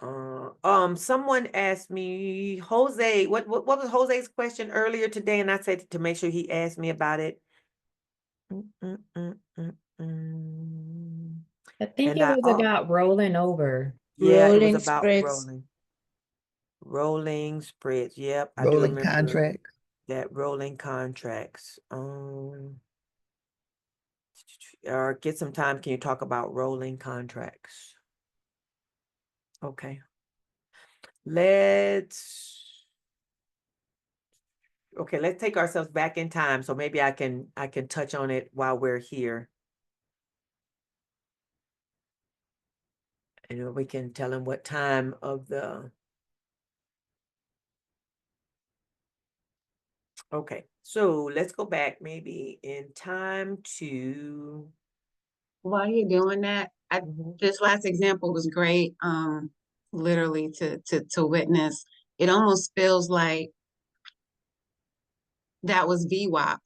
someone asked me, Jose, what was Jose's question earlier today? And I said to make sure he asked me about it. I think it was about rolling over. Yeah, it was about rolling spreads. Yep, I do remember contracts. That rolling contracts. Or get some time. Can you talk about rolling contracts? Okay. Let's take ourselves back in time. So maybe I can touch on it while we're here. And we can tell them what time of the. Okay, so let's go back maybe in time to. While you're doing that, this last example was great. Literally to witness. It almost feels like that was VWAP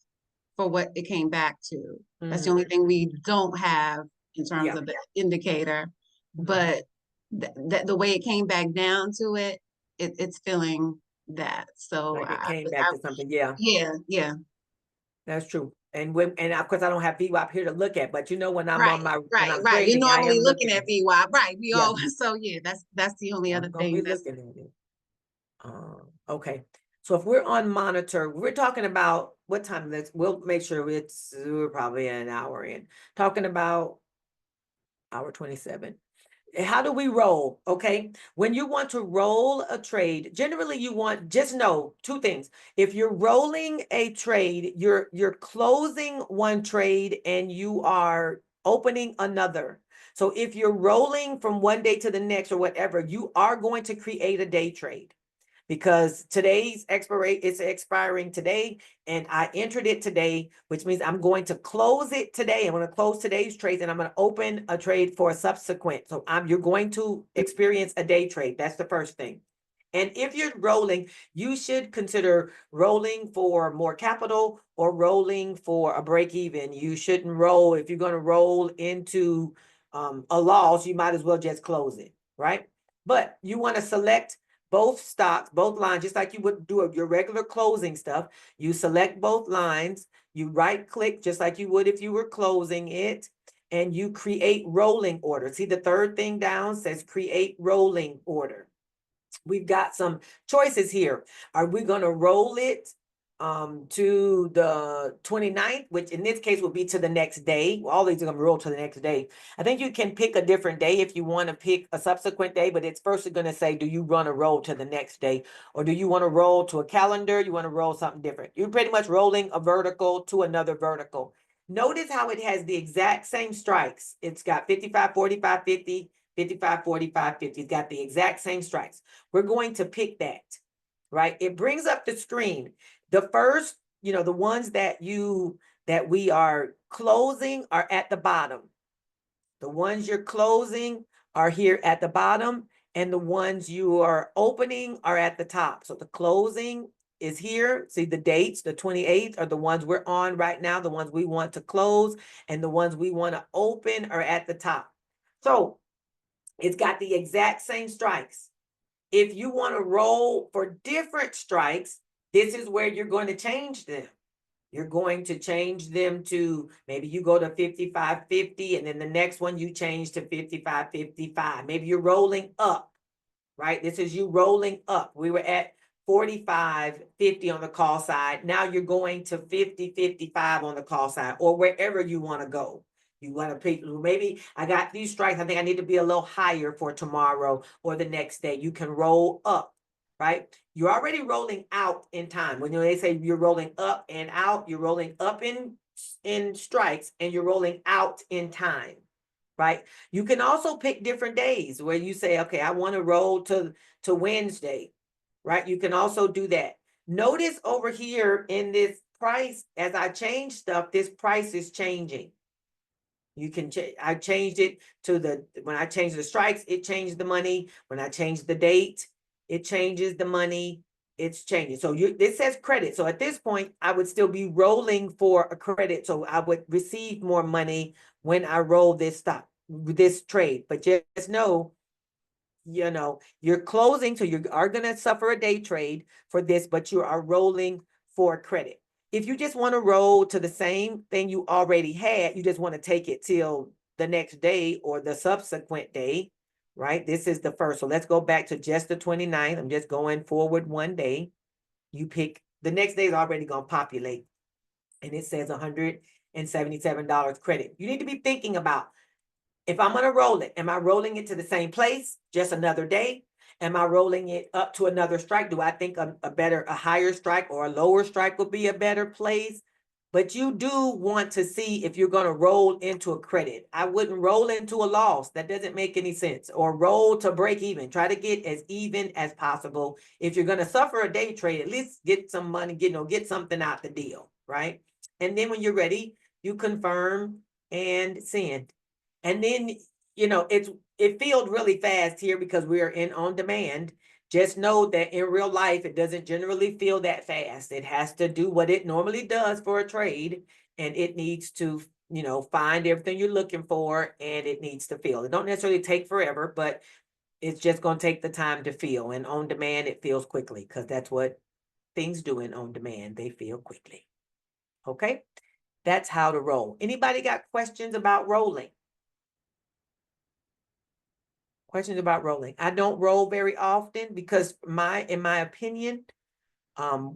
for what it came back to. That's the only thing we don't have in terms of the indicator, but the way it came back down to it's feeling that. So like it came back to something. Yeah. That's true. And of course I don't have VWAP here to look at, but when I'm on my right. You're normally looking at VWAP, right? We all so that's the only other thing that's looking at it. Okay. So if we're on monitor, we're talking about what time we'll make sure we're probably an hour in. Talking about hour 27. How do we roll? Okay. When you want to roll a trade, generally just know 2 things. If you're rolling a trade, you're closing one trade and you are opening another. So if you're rolling from one day to the next or whatever, you are going to create a day trade. Because today's it's expiring today, and I entered it today, which means I'm going to close it today. I'm going to close today's trade, and I'm going to open a trade for a subsequent. So you're going to experience a day trade. That's the first thing. And if you're rolling, you should consider rolling for more capital or rolling for a break even. You shouldn't roll. If you're going to roll into a loss, you might as well just close it, right? But you want to select both stocks, both lines, just like you would do your regular closing stuff. You select both lines, you right click just like you would if you were closing it, and you create rolling order. See the third thing down says create rolling order. We've got some choices here. Are we going to roll it to the 29th, which in this case would be to the next day. All these are going to roll to the next day. I think you can pick a different day if you want to pick a subsequent day, but it's first going to say, do you want to roll to the next day, or do you want to roll to a calendar? You want to roll something different. You're pretty much rolling a vertical to another vertical. Notice how it has the exact same strikes. It's got 55, 45, 50, 55, 45, 50. It's got the exact same strikes. We're going to pick that, right? It brings up the screen. The first, the ones that we are closing are at the bottom. The ones you're closing are here at the bottom, and the ones you are opening are at the top. So the closing is here. See the dates, the 28th are the ones we're on right now, the ones we want to close, and the ones we want to open are at the top. So it's got the exact same strikes. If you want to roll for different strikes, this is where you're going to change them. You're going to change them to, maybe you go to 55.50, and then the next one you change to 55.55. Maybe you're rolling up, right? This is you rolling up. We were at 45.50 on the call side. Now you're going to 50.55 on the call side, or wherever you want to go. You want to pick, maybe I got these strikes. I think I need to be a little higher for tomorrow or the next day. You can roll up, right? You're already rolling out in time. When they say you're rolling up and out, you're rolling up in strikes and you're rolling out in time, right? You can also pick different days where you say, okay, I want to roll to Wednesday, right? You can also do that. Notice over here in this price, as I change stuff, this price is changing. You can I changed it to when I changed the strikes, it changed the money. When I changed the date, it changes the money. It's changing. So this says credit. So at this point, I would still be rolling for a credit. So I would receive more money when I roll this trade. But just know, you're closing. So you are going to suffer a day trade for this, but you are rolling for credit. If you just want to roll to the same thing you already had, you just want to take it till the next day or the subsequent day, right? This is the first. So let's go back to just the 29th. I'm just going forward one day. You pick, the next day is already going to populate. And it says $177 credit. You need to be thinking about, if I'm going to roll it, am I rolling it to the same place, just another day? Am I rolling it up to another strike? Do I think a higher strike or a lower strike would be a better place? But you do want to see if you're going to roll into a credit. I wouldn't roll into a loss. That doesn't make any sense. Or roll to break even. Try to get as even as possible. If you're going to suffer a day trade, at least get some money, get something out the deal, right? And then when you're ready, you confirm and send. And then, it filled really fast here because we are in on demand. Just know that in real life, it doesn't generally fill that fast. It has to do what it normally does for a trade, and it needs to, find everything you're looking for, and it needs to fill. It don't necessarily take forever, but it's just going to take the time to fill. And on demand, it fills quickly because that's what things do in on demand. They fill quickly. Okay, that's how to roll. Anybody got questions about rolling? Questions about rolling? I don't roll very often because in my opinion,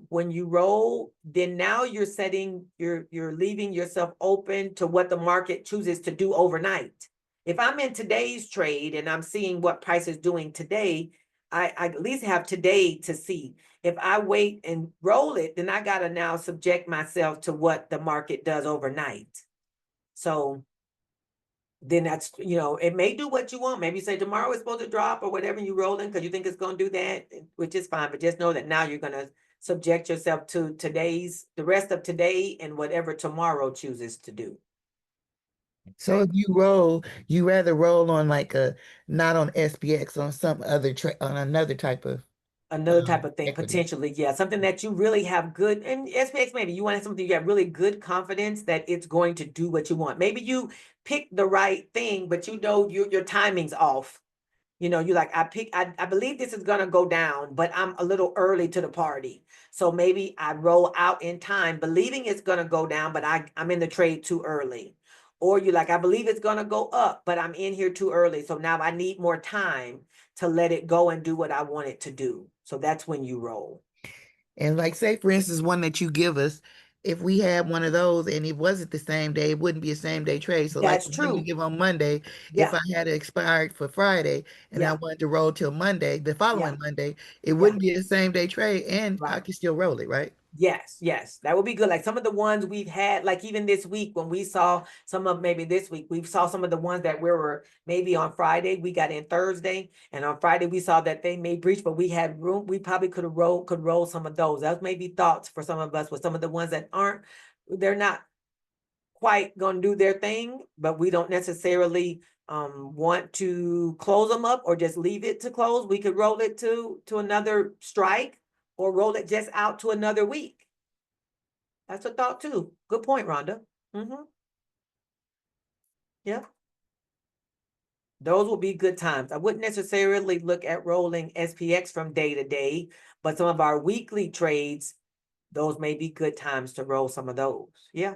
when you roll, then now you're leaving yourself open to what the market chooses to do overnight. If I'm in today's trade and I'm seeing what price is doing today, I at least have today to see. If I wait and roll it, then I got to now subject myself to what the market does overnight. So then that's, it may do what you want. Maybe you say tomorrow it's supposed to drop or whatever, you roll in because you think it's going to do that, which is fine. But just know that now you're going to subject yourself to the rest of today and whatever tomorrow chooses to do. So if you roll, you rather roll on not on SPX, on some other on another type of thing, equity. Potentially, yeah. Something that you really have good, and SPX, maybe you want something you have really good confidence that it's going to do what you want. Maybe you pick the right thing, but your timing's off. You like, I believe this is going to go down, but I'm a little early to the party. So maybe I roll out in time, believing it's going to go down, but I'm in the trade too early. Or you like, I believe it's going to go up, but I'm in here too early. So now I need more time to let it go and do what I want it to do. So that's when you roll. And like say for instance, one that you give us, if we had one of those and it wasn't the same day, it wouldn't be a same day trade. So like That's the one you true. give on Monday, if Yeah, I had it expired for Friday and I yeah, wanted to roll till Monday, the yeah, following Monday, it yeah. wouldn't be a same day trade and I Right. could still roll it, right? Yes, yes, that would be good. Like some of the ones we've had, like even this week, when we saw some of maybe this week, we saw some of the ones that we were maybe on Friday, we got in Thursday, and on Friday we saw that they may breach, but we had room. We probably could roll some of those. That may be thoughts for some of us with some of the ones that aren't, they're not quite gonna do their thing, but we don't necessarily want to close them up or just leave it to close. We could roll it to another strike or roll it just out to another week. That's a thought too. Good point, Rhonda. Yeah. Those will be good times. I wouldn't necessarily look at rolling SPX from day to day, but some of our weekly trades, those may be good times to roll some of those. Yeah.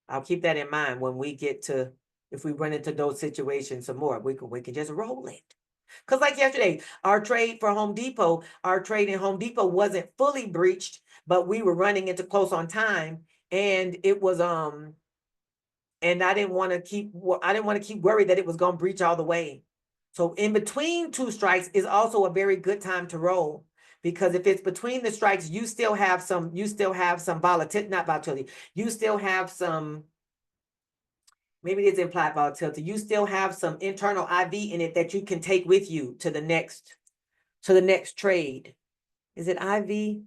I'll keep that in mind when we get to, if we run into those situations some more, we can just roll it. Because like yesterday, our trade for Home Depot, our trade in Home Depot wasn't fully breached, but we were running into close on time, and it was and I didn't want to keep worried that it was going to breach all the way. So in between two strikes is also a very good time to roll, because if it's between the strikes, you still have some volatility, not volatility. You still have some, maybe it's implied volatility. You still have some internal IV in it that you can take with you to the next trade. Is it IV?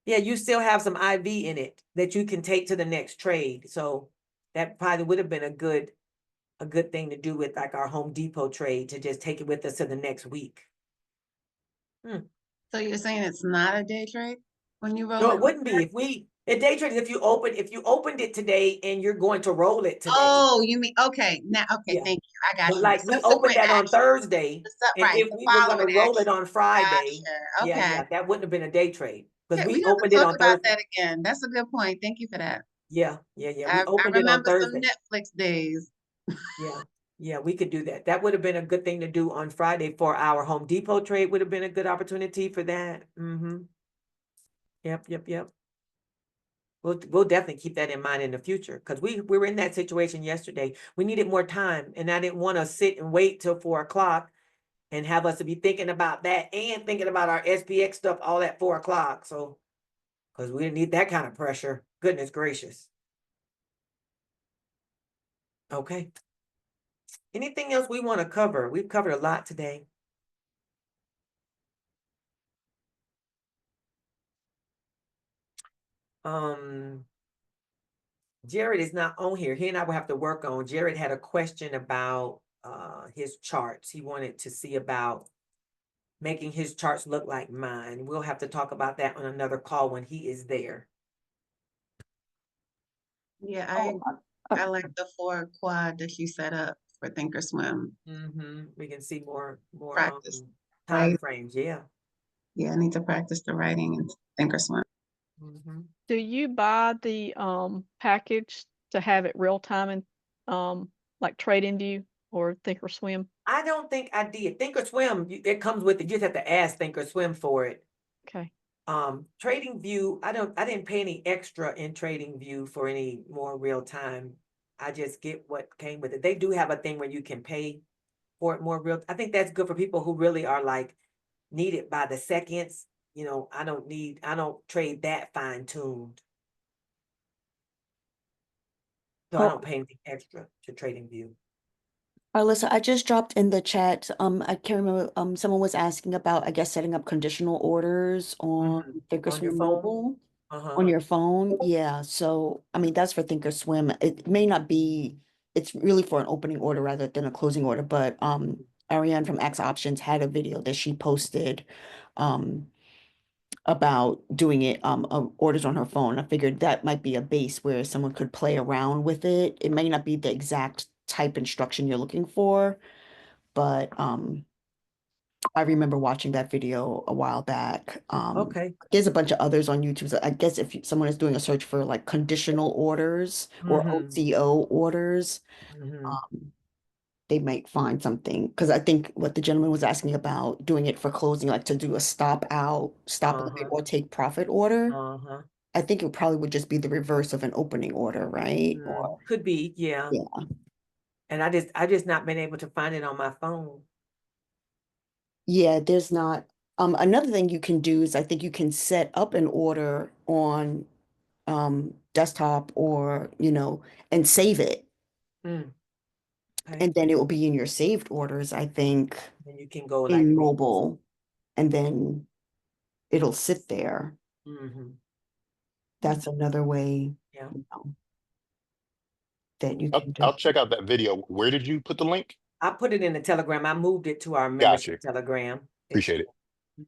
Yeah, you still have some IV in it that you can take to the next trade. So that probably would have been a good thing to do with like our Home Depot trade, to just take it with us to the next week. So you're saying it's not a day trade when you roll No, it? it wouldn't be. A day trade is if you opened it today and you're going to roll it today. Oh, you mean, okay. Now, okay, Yeah. thank you. I got But you. like we opened Subsequent that on action. Thursday, and Right, if the we were going to following roll it action. on Friday, Gotcha. yeah, Okay. that wouldn't have been a day trade because Yeah, we we have to opened it talk on about Thursday. that again. That's a good point. Thank you for that. Yeah. We I opened it on remember some Thursday. Netflix days. Yeah, we could do that. That would have been a good thing to do on Friday for our Home Depot trade. Would have been a good opportunity for that. Yep. We'll definitely keep that in mind in the future, because we were in that situation yesterday. We needed more time, and I didn't want to sit and wait till 4 o'clock and have us to be thinking about that and thinking about our SPX stuff all at 4 o'clock. So, because we didn't need that kind of pressure. Goodness gracious. Okay. Anything else we want to cover? We've covered a lot today. Jared is not on here. He and I will have to work on. Jared had a question about his charts. He wanted to see about making his charts look like mine. We'll have to talk about that on another call when he is there. Yeah, I like the 4 quad that you set up for Thinkorswim. We can see more Practice time frames. Yeah. Yeah, I need to practice the writing in Thinkorswim. Do you buy the package to have it real time and like TradingView or Thinkorswim? I don't think I did. Thinkorswim, it comes with it. You just have to ask Thinkorswim for it. Okay. TradingView, I didn't pay any extra in TradingView for any more real time. I just get what came with it. They do have a thing where you can pay for it more real. I think that's good for people who really are like needed by the seconds. You know, I don't trade that fine tuned. So I don't pay anything extra to TradingView. Alyssa, I just dropped in the chat. I can't remember. Someone was asking about, I guess, setting up conditional orders on On your Thinkorswim phone? Mobile on your phone. Yeah. So, I mean, that's for Thinkorswim. It may not be. It's really for an opening order rather than a closing order. But Ariane from X Options had a video that she posted, about doing it orders on her phone. I figured that might be a base where someone could play around with it. It may not be the exact type instruction you're looking for, but I remember watching that video a while back. Okay. There's a bunch of others on YouTube. So I guess if someone is doing a search for like conditional orders or OCO orders, they might find something. Because I think what the gentleman was asking about doing it for closing, like to do a stop limit or take profit order. I think it probably would just be the reverse of an opening order, right? Or Could be, yeah. And I just not been able to find it on my phone. Yeah, there's not. Another thing you can do is I think you can set up an order on desktop or, and save it. Okay. And then it will be in your saved orders, I think, And you can go like in mobile, and then it'll sit there. That's another way, Yeah. that you I'll, can I'll do. check out that video. Where did you put the link? I put it in the Telegram. I moved it to our Gotcha. membership Telegram. Appreciate it.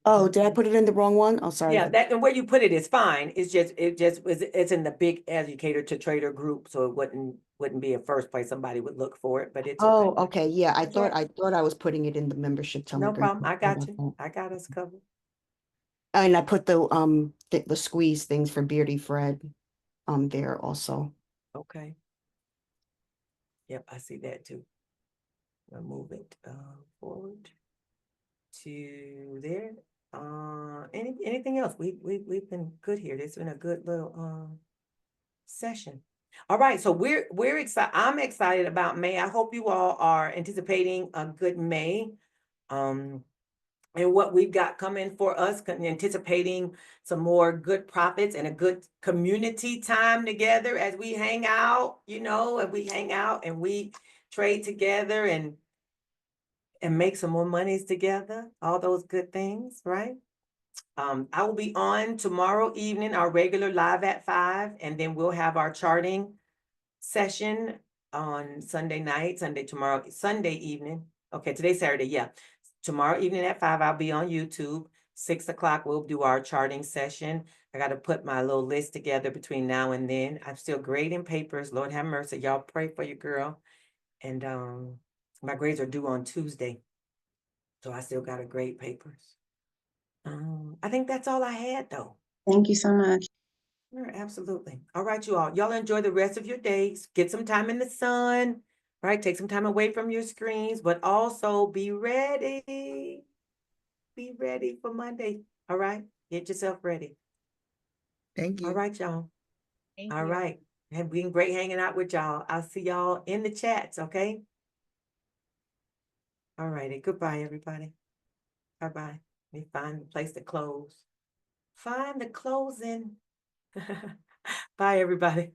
Oh, did I put it in the wrong one? Oh, sorry. Yeah, that and where you put it is fine. It's in the big educator to trader group, so it wouldn't be a first place somebody would look for it, but it's okay. Oh, okay. Yeah, I That's all thought right. I was putting it in the membership No Telegram. problem. I got you. I got us covered. And I put the squeeze things for Beardy Fred there also. Okay. Yep, I see that too. I'll move it forward to there. Anything else? We've been good here. This has been a good little session. All right, so we're excited. I'm excited about May. I hope you all are anticipating a good May. And what we've got coming for us, anticipating some more good profits and a good community time together as we hang out, and we hang out and we trade together and make some more monies together, all those good things, right? I will be on tomorrow evening, our regular live at 5, and then we'll have our charting session on Sunday evening. Okay, today's Saturday, yeah. Tomorrow evening at 5, I'll be on YouTube. 6 o'clock, we'll do our charting session. I got to put my little list together between now and then. I'm still grading papers. Lord have mercy. Y'all pray for your girl. And my grades are due on Tuesday. So I still got to grade papers. I think that's all I had, though. Thank you so much. Sure, absolutely. All right, you all. Y'all enjoy the rest of your days. Get some time in the sun, right? Take some time away from your screens, but also be ready. Be ready for Monday. All right? Get yourself ready. Thank you. All right, y'all. Thank All you. right. And been great hanging out with y'all. I'll see y'all in the chats, okay? All righty. Goodbye, everybody. Bye-bye. Let me find the place to close. Find the closing. Bye, everybody.